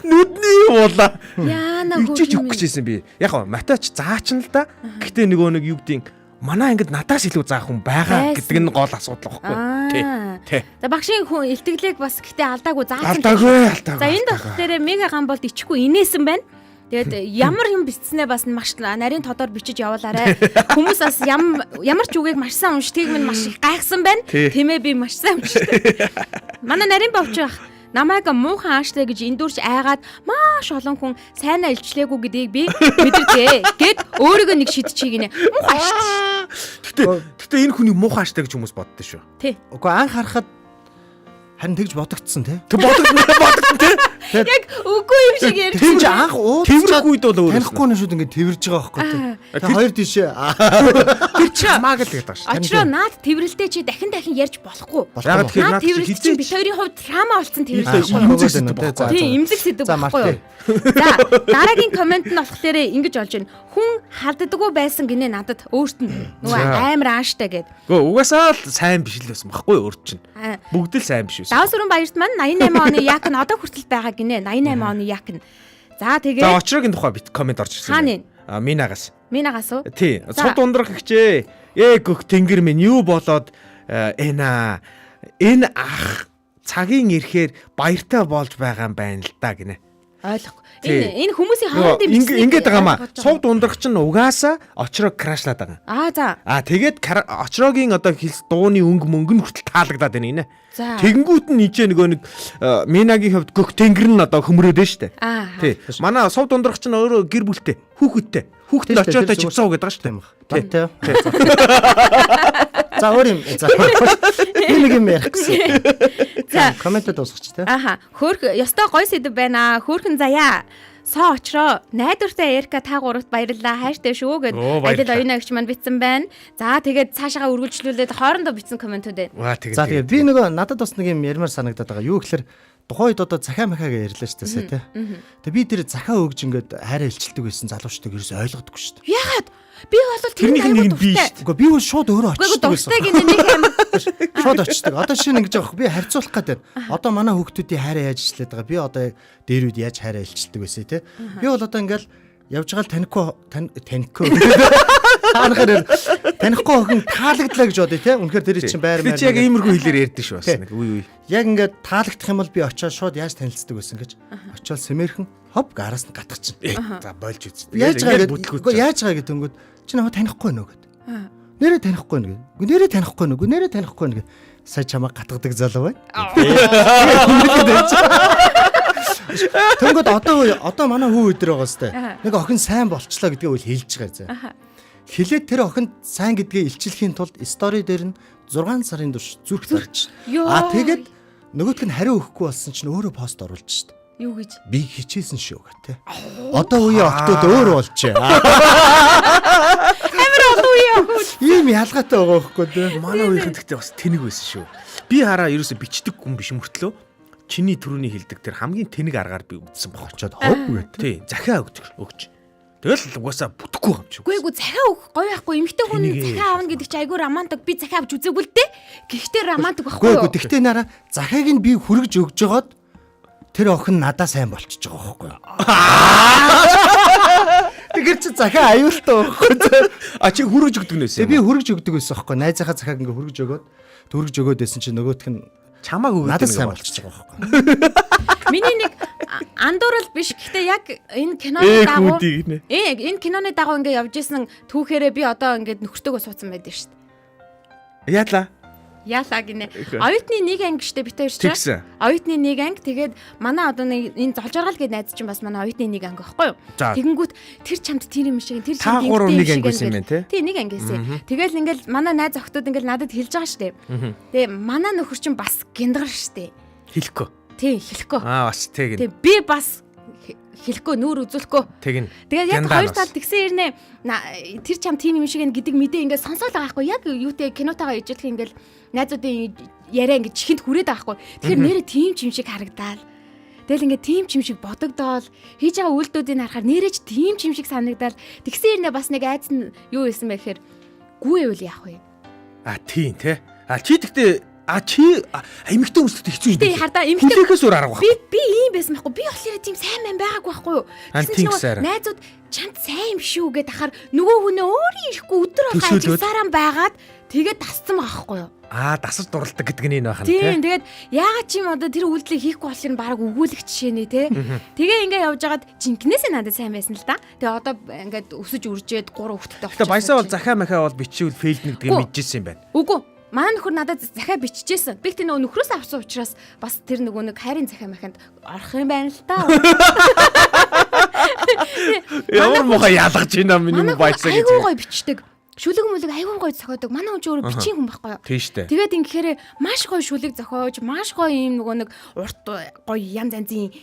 нүдний уула Яана ичиж өгөх гэжсэн би. Яг гоо матач заач нь л да. Гэхдээ нөгөө нэг юу гэдгийг манай ангид надаас илүү заах хүн байгаа гэдэг нь гол асуудал байхгүй. Тий. За багшийн хүн илтгэлэг бас гэхдээ алдаагүй заасан. Алдаагүй. За энэ тох дээр мега гамболд ичихгүй инээсэн байна. Тэгээд ямар юм бичснээ бас маш нарийн тодор бичиж явуулаарай. Хүмүүс бас ямар ч үгийг маш сайн уншдгийг минь маш их гайхсан байна. Тэмээ би маш сайн уншдаг. Манай нарийн бовч ах намайг муухан аашлаа гэж эндүрч айгаад маш олон хүн сайнаа илчлээгүй гэдгийг би мэдэрчээ. Гэт өөрийгөө нэг шидчихийг нэ муухан ааштай. Гэтэ энэ хүний муухан ааштай гэж хүмүүс боддоо шүү. Тий. Угүй анх харахад харин тэгж бодогдсон тий. Тэг бодогдсон тий. Яг үгүй юм шиг ярьж Тэгж анх ууцаад үед бол өөр. танихгүй нь шүүд ингэ тэрвэрж байгаа байхгүй тий. Тэгээ хоёр тийшээ Тэр чи хамаагүй л гэдэг шүү. очроо наад тэрвэрлэлтэй чи дахин ярьж болохгүй. Ягаад тэгэхээр Наад наад чи тэрвэрлэл чинь бид хоёрын хувьд драма болсон тэрвэрлэл За. тийм имзэг сэдв байхгүй юу? За дараагийн комент нь болохоор ингэж олж байна. Хүн халддаггүй байсан гинэ надад өөрт нь нөгөө амар ааштай гэд. Гэхдээ угаасаа л сайн биш л байсан байхгүй өөр чинь. Бүгд л сайн биш байсан. Давс өрөн баярт маань 88 оны яг нь одоо хүртэл байгаа гинэ. 88 оны яг нь. За тэгээ. За очрогийн тухай бит комент орж ирсэн. Хааны? Минагаас. Минагаас уу? Тий. Цуд ундрах гихчээ. Гөх тэнгэр минь юу болоод энэ ах цагийн ирэхээр баяртай болж байгаа юм байна л да гинэ. Ойлгохгүй. Энэ хүмүүсийн хооронд юм ингээд байгаа маа. Цуд ундрах чинь угаасаа очроо крашлаад байгаа. За. Тэгээд очрогийн одоо дууны мөнгө нь хүртэл таалагдаад байна гинэ. За. Тэгэнгүүт нь ичээ нөгөө нэг Минагийн хувьд гөх тэнгэр нь одоо хөмрөөд байна штэ. Тий. Манай сувд ундрах чинь өөрөө гэр бүлтэй, хүүхэдтэй. Хүүхэд нь очиод чивсаа гэдэг штэ. Тий. За өөр юм. За. Би нэг юм ярих гэсэн. За. Комментод дуусгач тий. Хөөх ёстой гой сэдв байна. Хөөхөн заяа. Соо очроо найдвартай Эрка та гуравт баярлалаа хайртай шүү гэд адил оюунагч маань битсэн байна. За тэгээд цаашаага үргэлжлүүлээд хоорондоо битсэн комментүүд байна. За тэгээд би нөгөө надад бас нэг юм ярмаар санагдаад байгаа. Юу гэхээр тухайн үед одоо захаа махаага ярьлаа шүү дээ тий. Тэгээд би тэр захаа өгж ингээд хайраа илчилдэг байсан залуучтайг ерөөс ойлгодоггүй шүү дээ. Яагаад? Би бол тэрний нэг нь би шүү. Үгүй би бол шууд өөрөө очдог байсан. Гэхдээ гинэ нэг юм Шууд очдог. Одоо шинэ ингэж байгаа. Би харьцуулах гэдэг. Одоо манай хүүхдүүдийн хайраа яаж ичлээд байгаа. Би одоо дээр үед яаж хайраа илчилдэг байсан тий. Би бол одоо ингээл явж байгаа л танихгүй. Танихгүй охин таалагдлаа гэж бодъё тий. Үнэхээр тэр чинь байр маяг. Чи яг иймэрхүү хэлээр ярьдэн шүү бас нэг үе. Яг ингээд таалагдах юм бол би очиод шууд яаж танилцдаг байсан гэж. Очиод сэмэрхэн хоп гараас нь гатах чинь. За болж үз. Яаж байгаа гэдэг өнгөд чи намайг танихгүй нөө гэд. Нэрээ танихгүй нэг. Нэрээ танихгүй нэг. Нэрээ танихгүй нэг. Сая чамаа гатгадаг залуу байна. Тэнгод одоо манай хүү өдөр байгаа сте. Нэг охин сайн болчлоо гэдгээ үл хэлж байгаа зэ. Хилээд тэр охинд сайн гэдгээ илчлэхийн тулд стори дээр нь 6 сарын турш зүрх зарж. Тэгээд нөгөөтг нь хариу өгөхгүй болсон чинь өөрөө пост оруулж шít. Юу гэж? Би хичээсэн шүү гэх те. Одоо үеийн охтууд өөр болчихээ. Амар олон үеийн охтууд. Ийм ялгаатай байгаа байхгүй те. Манай үеийнхэн гэхдээ бас тэнэг байсан шүү. Би хараа ерөөсө бичдэг хүн биш мөртлөө чиний төрөний хилдэг тэр хамгийн тэнэг аргаар би үдсэн бохочоод хов гэт. Тий, захиа өгч. Тэгэл угаасаа бүтэхгүй юм чи. Үгүй захиа өгөх гоё байхгүй. Эмэгтэй хүн захиа аавна гэдэг чи айгүй романтик. Би захиа авч үзээгүй л дээ. Гэхдээ романтик байхгүй юу? Үгүй гэхдээ нараа захиаг нь би хүргэж өгж жагаад тэр охин надаа сайн болчихж байгаа байхгүй юу? Тэгэр чи захиа аюултай байхгүй. Чи хүргэж өгдөг нээсэн. Би хүргэж өгдөг байсан байхгүй. Найзынхаа захиаг ингээ хүргэж өгөөд төргөж өгөөд байсан чи нөгөөх нь чамааг өгөөд надад сайн болчихж байгаа байхгүй. Миний нэг андуурал биш. Гэхдээ яг энэ киноны дагуу энэ киноны дагуу ингээ явж исэн түүхээрээ би одоо ингээ нөхөртөөгөө суудсан байдаг шүү дээ. Яалаа гинэ. Оюутны нэг анги штэ бит хоёр ч. Оюутны нэг анги тэгээд манай одоо нэг энэ золжоргал гэдэг найз чинь бас манай оюутны нэг анги байхгүй юу? Тэгэнгүүт тэр чамд тэр юм шиг тэр чамд нэг анги байсан юм байна тий. Нэг анги байсан. Тэгэл ингээл манай найз охтууд ингээл надад хэлж байгаа штэ. Тэгээ манай нөхөр чинь бас гиндгар штэ. Хэлэхгүй. Тий, хэлэхгүй. Бас тэг. Тэгээ би бас хэлэхгүй нүүр үзүүлэхгүй. Тэгээд яг хоёр тал тэгсэн хэрнээ тэр чам тийм юм шиг гэдэг мэдээ ингээд сонсоол байгаа байхгүй яг юутэй кинотойгоо ижүүлэх ингээл найзуудын яриа ингээд чихэнд хүрээд байгаа байхгүй. Тэгэхээр нэрээ тийм ч юм шиг харагдаал. Тэгэл ингээд тим ч юм шиг бодогдоол хийж байгаа үйлдэлүүдийг харахаар нэрэж тим ч юм шиг санагдал. Тэгсэн хэрнээ бас нэг айц нь юу хэлсэн бэ гэхээр гүү эвэл яах вэ? Тийм те. Чи тэгтээ чи эмэгтэй хүмүүстэй хэцүү юм. Тий хардаа эмэгтэй хүлээхээс өөр арга байна. Би ийм байсан байхгүй. Би болохоор тийм сайн мэн байгаагүй байхгүй юу? Найзууд чамд сайн юм шүү гэдээ ахаар нөгөө хүнээ өөрөө ирэхгүй өдөр болго ажилласараа байгаад тэгээд тасцсан байгаа байхгүй юу? Дасар дуралдаг гэдэг нь энэ байна тийм. Тэгээд яагаад ч юм одоо тэр үйлдэлийг хийхгүй болохоор нь баг өгүүлэх жишээ нэ те. Тэгээ ингээ явж байгаад жинкнээсээ надад сайн байсан л да. Тэгээ одоо ингээд өсөж үржээд 3 хүүхэдтэй болчихсон. Баясаа бол захаа махаа бол бичвэл фейлд нэгдгээ мэдчихсэн юм байна. Үгүй. Манай нөхөр надад захаа биччихсэн. Би тэр нөгөө нөхрөөс авсан учраас бас тэр нөгөө нэг хайрын захаа маханд орох юм байна л та. Ямар муухай ялгаж байна миний баясаа гэж. Айгуу гоё бичдэг. Шүлэг мүлэг айгүй гоё зохиодог. Манай хүн ч өөрөө бичгийн хүн байхгүй юу? Тийм шүү дээ. Тэгээд ингэхээр маш гоё шүлэг зохиож, маш гоё юм нөгөө нэг урт гоё янз янзын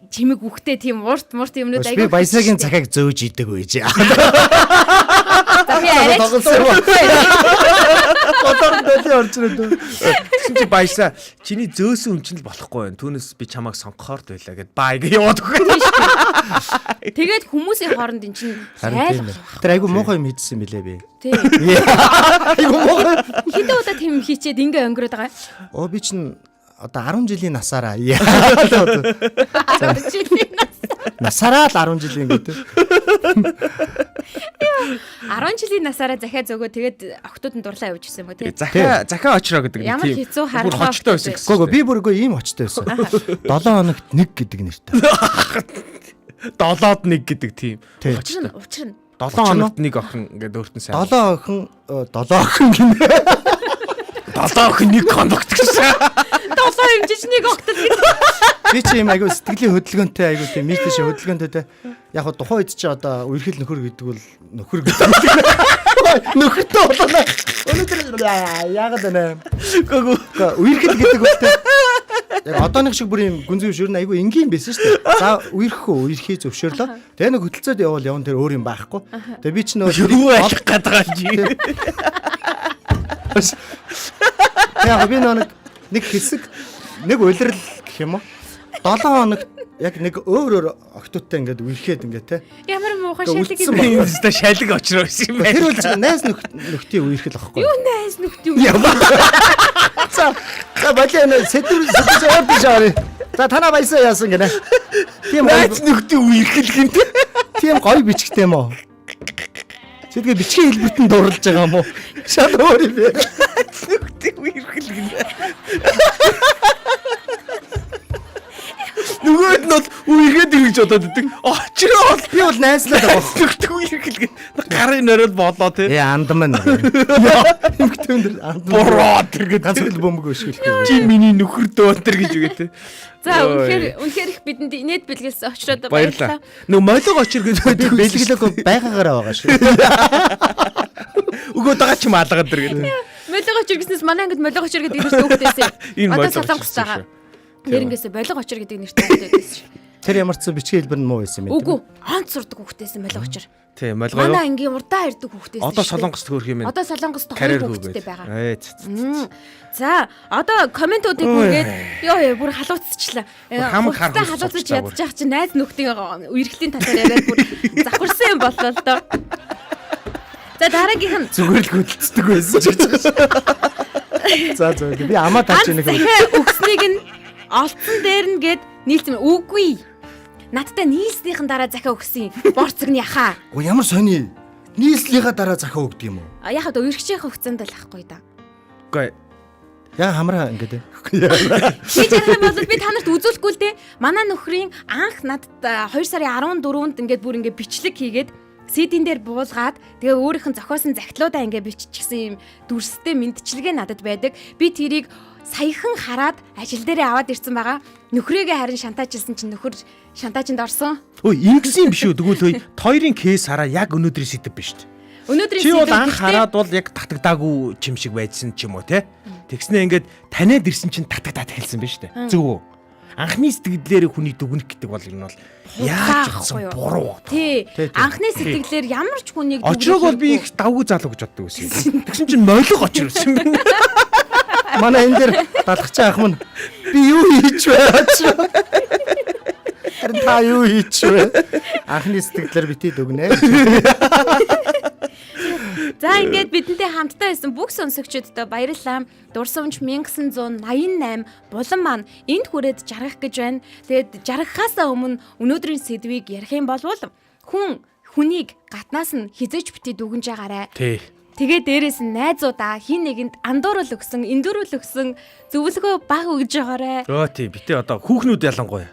чимэг үхтэй тийм урт юмнууд айгүй. Би баясагийн захааг зөөж идэг үеж. За би арайч Одоордөө орж ирээд. Тэгсэн чи баясаа чиний зөөсөн хүн чинь л болохгүй байна. Түүнээс би чамайг сонгохоор байлаа гэд бааг яваад өгөх. Тэгээд хүмүүсийн хооронд эн чинь айл. Тэр айгүй муухай юм хийжсэн юм билээ би. Тийм. Айгүй муухай. Хэдэн удаа тийм хийчээд ингээ өнгөрөөд байгаа. Би чинь одоо 10 жилийн насаараа. 10 жилийн насаараа л 10 жилийн гэдэг. 10 жилийн насаараа захиа зөөгөө тэгээд охтууд нь дурлаа явж гисэн юм уу тий. Захиа очроо гэдэг юм. Ямар хэцүү харагдав. Хочтой байсан гэсэн. Гөө би бүр ийм очтой байсан. 7 хоногт 1 гэдэг нэртэй. 7-д 1 гэдэг тийм. Учир нь 7 хоногт 1 охин ингээд өөртөө сайн. 7 охин гинэ. 7 охин 1 хоногт гэсэн. 7 хэмжиж 1 огтл гэдэг. Би чи юм айгу сэтгэлийн хөдөлгөөнтэй айгу тийм мистиш хөдөлгөөнтэй. Яг го тухайн үед чи одоо үерхэл нөхөр гэдэг бол нөхөр гэдэг. Нөхөртэй болоо. Өнөөдөр яагаад байна? Үерхэл гэдэг бол яг одооных шиг бүр юм гүнзгий зөвшөөр нь айгу энгийн байсан шүү дээ. За үерхий зөвшөөрлөө. Тэгээ нэг хөтөлцөөд явна тэр өөр юм байхгүй. Тэгээ би чи нөгөө юу ажиллах гээд байгаа чи. Яг би нэг хэсэг нэг улирал гэх юм уу? 7 хоногт яг нэг өөр октоодтай ингээд үерхэд ингээд те. Ямар муухай шалэг юм бэ? Өөртөө шалэг очроо байсан юм байна. Тэр үл найз нөхдийн үерхэл واخхой. Юу найз нөхд юу? За балиа сэдвэр ордож аваа. За танаа баясаа яасан гинэ. Тийм найз нөхдийн үерхэл гинэ. Тийм гоё бичгтэй юм уу? Сэдгээ бичгийн хэлбэртэн дурлж байгаа юм уу? Шал өөр юм бэ. Нөхдийн үерхэл гинэ. Нөгөөд нь бол үерхэд ирж бодоод идэг. Очроо би бол найзлаад байгаа. Нөхдийн үерхэл гинэ. Гарын нөрөөл болоо те. Андам нь. Эмгтэн дээр андам. Бороо тэргээд ганц хөл бөмбөг өшгөлгүй. Чи миний нөхөр дөөнтер гэж үгээ те. За үнэхээр их бидэнд инээд бэлгэлсэн очроод баярлалаа. Нөгөө молиг очир гэж бэлгэлээгүй байгаагаараа байгаа шүү. Өгөөд байгаа ч юм алгаад дэр гэдэг. Молиг очир гэснээс манай ангид молиг очир гэдэг нэртэй хүүхдээсэн. Одоо солонгос байгаа. Нэрнгээсээ молиг очир гэдэг нэртэй хүүхдээсэн. Тэр ямар ч бичгийн хэлбэр нь муу байсан юм. Үгүй онц сурдаг хүүхдээсэн молиг очир. Тийм молиг. Манай ангийн урдаа ирдэг хүүхдээсэн. Одоо солонгост хөөх юм байна. Одоо солонгост хоёр хүүхдтэй байгаа. За одоо комментуудыг үргээд ёо бүр халууцчихлаа. Халууцж ядчих жаах чи найз нөхдийн үерхлийн талаар яриад бүр завхарсан юм боллоо л доо. За дараагийнх нь зүгээр л хөдөлцдөг байсан ч гэж. За би амаа тавьж нэг өгснийг нь олцсон дээр нь гээд нийлсэн үгүй. Надтай нийлснийхэн дараа захиа өгсөн. Борцог нь яхаа. Оо ямар сони. Нийслийнхаа дараа захиа өгдөг юм уу? Яг одоо үерхчийн хувцаанд л ахгүй да. Үгүй. Яа хамраа ингээд. Би ярих юм бол би танарт үзүүлэхгүй л дээ. Манай нөхрийн анх надад 2 сарын 14-нд ингээд бүр ингээд бичлэг хийгээд CD-н дээр буулгаад тэгээ өөрийнх нь зохиосон захидлуудаа ингээд биччихсэн юм дүрстэй мэдчилгээ надад байдаг. Би тэрийг саяхан хараад ажил дээрээ аваад ирсэн байгаа. Нөхрийгээ харин шантаажилсан чинь нөхөр шантаажинд орсон. Өө ингэсэн юм шүү. Тэгвэл хоёрын кейс хараа яг өнөөдрийн сэдв биш шүү. Өнөөдрийн сэдв. Чи бол анх хараад бол яг татагдаагүй юм шиг байжсэн ч юм уу те. Тэгснээ ингээд таниад ирсэн чинь татагдаад эхэлсэн байна шүү дээ. Зөв үү? Анхны сэтгэлээр хүний дүгнэх гэдэг бол энэ бол яаж чадсан буруу. Тий. Анхны сэтгэлээр ямар ч хүнийг дүгнэх. Очрог бол би их давгүй залуу гэж боддог байсан. Тэгсэн чинь молиг очир байсан юм байна. Манай энэ дээр далах чи ах мань Би юу хийж байж? Харин та юу хийж вэ? Анхны сэтгэлээр битээ дүгнэ. За ингээд бидэнтэй хамтдаа байсан бүх сонсогчдод баярлалаа. Дурсамж 1988 булан маань энд хүрээд жаргах гэж байна. Тэгээд жаргахаасаа өмнө өнөөдрийн сэдвийг ярих юм бол хүнийг гатнаас нь хизээж битээ дүгнж байгаарэ. Тий. Тэгээ дээрээс нь найзуудаа хин нэгэнд андуурал өгсөн, эндүрүүл өгсөн зөвлөгөө баг өгж байгаарэ. Өө тий, битээ одоо хүүхнүүд ялангуяа.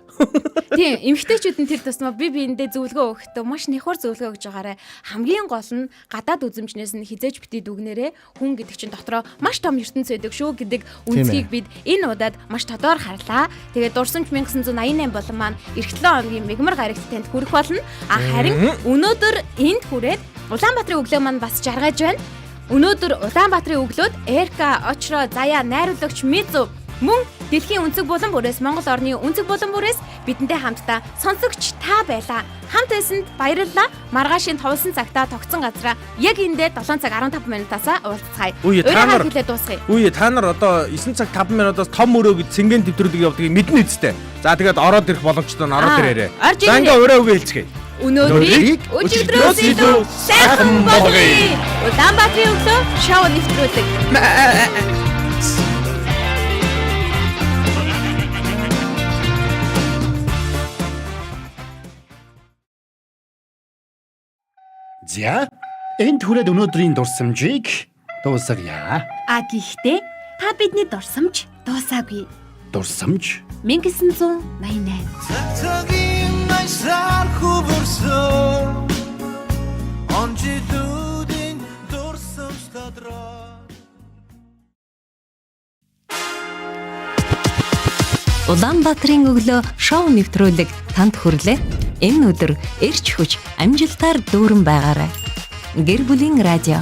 Тийм, эмэгтэйчүүд нь тэр тусмаа биендээ зөвлөгөө өгөхдөө маш нэхур зөвлөгөө өгж байгаарэ. Хамгийн гол нь гадаад үзэмжнээс нь хизээж битээ дүгнээрээ хүн гэдэг чинь дотроо маш том ертөнц байдаг шүү гэдэг үнцгийг бид энэ удаад маш тодор харлаа. Тэгээд дурсамж 1988 болон маань эх 7 хоногийн мегмар гарагт танд хүрэх болно. Харин өнөөдөр энд хүрээд Улаанбаатарын өглөө маань бас жаргаж байна. Өнөөдөр Улаанбаатарын өглөөд Эрка, Очро, Заяа, найруулагч Мизу мөн дэлхийн өнцөг булан бүрээс Монгол орны өнцөг булан бүрээс бидэнтэй хамтдаа сонсогч та байлаа. Хамт байсанд баярлалаа. Маргаашийн товлсон цагтаа тогтсон газараа яг эндээ 7 цаг 15 минутаасаа уулзцгаая. Өөрөөр хэлээд дуусгая. Үе та нар одоо 9 цаг 5 минутаас том өрөө гэж цэнгэн төвтрүүдийг явуулдаг мэднэ үстэй. За тэгээд ороод ирэх боломжтой нь ороод ирээрээ. За ингээ өрөө үгээ хэлцгээе. Өнөөдрийг өчигдрөөс илүү сайхан болгоё. Улаанбаатарын өглөө шоу нэвтрүүлэг. За энд хүрээд өнөөдрийн дурсамжийг дуусгая. Гэхдээ та бидний дурсамж дуусаагүй. Дурсамж 1988. Улаанбаатарын өглөө шоу нэвтрүүлэг танд хүрлээ. Энэ өдөр эрч хүч амжилтаар дүүрэн байгаарай. Гэр бүлийн радио